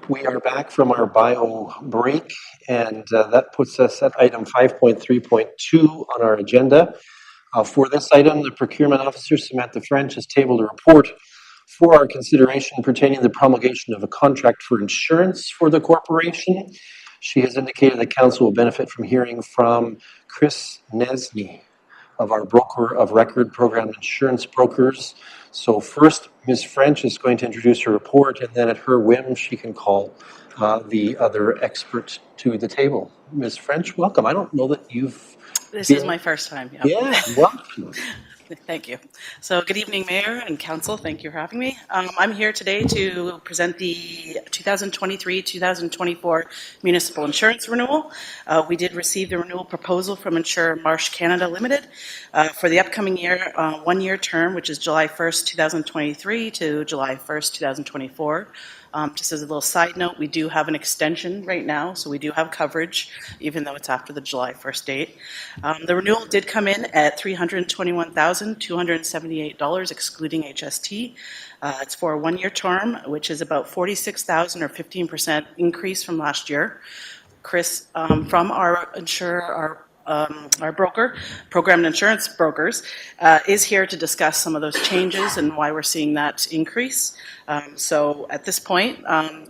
We are back from our bio break, and that puts us at item 5.3.2 on our agenda. For this item, the procurement officer, Samantha French, has tabled a report for our consideration pertaining to the promulgation of a contract for insurance for the corporation. She has indicated that council will benefit from hearing from Chris Nesney of our broker of record program insurance brokers. So first, Ms. French is going to introduce her report, and then at her whim, she can call the other expert to the table. Ms. French, welcome. I don't know that you've This been... is my first time. Yep. Yeah, welcome. Thank you. So good evening, Mayor and Council. Thank you for having me. I'm here today to present the 2023-2024 municipal insurance renewal. We did receive the renewal proposal from insurer Marsh Canada Limited for the upcoming year, one-year term, which is July 1st, 2023 to July 1st, 2024. Just as a little side note, we do have an extension right now, so we do have coverage, even though it's after the July 1st date. The renewal did come in at $321,278, excluding HST. It's for a one-year term, which is about $46,000 or 15% increase from last year. Chris from our insurer, our broker, Program and Insurance Brokers, is here to discuss some of those changes and why we're seeing that increase. So at this point,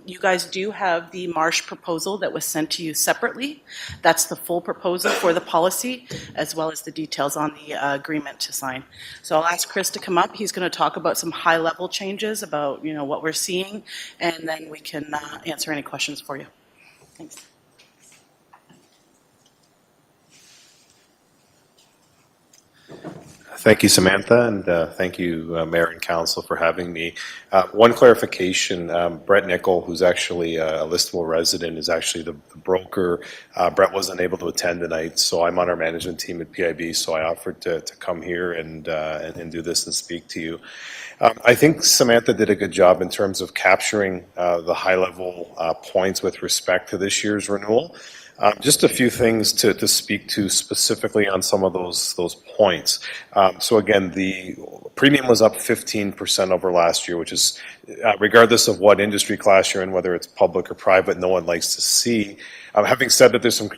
you guys do have the Marsh proposal that was sent to you separately. That's the full proposal for the policy, as well as the details on the agreement to sign. So I'll ask Chris to come up. He's going to talk about some high-level changes about what we're seeing, and then we can answer any questions for you. Thanks. Thank you, Samantha, and thank you, Mayor and Council, for having me. One clarification, Brett Nickel, who's actually a listable resident, is actually the broker. Brett wasn't able to attend tonight, so I'm on our management team at PIB, so I offered to come here and do this and speak to you. I think Samantha did a good job in terms of capturing the high-level points with respect to this year's renewal. Just a few things to speak to specifically on some of those points. So again, the premium was up 15% over last year, which is, regardless of what industry class you're in, whether it's public or private, no one likes to see. Having said that, there's some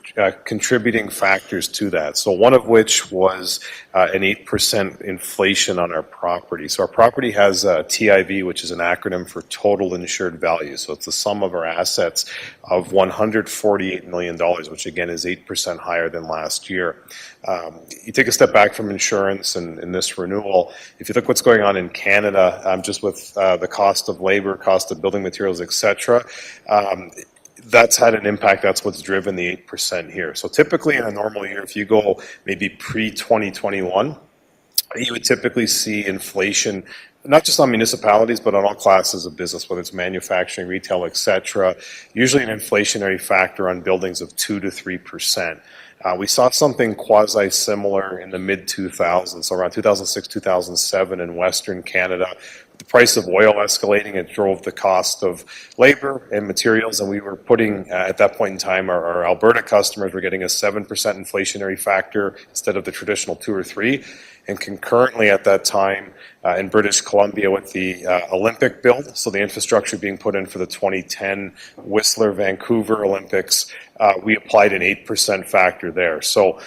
contributing factors to that. So one of which was an 8% inflation on our property. So our property has TIV, which is an acronym for Total Insured Value. So it's the sum of our assets of $148 million, which again is 8% higher than last year. You take a step back from insurance and this renewal. If you look what's going on in Canada, just with the cost of labor, cost of building materials, etc., that's had an impact. That's what's driven the 8% here. So typically in a normal year, if you go maybe pre-2021, you would typically see inflation, not just on municipalities, but on all classes of business, whether it's manufacturing, retail, etc. Usually an inflationary factor on buildings of 2 to 3%. We saw something quasi-similar in the mid-2000s, so around 2006, 2007 in Western Canada. The price of oil escalating, it drove the cost of labor and materials, and we were putting, at that point in time, our Alberta customers were getting a 7% inflationary factor instead of the traditional 2 or 3. And concurrently at that time in British Columbia with the Olympic build, so the infrastructure being put in for the 2010 Whistler Vancouver Olympics, we applied an 8% factor there. So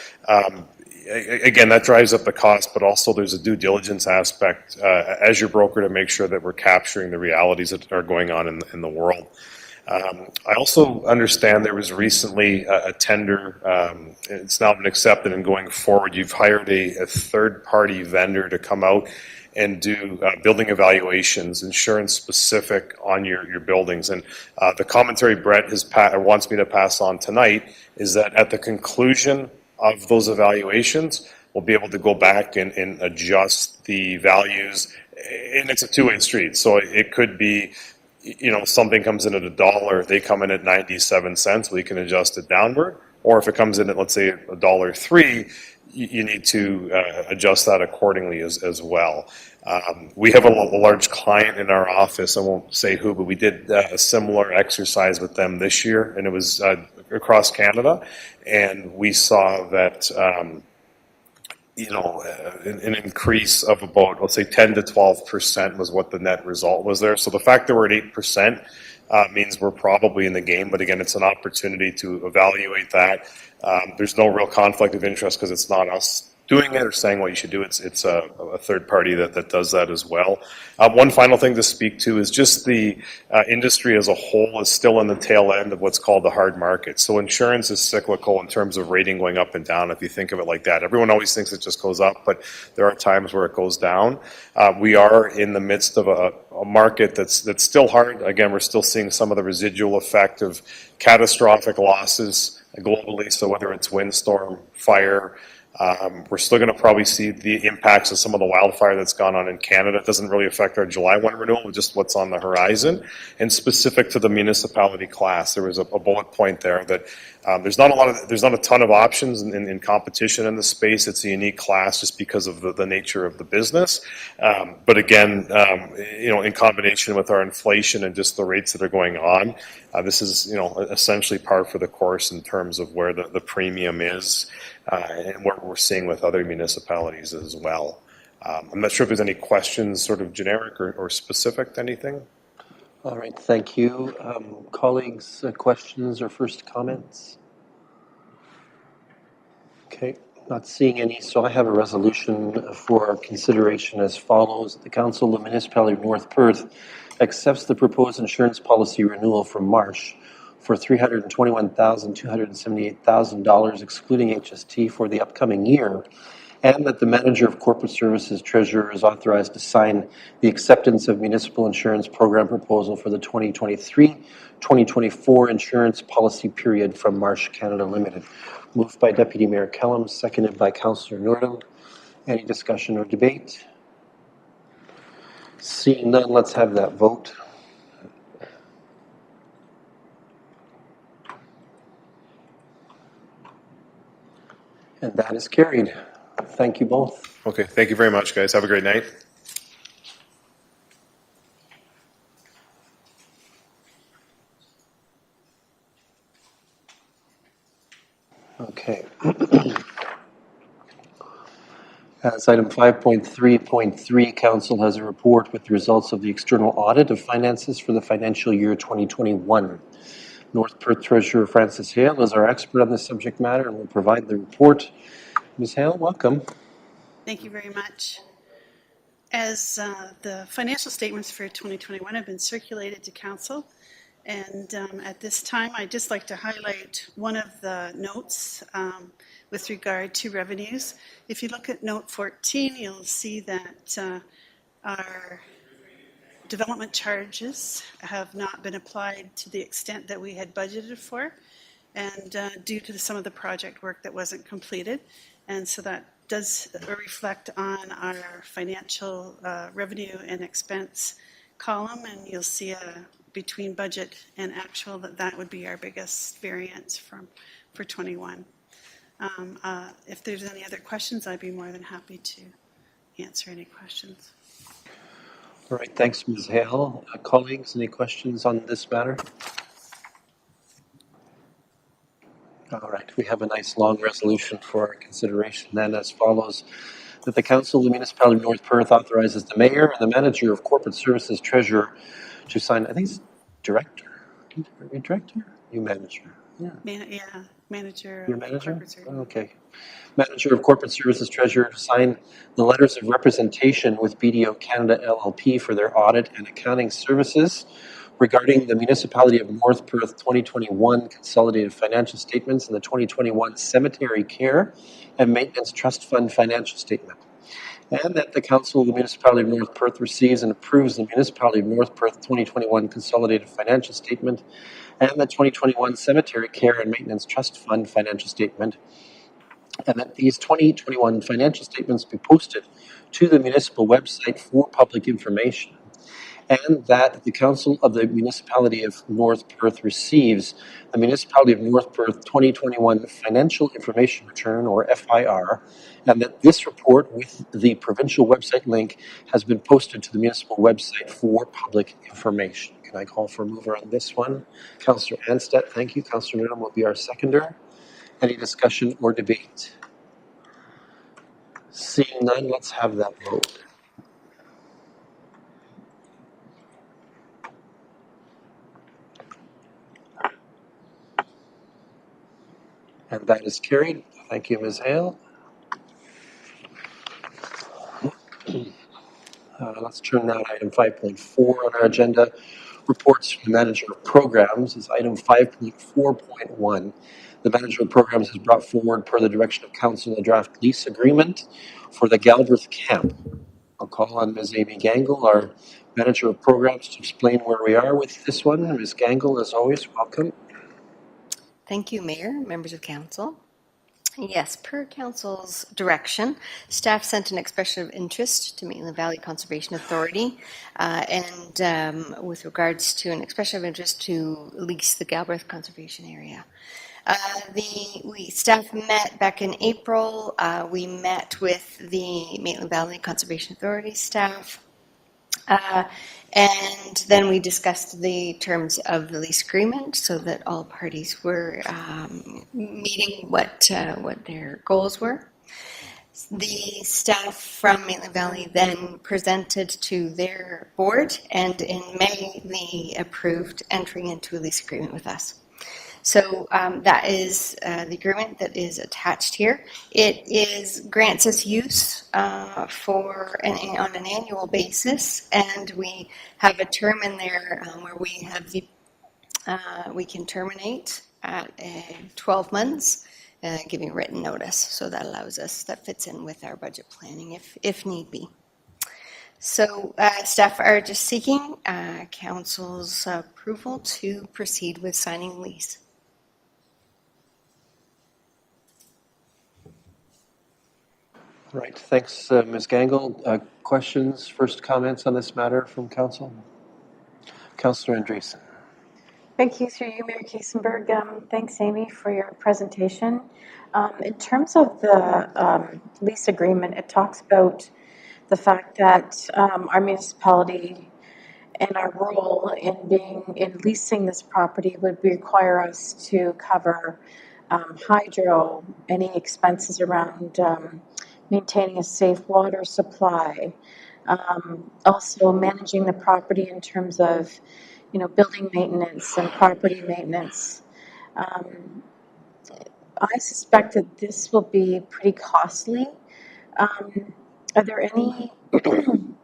again, that drives up the cost, but also there's a due diligence aspect as your broker to make sure that we're capturing the realities that are going on in the world. I also understand there was recently a tender. It's now been accepted, and going forward, you've hired a third-party vendor to come out and do building evaluations, insurance specific on your buildings. And the commentary Brett wants me to pass on tonight is that at the conclusion of those evaluations, we'll be able to go back and adjust the values, and it's a two-way street. So it could be, something comes in at $1, they come in at 97 cents, we can adjust it downward. Or if it comes in at, let's say, $1.03, you need to adjust that accordingly as well. We have a large client in our office, I won't say who, but we did a similar exercise with them this year, and it was across Canada, and we saw that an increase of about, let's say, 10 to 12% was what the net result was there. So the fact that we're at 8% means we're probably in the game. But again, it's an opportunity to evaluate that. There's no real conflict of interest because it's not us doing it or saying what you should do. It's a third party that does that as well. One final thing to speak to is just the industry as a whole is still in the tail end of what's called the hard market. So insurance is cyclical in terms of rating going up and down, if you think of it like that. Everyone always thinks it just goes up, but there are times where it goes down. We are in the midst of a market that's still hard. Again, we're still seeing some of the residual effect of catastrophic losses globally. So whether it's windstorm, fire, we're still going to probably see the impacts of some of the wildfire that's gone on in Canada. It doesn't really affect our July 1 renewal, just what's on the horizon. And specific to the municipality class, there was a bullet point there that there's not a ton of options in competition in the space. It's a unique class just because of the nature of the business. But again, in combination with our inflation and just the rates that are going on, this is essentially par for the course in terms of where the premium is. And what we're seeing with other municipalities as well. I'm not sure if there's any questions, sort of generic or specific to anything. All right, thank you. Colleagues, questions or first comments? Okay, not seeing any, so I have a resolution for consideration as follows. The Council of the Municipality of North Perth accepts the proposed insurance policy renewal from Marsh for $321,278,000, excluding HST, for the upcoming year, and that the Manager of Corporate Services Treasurer is authorized to sign the acceptance of municipal insurance program proposal for the 2023-2024 insurance policy period from Marsh Canada Limited. Moved by Deputy Mayor Kellum, seconded by Councillor Nordum. Any discussion or debate? Seeing none, let's have that vote. And that is carried. Thank you both. Okay, thank you very much, guys. Have a great night. Okay. As item 5.3.3, Council has a report with the results of the external audit of finances for the financial year 2021. North Perth Treasurer Francis Hale is our expert on this subject matter and will provide the report. Ms. Hale, welcome. Thank you very much. As the financial statements for 2021 have been circulated to Council, and at this time I'd just like to highlight one of the notes with regard to revenues. If you look at note 14, you'll see that our development charges have not been applied to the extent that we had budgeted for, and due to some of the project work that wasn't completed. And so that does reflect on our financial revenue and expense column, and you'll see between budget and actual that would be our biggest variance for 21. If there's any other questions, I'd be more than happy to answer any questions. All right, thanks, Ms. Hale. Colleagues, any questions on this matter? All right, we have a nice long resolution for our consideration then as follows. That the Council of the Municipality of North Perth authorizes the Mayor and the Manager of Corporate Services Treasurer to sign, I think it's Director? Are you Director? You Manager? Yeah. Manager. Your Manager? Okay. Manager of Corporate Services Treasurer to sign the letters of representation with BDO Canada LLP for their audit and accounting services regarding the Municipality of North Perth 2021 consolidated financial statements and the 2021 Cemetery Care and Maintenance Trust Fund financial statement. And that the Council of the Municipality of North Perth receives and approves the Municipality of North Perth 2021 consolidated financial statement and the 2021 Cemetery Care and Maintenance Trust Fund financial statement, and that these 2021 financial statements be posted to the municipal website for public information, and that the Council of the Municipality of North Perth receives the Municipality of North Perth 2021 Financial Information Return, or FIR, and that this report with the provincial website link has been posted to the municipal website for public information. Can I call for a mover on this one? Councillor Anstett, thank you. Councillor Newman will be our seconder. Any discussion or debate? Seeing none, let's have that vote. And that is carried. Thank you, Ms. Hale. Let's turn now to item 5.4 on our agenda. Reports from the Manager of Programs is item 5.4.1. The Manager of Programs has brought forward, per the direction of Council, a draft lease agreement for the Galbraith Camp. I'll call on Ms. Amy Gangle, our Manager of Programs, to explain where we are with this one. Ms. Gangle, as always, welcome. Thank you, Mayor, members of Council. Yes, per Council's direction, staff sent an expression of interest to Maitland Valley Conservation Authority with regards to an expression of interest to lease the Galbraith Conservation Area. Staff met back in April. We met with the Maitland Valley Conservation Authority staff. And then we discussed the terms of the lease agreement so that all parties were meeting what their goals were. The staff from Maitland Valley then presented to their board, and in May they approved entering into a lease agreement with us. So that is the agreement that is attached here. It grants us use on an annual basis, and we have a term in there where we can terminate at 12 months, giving written notice. So that fits in with our budget planning if need be. So staff are just seeking Council's approval to proceed with signing the lease. All right, thanks, Ms. Gangle. Questions, first comments on this matter from Council? Councillor Andreessen. Thank you, through you, Mayor Kiesenberg. Thanks, Amy, for your presentation. In terms of the lease agreement, it talks about the fact that our municipality and our role in leasing this property would require us to cover hydro, any expenses around maintaining a safe water supply, also managing the property in terms of, building maintenance and property maintenance. I suspect that this will be pretty costly. Are there any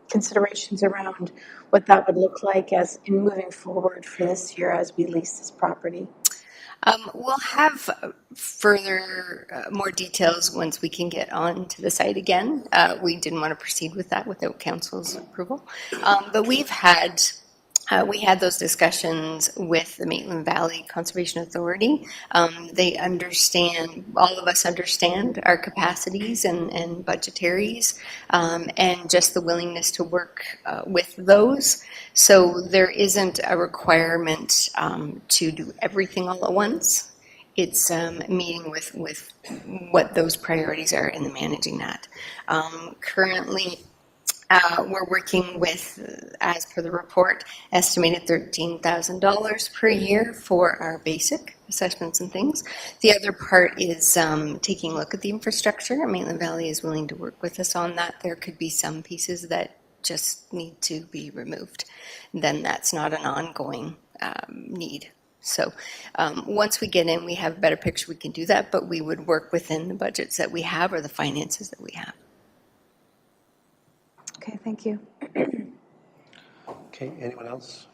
considerations around what that would look like as in moving forward for this year as we lease this property? We'll have further, more details once we can get on to the site again. We didn't want to proceed with that without Council's approval. But we had those discussions with the Maitland Valley Conservation Authority. They understand, all of us understand our capacities and budgetaries, and just the willingness to work with those. So there isn't a requirement to do everything all at once. It's meeting with what those priorities are and managing that. Currently, we're working with, as per the report, estimated $13,000 per year for our basic assessments and things. The other part is taking a look at the infrastructure. Maitland Valley is willing to work with us on that. There could be some pieces that just need to be removed. Then that's not an ongoing need. So once we get in, we have a better picture, we can do that, but we would work within the budgets that we have or the finances that we have. Okay, thank you. Okay, anyone else?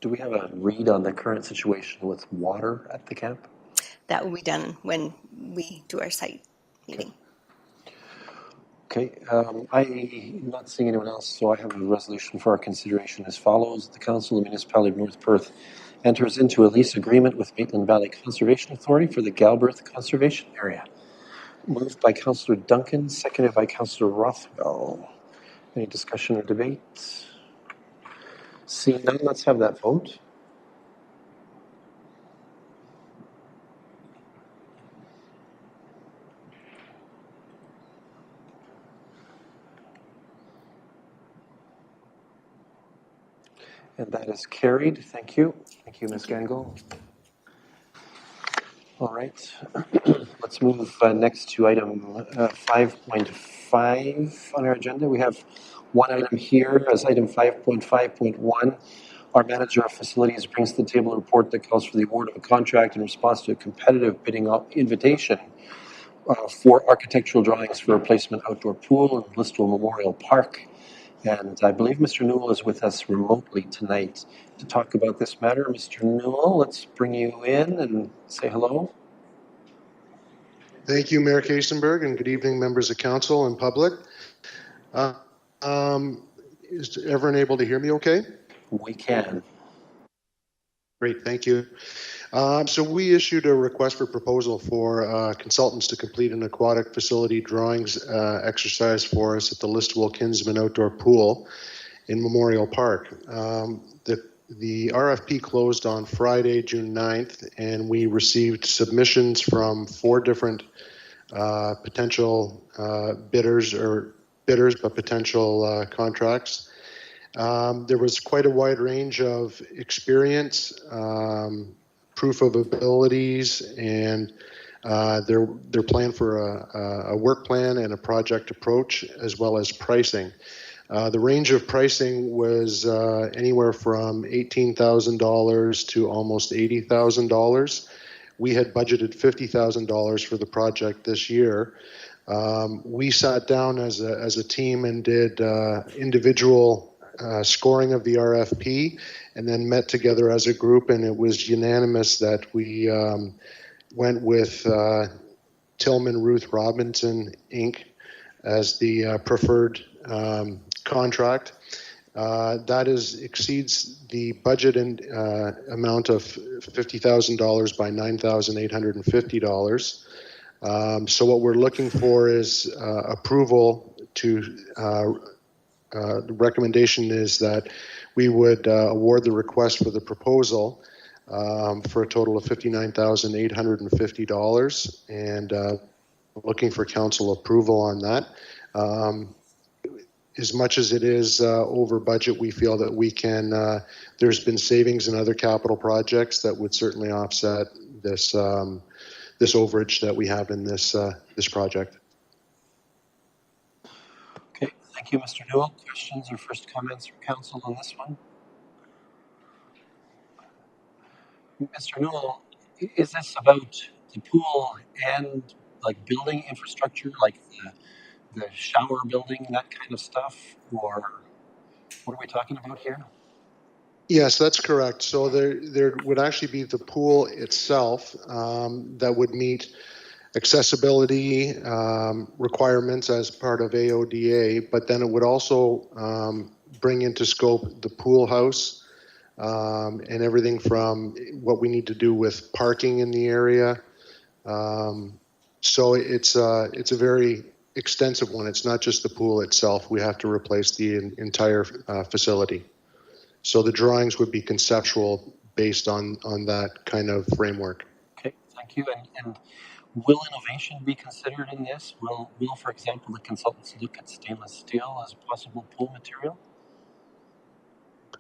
Do we have a read on the current situation with water at the camp? That will be done when we do our site meeting. Okay, I'm not seeing anyone else, so I have a resolution for our consideration as follows. The Council of the Municipality of North Perth enters into a lease agreement with Maitland Valley Conservation Authority for the Galbraith Conservation Area. Moved by Councillor Duncan, seconded by Councillor Rothwell. Any discussion or debate? Seeing none, let's have that vote. And that is carried. Thank you. Thank you, Ms. Gangle. All right. Let's move next to item 5.5 on our agenda. We have one item here as item 5.5.1. Our manager of facilities brings to the table a report that calls for the award of a contract in response to a competitive bidding invitation for architectural drawings for replacement outdoor pool in Listowel Memorial Park. And I believe Mr. Newell is with us remotely tonight to talk about this matter. Mr. Newell, let's bring you in and say hello. Thank you, Mayor Kasenberg, and good evening, members of council and public. Is everyone able to hear me okay? We can. Great, thank you. So we issued a request for proposal for consultants to complete an aquatic facility drawings exercise for us at the Listowel Kinsman Outdoor Pool in Memorial Park. The RFP closed on Friday, June 9th, and we received submissions from 4 different potential bidders, but potential contracts. There was quite a wide range of experience, proof of abilities, and their plan for a work plan and a project approach, as well as pricing. The range of pricing was anywhere from $18,000 to almost $80,000. We had budgeted $50,000 for the project this year. We sat down as a team and did individual scoring of the RFP, and then met together as a group, and it was unanimous that we went with Tillman Ruth Robinson Inc. as the preferred contract. That exceeds the budget and amount of $50,000 by $9,850. So what we're looking for is approval to, the recommendation is that we would award the request for the proposal for a total of $59,850, and looking for council approval on that. As much as it is over budget, we feel that we can, there's been savings in other capital projects that would certainly offset this this overage that we have in this this project. Okay, thank you, Mr. Newell. Questions or first comments from council on this one? Mr. Newell, is this about the pool and like building infrastructure, like the shower building, that kind of stuff, or what are we talking about here? Yes, that's correct. So there would actually be the pool itself that would meet accessibility requirements as part of AODA, but then it would also bring into scope the pool house and everything from what we need to do with parking in the area. So it's a very extensive one. It's not just the pool itself. We have to replace the entire facility. So the drawings would be conceptual based on that kind of framework. Okay, thank you. And will innovation be considered in this? Will, for example, the consultants look at stainless steel as a possible pool material?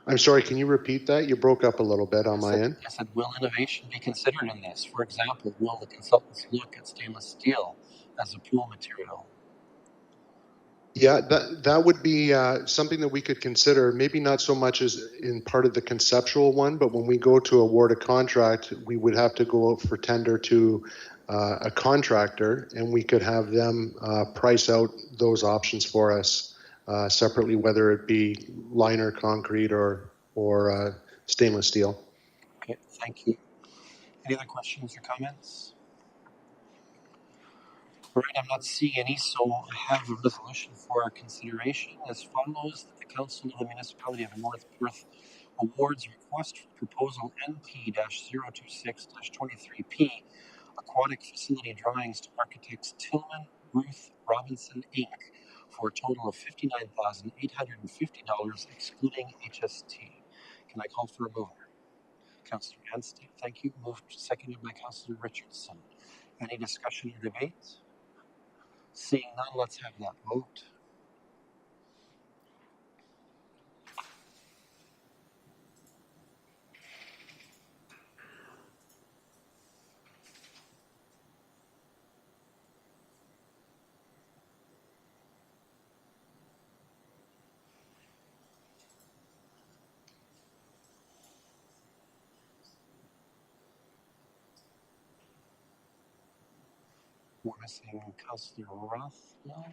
I'm sorry, can you repeat that? You broke up a little bit on my end. I said, will innovation be considered in this? For example, will the consultants look at stainless steel as a pool material? Yeah, that would be something that we could consider, maybe not so much as in part of the conceptual one, but when we go to award a contract, we would have to go out for tender to a contractor, and we could have them price out those options for us separately, whether it be liner, concrete, or stainless steel. Okay, thank you. Any other questions or comments? All right, I'm not seeing any, so I have a resolution for our consideration as follows: that the Council of the Municipality of North Perth awards request for proposal NP-026-23P aquatic facility drawings to architects Tillman Ruth Robinson Inc. for a total of $59,850 excluding HST. Can I call for a mover? Councillor Anstey, thank you. Moved, seconded by Councillor Richardson. Any discussion or debate? Seeing none, let's have that vote. We're missing Councillor Rothwell.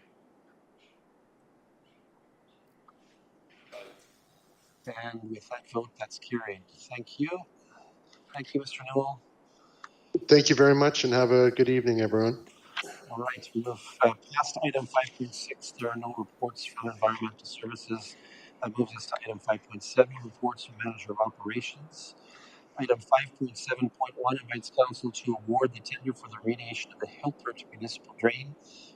And with that vote, that's carried. Thank you. Thank you, Mr. Newell. Thank you very much, and have a good evening, everyone. All right, we move past item 5.6. There are no reports from Environmental Services. That moves us to item 5.7, reports from Manager of Operations. Item 5.7.1 invites Council to award the tender for the remediation of the Hilpert Municipal Drain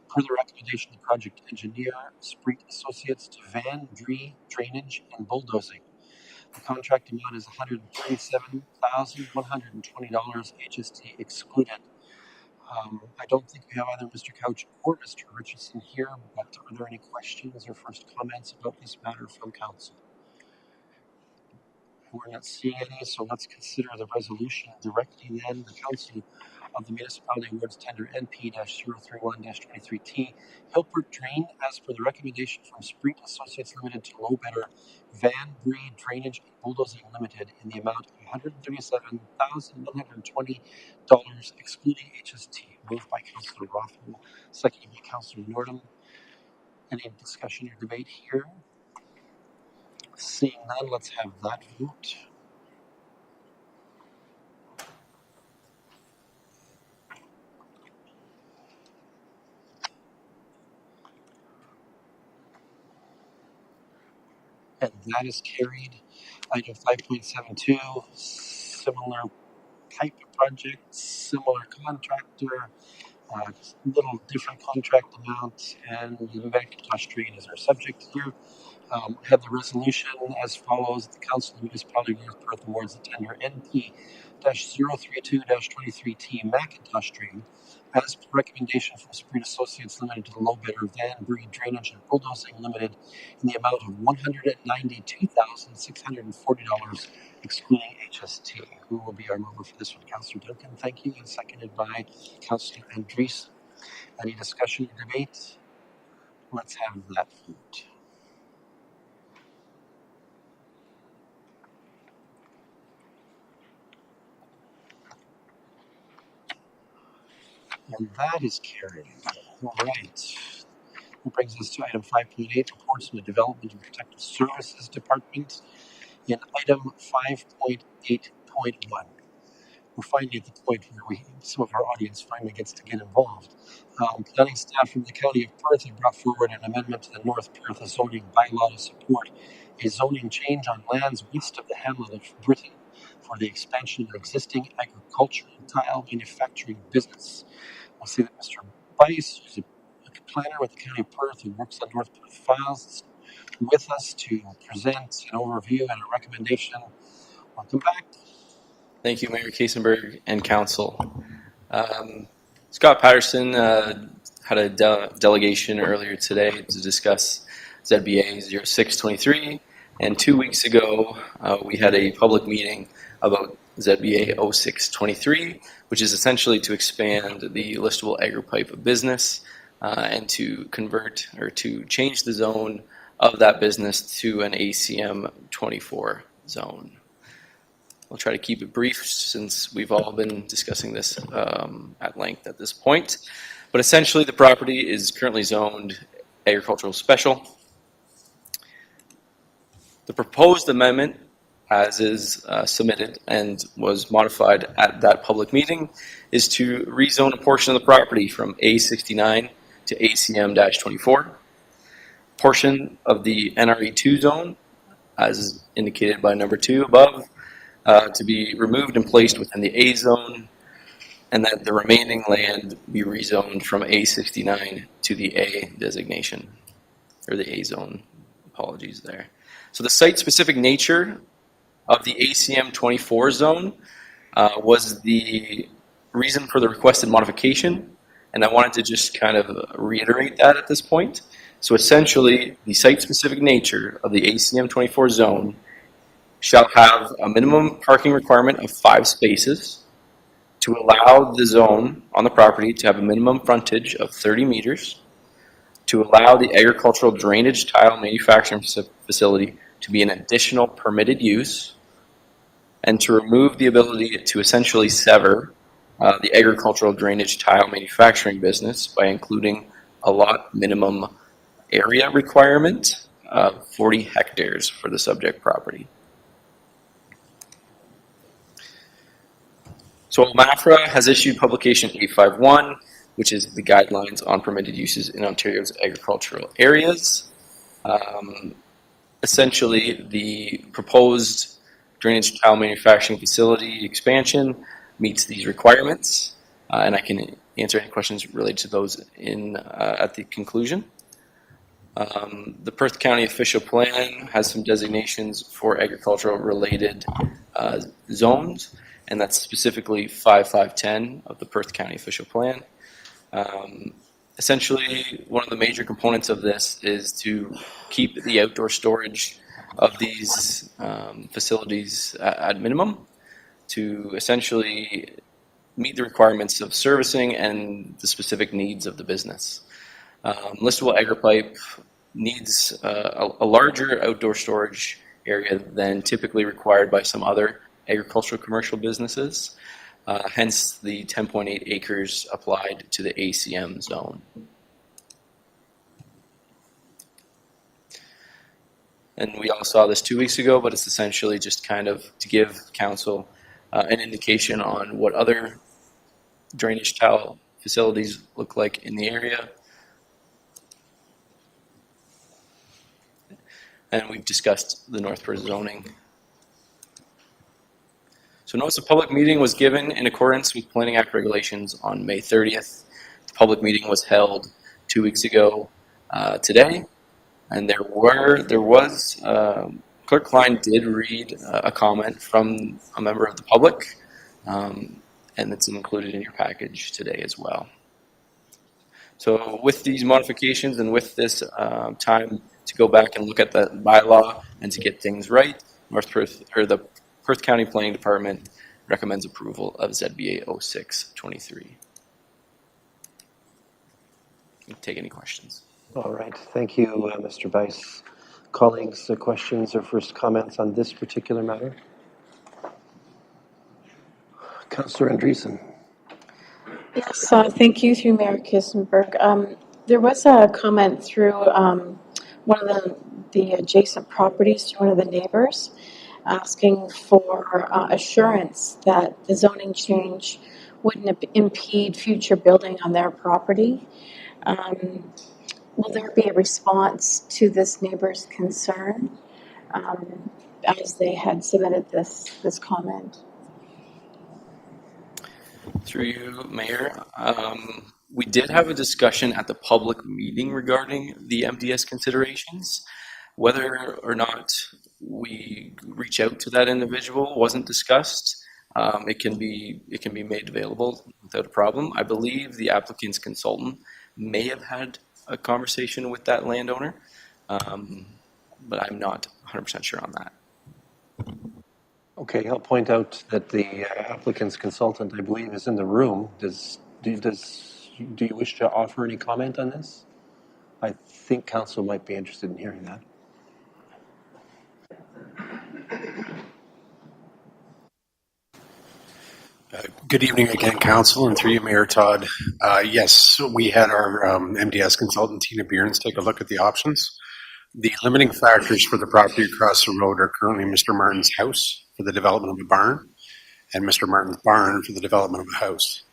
per the recommendation of the project engineer, Spreet Associates, to Van Dree Drainage and Bulldozing. The contract amount is $137,120, HST excluded. I don't think we have either Mr. Couch or Mr. Richardson here, but are there any questions or first comments about this matter from Council? We're not seeing any, so let's consider the resolution directly then. The Council of the Municipality awards tender NP-031-23T Hilpert Drain as per the recommendation from Spreet Associates Limited to low bidder Van Bree Drainage and Bulldozing Limited in the amount of $137,120 excluding HST. Moved by Councillor Rothwell, seconded by Councillor Nordham. Any discussion or debate here? Seeing none, let's have that vote. And that is carried. Item 5.72, similar type of project, similar contractor, little different contract amount, and the Macintosh Drain is our subject here. Have the resolution as follows. The Council of the Municipality of North Perth awards the tender NP-032-23T Macintosh Drain as per recommendation from Spreet Associates Limited to the low bidder Van Bree Drainage and Bulldozing Limited in the amount of $192,640 excluding HST. Who will be our mover for this one? Councillor Duncan, thank you, and seconded by Councillor Andreessen. Any discussion or debate? Let's have that vote. And that is carried. All right. That brings us to item 5.8, reports from the Development and Protective Services Department. In item 5.8.1, we're finally at the point where some of our audience finally gets to get involved. Planning staff from the County of Perth have brought forward an amendment to the North Perth zoning bylaw to support a zoning change on lands west of the hamlet of Britain for the expansion of an existing agricultural tile manufacturing business. We'll see that Mr. Bice, who's a planner with the County of Perth who works on North Perth files, is with us to present an overview and a recommendation. Welcome back. Thank you, Mayor Kaysenberg and Council. Scott Patterson had a delegation earlier today to discuss ZBA 0623, and 2 weeks ago we had a public meeting about ZBA 0623, which is essentially to expand the listable agri-pipe business and to convert or to change the zone of that business to an ACM 24 zone. I'll try to keep it brief since we've all been discussing this at length at this point. But essentially the property is currently zoned agricultural special. The proposed amendment, as is submitted and was modified at that public meeting, is to rezone a portion of the property from A69 to ACM-24. Portion of the NRE2 zone, as indicated by number 2 above, to be removed and placed within the A zone, and that the remaining land be rezoned from A69 to the A designation, or the A zone. Apologies there. So the site-specific nature of the ACM 24 zone was the reason for the requested modification, and I wanted to just kind of reiterate that at this point. So essentially, the site-specific nature of the ACM 24 zone shall have a minimum parking requirement of 5 spaces to allow the zone on the property to have a minimum frontage of 30 meters, to allow the agricultural drainage tile manufacturing facility to be an additional permitted use, and to remove the ability to essentially sever the agricultural drainage tile manufacturing business by including a lot minimum area requirement of 40 hectares for the subject property. So MAFRA has issued publication 851, which is the guidelines on permitted uses in Ontario's agricultural areas. Essentially, the proposed drainage tile manufacturing facility expansion meets these requirements, and I can answer any questions related to those at the conclusion. The Perth County official plan has some designations for agricultural related zones, and that's specifically 5510 of the Perth County official plan. Essentially, one of the major components of this is to keep the outdoor storage of these facilities at minimum, to essentially meet the requirements of servicing and the specific needs of the business. Listable AgriPipe needs a larger outdoor storage area than typically required by some other agricultural commercial businesses, hence the 10.8 acres applied to the ACM zone. And we all saw this 2 weeks ago, but it's essentially just kind of to give council an indication on what other drainage tile facilities look like in the area. And we've discussed the North Perth zoning. So notice a public meeting was given in accordance with Planning Act regulations on May 30th. The public meeting was held 2 weeks ago today, and Clerk Klein did read a comment from a member of the public, and it's included in your package today as well. So with these modifications and with this time to go back and look at the bylaw and to get things right, the Perth County Planning Department recommends approval of ZBA 0623. Take any questions. All right, thank you, Mr. Bice. Colleagues, questions or first comments on this particular matter? Councillor Andreessen. Yes, thank you through Mayor Kissenberg. There was a comment through one of the adjacent properties to one of the neighbors asking for assurance that the zoning change wouldn't impede future building on their property. Will there be a response to this neighbor's concern as they had submitted this comment? Through you, Mayor, we did have a discussion at the public meeting regarding the MDS considerations. Whether or not we reach out to that individual wasn't discussed. It can be made available without a problem. I believe the applicant's consultant may have had a conversation with that landowner, but I'm not 100% sure on that. Okay, I'll point out that the applicant's consultant, I believe, is in the room. Do you wish to offer any comment on this? I think council might be interested in hearing that. Good evening again, Council, and through you, Mayor Todd. Yes, we had our MDS consultant, Tina Bierns, take a look at the options. The limiting factors for the property across the road are currently Mr. Martin's house for the development of a barn and Mr. Martin's barn for the development of a house.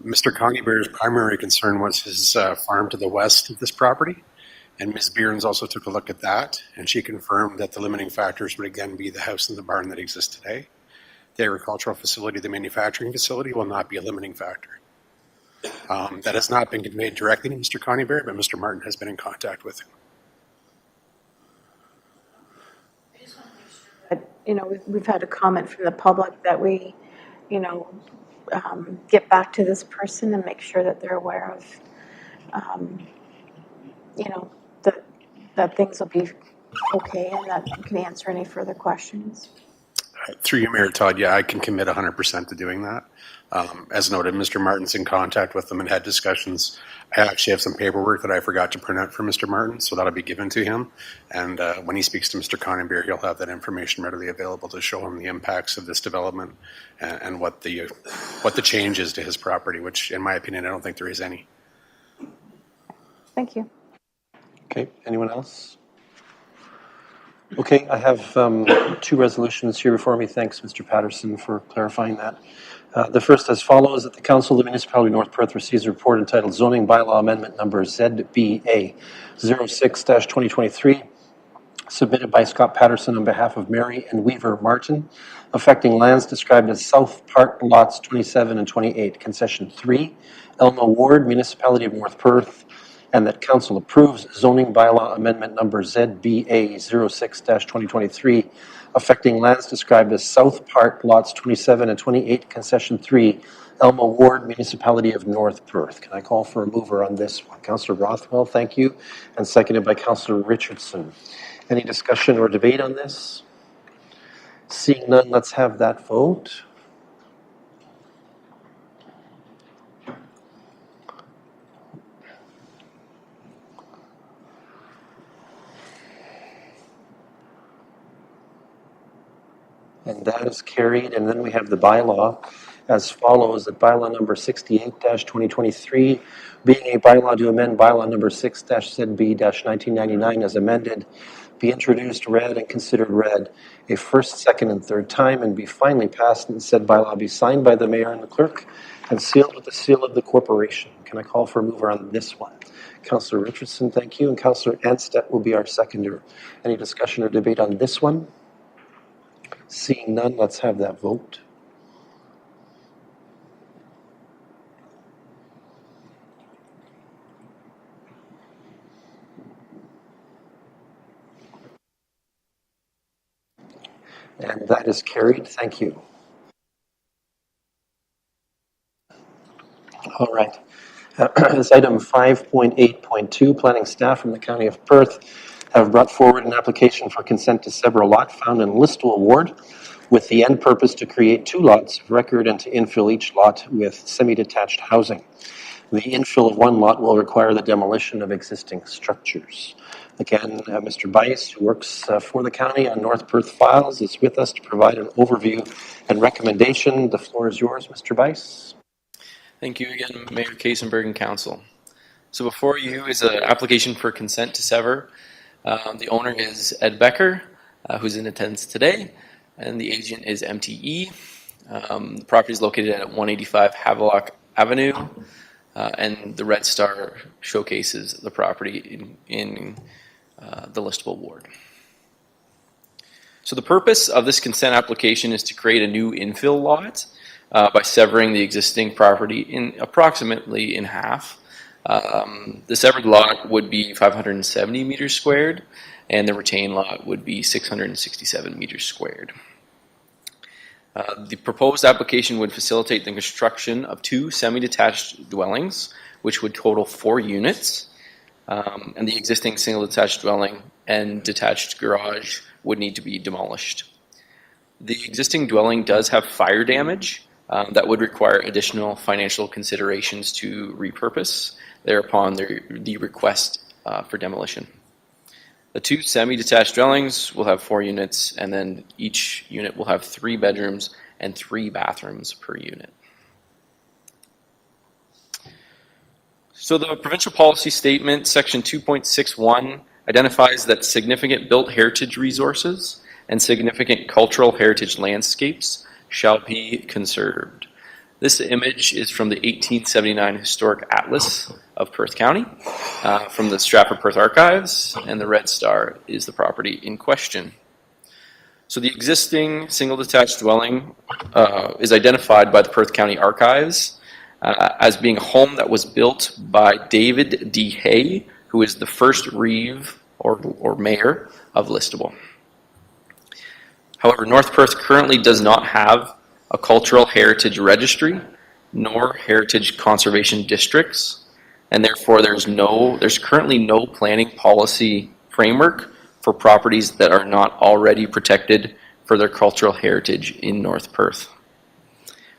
Mr. Conybear's primary concern was his farm to the west of this property, and Ms. Bierns also took a look at that, and she confirmed that the limiting factors would again be the house and the barn that exist today. The agricultural facility, the manufacturing facility, will not be a limiting factor. That has not been conveyed directly to Mr. Conybear, but Mr. Martin has been in contact with him. We've had a comment from the public that we, get back to this person and make sure that they're aware of, that things will be okay and that you can answer any further questions. Through you, Mayor Todd, yeah, I can commit 100% to doing that. As noted, Mr. Martin's in contact with them and had discussions. I actually have some paperwork that I forgot to print out for Mr. Martin, so that'll be given to him. And when he speaks to Mr. Conenbeer, he'll have that information readily available to show him the impacts of this development and what the change is to his property, which, in my opinion, I don't think there is any. Thank you. Okay, anyone else? Okay, I have two resolutions here before me. Thanks, Mr. Patterson, for clarifying that. The first as follows, that the Council of the Municipality of North Perth receives a report entitled Zoning Bylaw Amendment Number ZBA 06-2023, submitted by Scott Patterson on behalf of Mary and Weaver Martin, affecting lands described as South Park Lots 27 and 28, Concession 3, Elma Ward, Municipality of North Perth, and that Council approves Zoning Bylaw Amendment Number ZBA 06-2023, affecting lands described as South Park Lots 27 and 28, Concession 3, Elma Ward, Municipality of North Perth. Can I call for a mover on this one? Councillor Rothwell, thank you, and seconded by Councillor Richardson. Any discussion or debate on this? Seeing none, let's have that vote. And that is carried. And then we have the bylaw as follows, that bylaw number 68-2023, being a bylaw to amend bylaw number 6-ZB-1999 as amended, be introduced, read, and considered read a first, second, and third time, and be finally passed, and said bylaw be signed by the mayor and the clerk and sealed with the seal of the corporation. Can I call for a mover on this one? Councillor Richardson, thank you, and Councillor Anstett will be our seconder. Any discussion or debate on this one? Seeing none, let's have that vote. And that is carried. Thank you. All right. This item 5.8.2, planning staff from the County of Perth have brought forward an application for consent to sever a lot found in Listowel Ward with the end purpose to create two lots of record and to infill each lot with semi-detached housing. The infill of one lot will require the demolition of existing structures. Again, Mr. Bice, who works for the county on North Perth Files, is with us to provide an overview and recommendation. The floor is yours, Mr. Bice. Thank you again, Mayor Kaysenberg and Council. So before you is an application for consent to sever. The owner is Ed Becker, who's in attendance today, and the agent is MTE. The property is located at 185 Havelock Avenue, and the red star showcases the property in the Listowel Ward. So the purpose of this consent application is to create a new infill lot by severing the existing property in approximately in half. The severed lot would be 570 meters squared, and the retained lot would be 667 meters squared. The proposed application would facilitate the construction of two semi-detached dwellings, which would total 4 units, and the existing single-detached dwelling and detached garage would need to be demolished. The existing dwelling does have fire damage that would require additional financial considerations to repurpose, thereupon the request for demolition. The two semi-detached dwellings will have 4 units, and then each unit will have 3 bedrooms and 3 bathrooms per unit. So the provincial policy statement, section 2.61, identifies that significant built heritage resources and significant cultural heritage landscapes shall be conserved. This image is from the 1879 Historic Atlas of Perth County from the Stratford Perth Archives, and the red star is the property in question. So the existing single detached dwelling is identified by the Perth County Archives as being a home that was built by David D. Hay, who is the first reeve or mayor of Listowel. However, North Perth currently does not have a cultural heritage registry nor heritage conservation districts, and therefore there's currently no planning policy framework for properties that are not already protected for their cultural heritage in North Perth.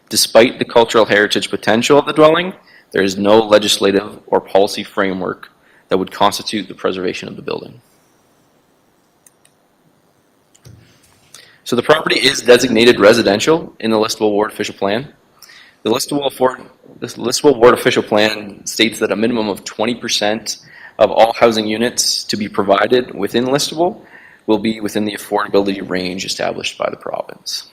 Despite the cultural heritage potential of the dwelling, there is no legislative or policy framework that would constitute the preservation of the building. So the property is designated residential in the listable ward official plan. The listable ward official plan states that a minimum of 20% of all housing units to be provided within listable will be within the affordability range established by the province.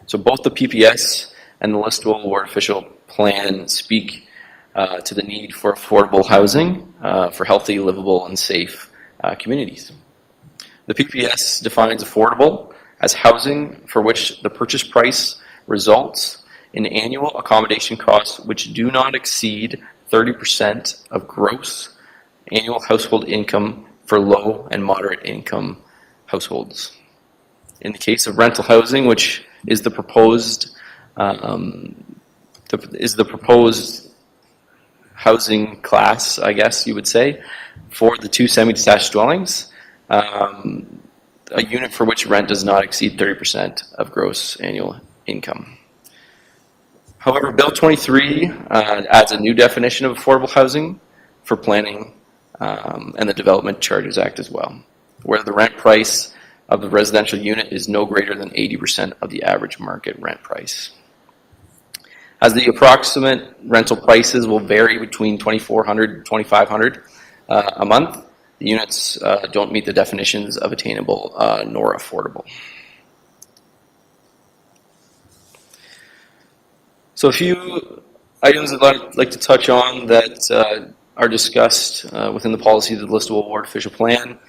So both the PPS and the listable ward official plan speak to the need for affordable housing for healthy, livable, and safe communities. The PPS defines affordable as housing for which the purchase price results in annual accommodation costs which do not exceed 30% of gross annual household income for low and moderate income households. In the case of rental housing, which is the proposed housing class, I guess you would say, for the two semi-detached dwellings, a unit for which rent does not exceed 30% of gross annual income. However, Bill 23 adds a new definition of affordable housing for planning and the Development Charges Act as well, where the rent price of the residential unit is no greater than 80% of the average market rent price. As the approximate rental prices will vary between $2,400 and $2,500 a month, the units don't meet the definitions of attainable nor affordable. So a few items I'd like to touch on that are discussed within the policy of the listable ward official plan.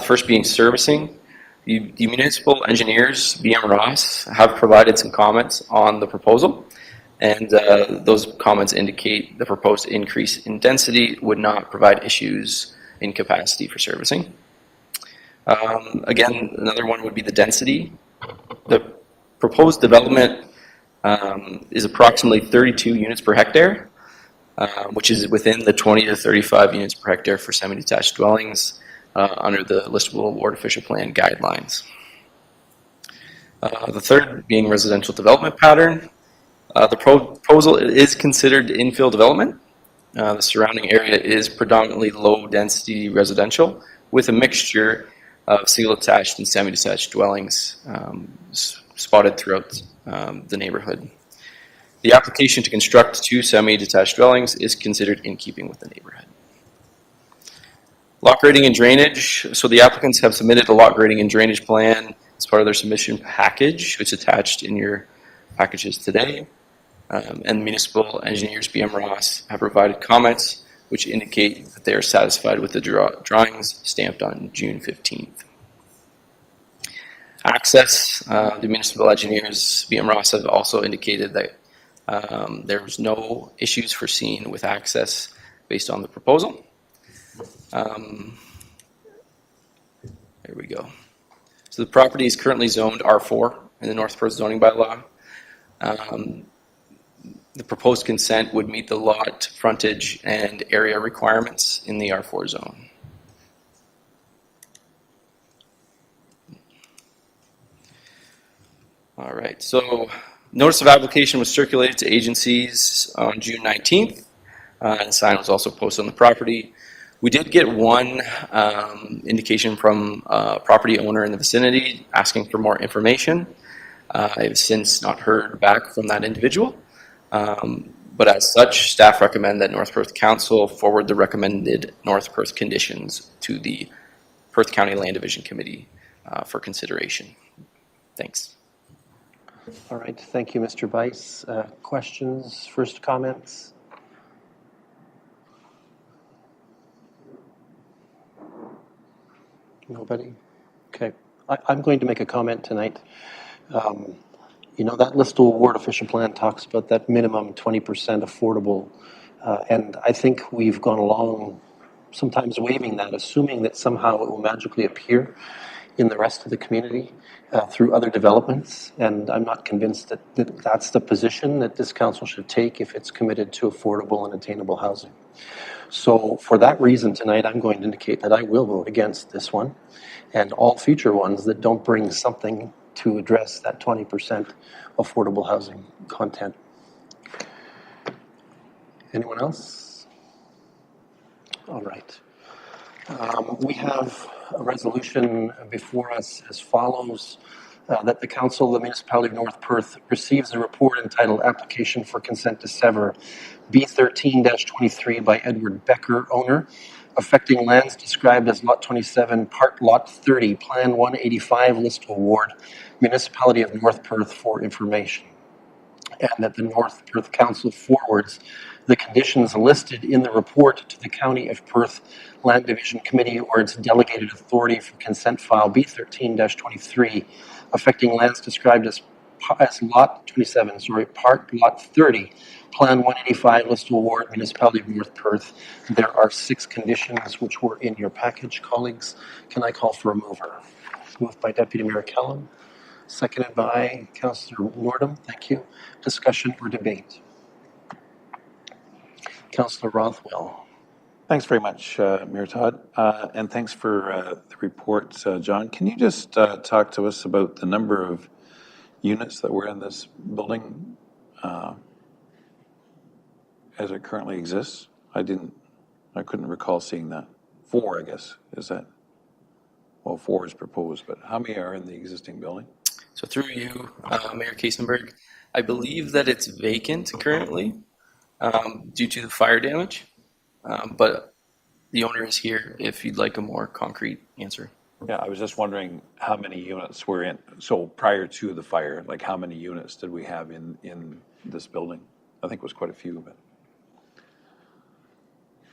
First being servicing. The municipal engineers, BM Ross, have provided some comments on the proposal, and those comments indicate the proposed increase in density would not provide issues in capacity for servicing. Again, another one would be the density. The proposed development is approximately 32 units per hectare, which is within the 20 to 35 units per hectare for semi-detached dwellings under the listable ward official plan guidelines. The third being residential development pattern. The proposal is considered infill development. The surrounding area is predominantly low-density residential with a mixture of single-detached and semi-detached dwellings spotted throughout the neighborhood. The application to construct two semi-detached dwellings is considered in keeping with the neighborhood. Lot grading and drainage. So the applicants have submitted a lot grading and drainage plan as part of their submission package, which is attached in your packages today. And municipal engineers, BM Ross, have provided comments which indicate that they are satisfied with the drawings stamped on June 15th. Access, the municipal engineers, BM Ross, have also indicated that there was no issues foreseen with access based on the proposal. There we go. So the property is currently zoned R4 in the North Perth zoning bylaw. The proposed consent would meet the lot, frontage, and area requirements in the R4 zone. All right, so notice of application was circulated to agencies on June 19th, and a sign was also posted on the property. We did get one indication from a property owner in the vicinity asking for more information. I have since not heard back from that individual. But as such, staff recommend that North Perth Council forward the recommended North Perth conditions to the Perth County Land Division Committee for consideration. Thanks. All right, thank you, Mr. Bice. Questions, first comments? Nobody? Okay, I'm going to make a comment tonight. You know, that listable ward official plan talks about that minimum 20% affordable, and I think we've gone along sometimes waiving that, assuming that somehow it will magically appear in the rest of the community through other developments, and I'm not convinced that that's the position that this council should take if it's committed to affordable and attainable housing. So for that reason tonight, I'm going to indicate that I will vote against this one and all future ones that don't bring something to address that 20% affordable housing content. Anyone else? All right. We have a resolution before us as follows. That the Council of the Municipality of North Perth receives a report entitled Application for Consent to Sever B13-23 by Edward Becker, owner, affecting lands described as Lot 27, Part Lot 30, Plan 185, Listowel Ward, Municipality of North Perth for information. And that the North Perth Council forwards the conditions listed in the report to the County of Perth Land Division Committee or its delegated authority for consent file B13-23, affecting lands described as Lot 27, Part Lot 30, Plan 185, Listowel Ward, Municipality of North Perth. There are 6 conditions which were in your package, colleagues. Can I call for a mover? Moved by Deputy Mayor Kellum. Seconded by Councillor Nordum. Thank you. Discussion or debate? Councillor Rothwell. Thanks very much, Mayor Todd, and thanks for the report, John. Can you just talk to us about the number of units that were in this building as it currently exists? I couldn't recall seeing that. 4, I guess, is that? Well, 4 is proposed, but how many are in the existing building? So through you, Mayor Kaysenberg, I believe that it's vacant currently due to the fire damage, but the owner is here if you'd like a more concrete answer. Yeah, I was just wondering how many units were in, so prior to the fire, like how many units did we have in this building? I think it was quite a few, but.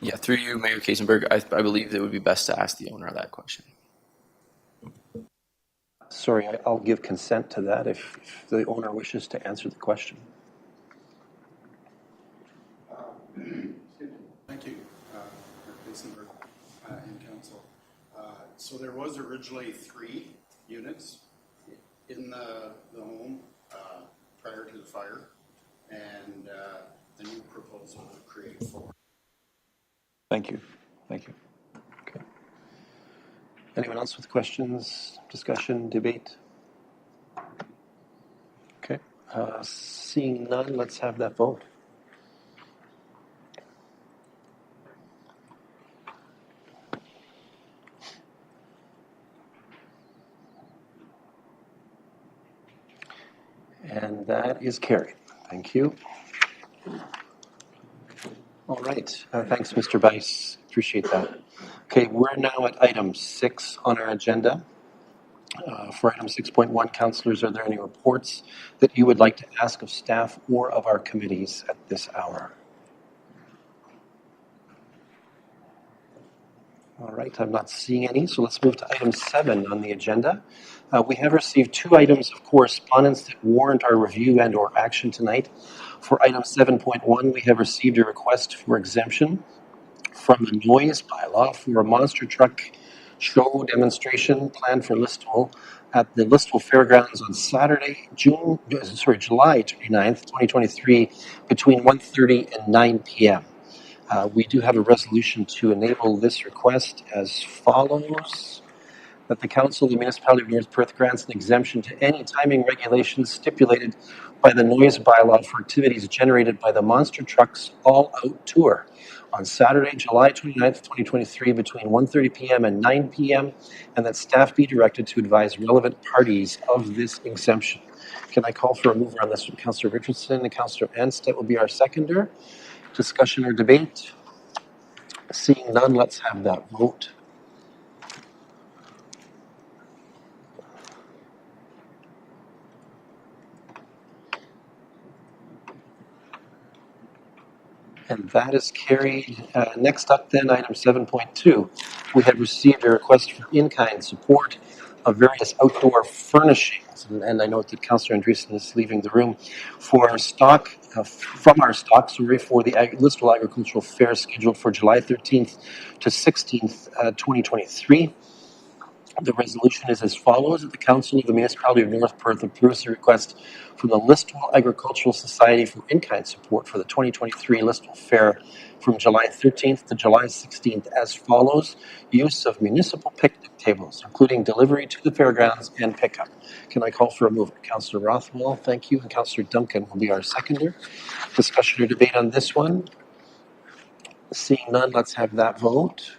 Yeah, through you, Mayor Kaysenberg, I believe it would be best to ask the owner that question. Sorry, I'll give consent to that if the owner wishes to answer the question. Thank you, Mayor Kaysenberg and Council. So there was originally 3 units in the home prior to the fire, and the new proposal would create 4. Thank you. Thank you. Okay. Anyone else with questions, discussion, debate? Okay. Seeing none, let's have that vote. And that is carried. Thank you. All right. Thanks, Mr. Bice. Appreciate that. Okay, we're now at item 6 on our agenda. For item 6.1, councillors, are there any reports that you would like to ask of staff or of our committees at this hour? All right, I'm not seeing any, so let's move to item 7 on the agenda. We have received 2 items of correspondence that warrant our review and or action tonight. For item 7.1, we have received a request for exemption from the noise bylaw for a monster truck show demonstration planned for Listowel at the Listowel Fairgrounds on Saturday, July 29th, 2023, between 1:30 and 9 p.m. We do have a resolution to enable this request as follows. That the Council of the Municipality of North Perth grants an exemption to any timing regulations stipulated by the noise bylaw for activities generated by the Monster Trucks All Out Tour on Saturday, July 29th, 2023, between 1:30 p.m. and 9 p.m., and that staff be directed to advise relevant parties of this exemption. Can I call for a mover on this from Councillor Richardson and Councillor Anstett will be our seconder? Discussion or debate? Seeing none, let's have that vote. And that is carried. Next up then, item 7.2. We have received a request for in-kind support of various outdoor furnishings. And I note that Councillor Andreessen is leaving the room for our stock, for the Listowel Agricultural Fair scheduled for July 13th to 16th, 2023. The resolution is as follows: that the Council of the Municipality of North Perth approves the request from the Listowel Agricultural Society for in-kind support for the 2023 Listowel Fair from July 13th to July 16th as follows: use of municipal picnic tables, including delivery to the fairgrounds and pickup. Can I call for a mover? Councillor Rothwell, thank you, and Councillor Duncan will be our seconder. Discussion or debate on this one? Seeing none, let's have that vote.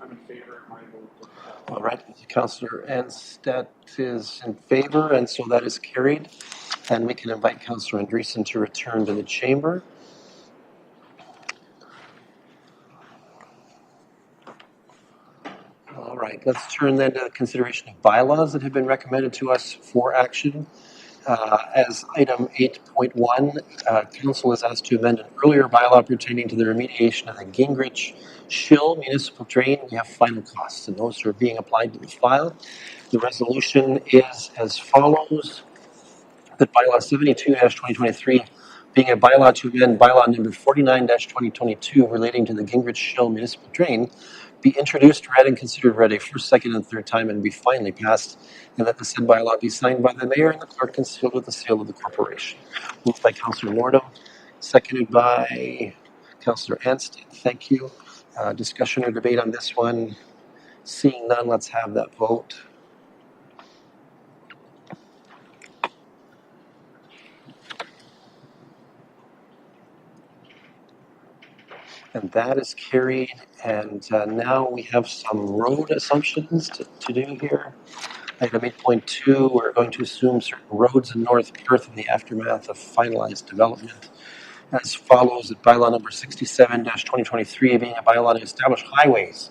I'm in favor of my vote. All right, Councillor Anstett is in favor, and so that is carried. And we can invite Councillor Andreessen to return to the chamber. All right, let's turn then to the consideration of bylaws that have been recommended to us for action. As item 8.1, Council is asked to amend an earlier bylaw pertaining to the remediation of the Gingrich Shill municipal drain. We have final costs, and those are being applied to the file. The resolution is as follows: that bylaw 72-2023, being a bylaw to amend bylaw number 49-2022 relating to the Gingrich Shill municipal drain, be introduced, read, and considered read a first, second, and third time, and be finally passed, and that the said bylaw be signed by the mayor and the clerk and sealed with the seal of the corporation. Moved by Councillor Nordum, seconded by Councillor Anstett. Thank you. Discussion or debate on this one? Seeing none, let's have that vote. And that is carried. And now we have some road assumptions to do here. Item 8.2, we're going to assume certain roads in North Perth in the aftermath of finalized development. As follows: that bylaw number 67-2023, being a bylaw to establish highways,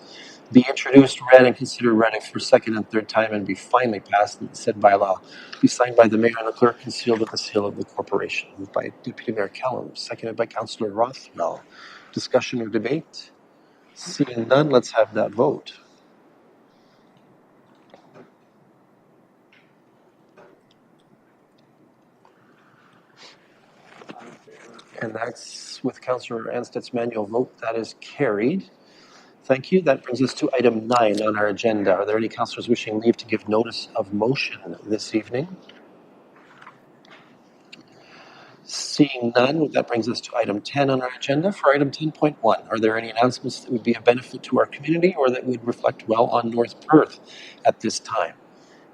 be introduced, read, and considered read a first, second, and third time, and be finally passed, and the said bylaw be signed by the mayor and the clerk and sealed with the seal of the corporation. Moved by Deputy Mayor Kellum, seconded by Councillor Rothwell. Discussion or debate? Seeing none, let's have that vote. And that's with Councillor Anstett's manual vote. That is carried. Thank you. That brings us to item 9 on our agenda. Are there any councillors wishing leave to give notice of motion this evening? Seeing none, that brings us to item 10 on our agenda. For item 10.1, are there any announcements that would be of benefit to our community or that would reflect well on North Perth at this time?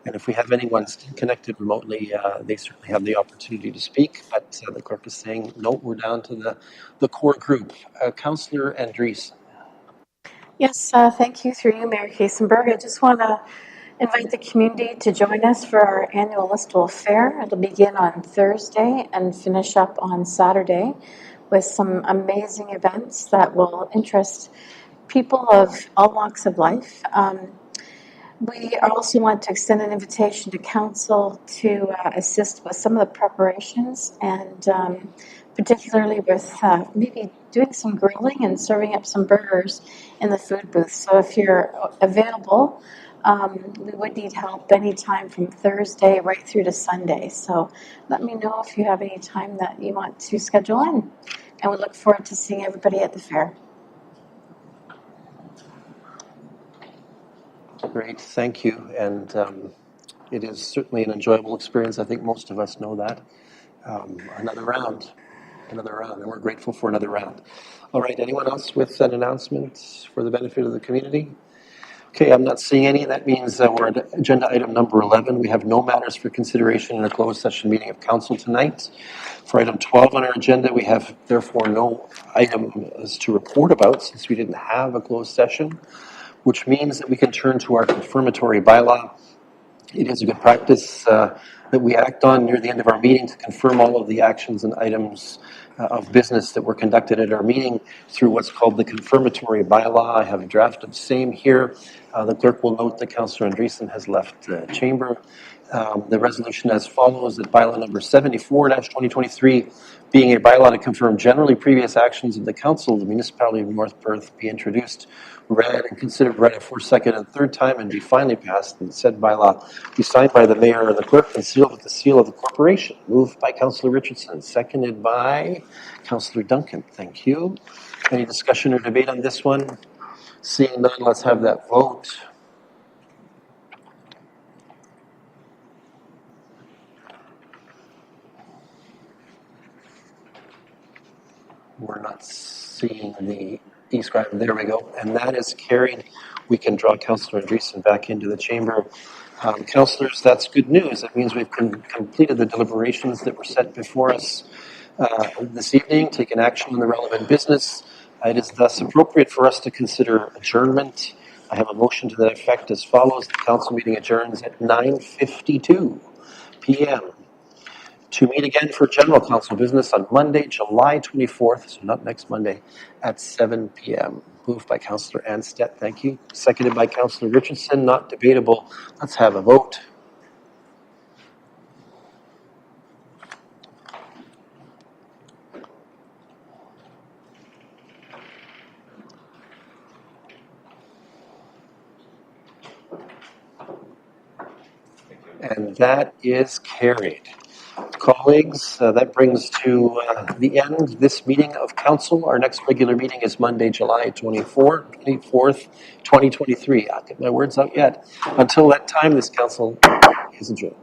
And if we have anyone still connected remotely, they certainly have the opportunity to speak. But the clerk is saying, no, we're down to the core group. Councillor Andreessen. Yes, thank you through you, Mayor Kasenberg. I just want to invite the community to join us for our annual Listowel Fair. It'll begin on Thursday and finish up on Saturday with some amazing events that will interest people of all walks of life. We also want to extend an invitation to council to assist with some of the preparations and particularly with maybe doing some grilling and serving up some burgers in the food booth. So if you're available, we would need help anytime from Thursday right through to Sunday. So let me know if you have any time that you want to schedule in. And we look forward to seeing everybody at the fair. Great, thank you. And it is certainly an enjoyable experience. I think most of us know that. Another round, and we're grateful for another round. All right, anyone else with an announcement for the benefit of the community? Okay, I'm not seeing any. That means we're at agenda item number 11. We have no matters for consideration in a closed session meeting of council tonight. For item 12 on our agenda, we have therefore no items to report about since we didn't have a closed session, which means that we can turn to our confirmatory bylaw. It is a good practice that we act on near the end of our meeting to confirm all of the actions and items of business that were conducted at our meeting through what's called the confirmatory bylaw. I have a draft of the same here. The clerk will note that Councillor Andreessen has left the chamber. The resolution as follows: that bylaw number 74-2023, being a bylaw to confirm generally previous actions of the council of the municipality of North Perth, be introduced, read, and considered read a first, second, and third time, and be finally passed, and said bylaw be signed by the mayor and the clerk and sealed with the seal of the corporation. Moved by Councillor Richardson, seconded by Councillor Duncan. Thank you. Any discussion or debate on this one? Seeing none, let's have that vote. We're not seeing the E-scribe, there we go. And that is carried. We can draw Councillor Andreessen back into the chamber. Councillors, that's good news. That means we've completed the deliberations that were set before us this evening, taken action on the relevant business. It is thus appropriate for us to consider adjournment. I have a motion to that effect as follows. The council meeting adjourns at 9:52 p.m. to meet again for general council business on Monday, July 24th, so not next Monday, at 7 p.m. Moved by Councillor Anstedt, thank you. Seconded by Councillor Richardson, not debatable. Let's have a vote. And that is carried. Colleagues, that brings to the end this meeting of council. Our next regular meeting is Monday, July 24th, 2023. I'll get my words out yet. Until that time, this council is adjourned.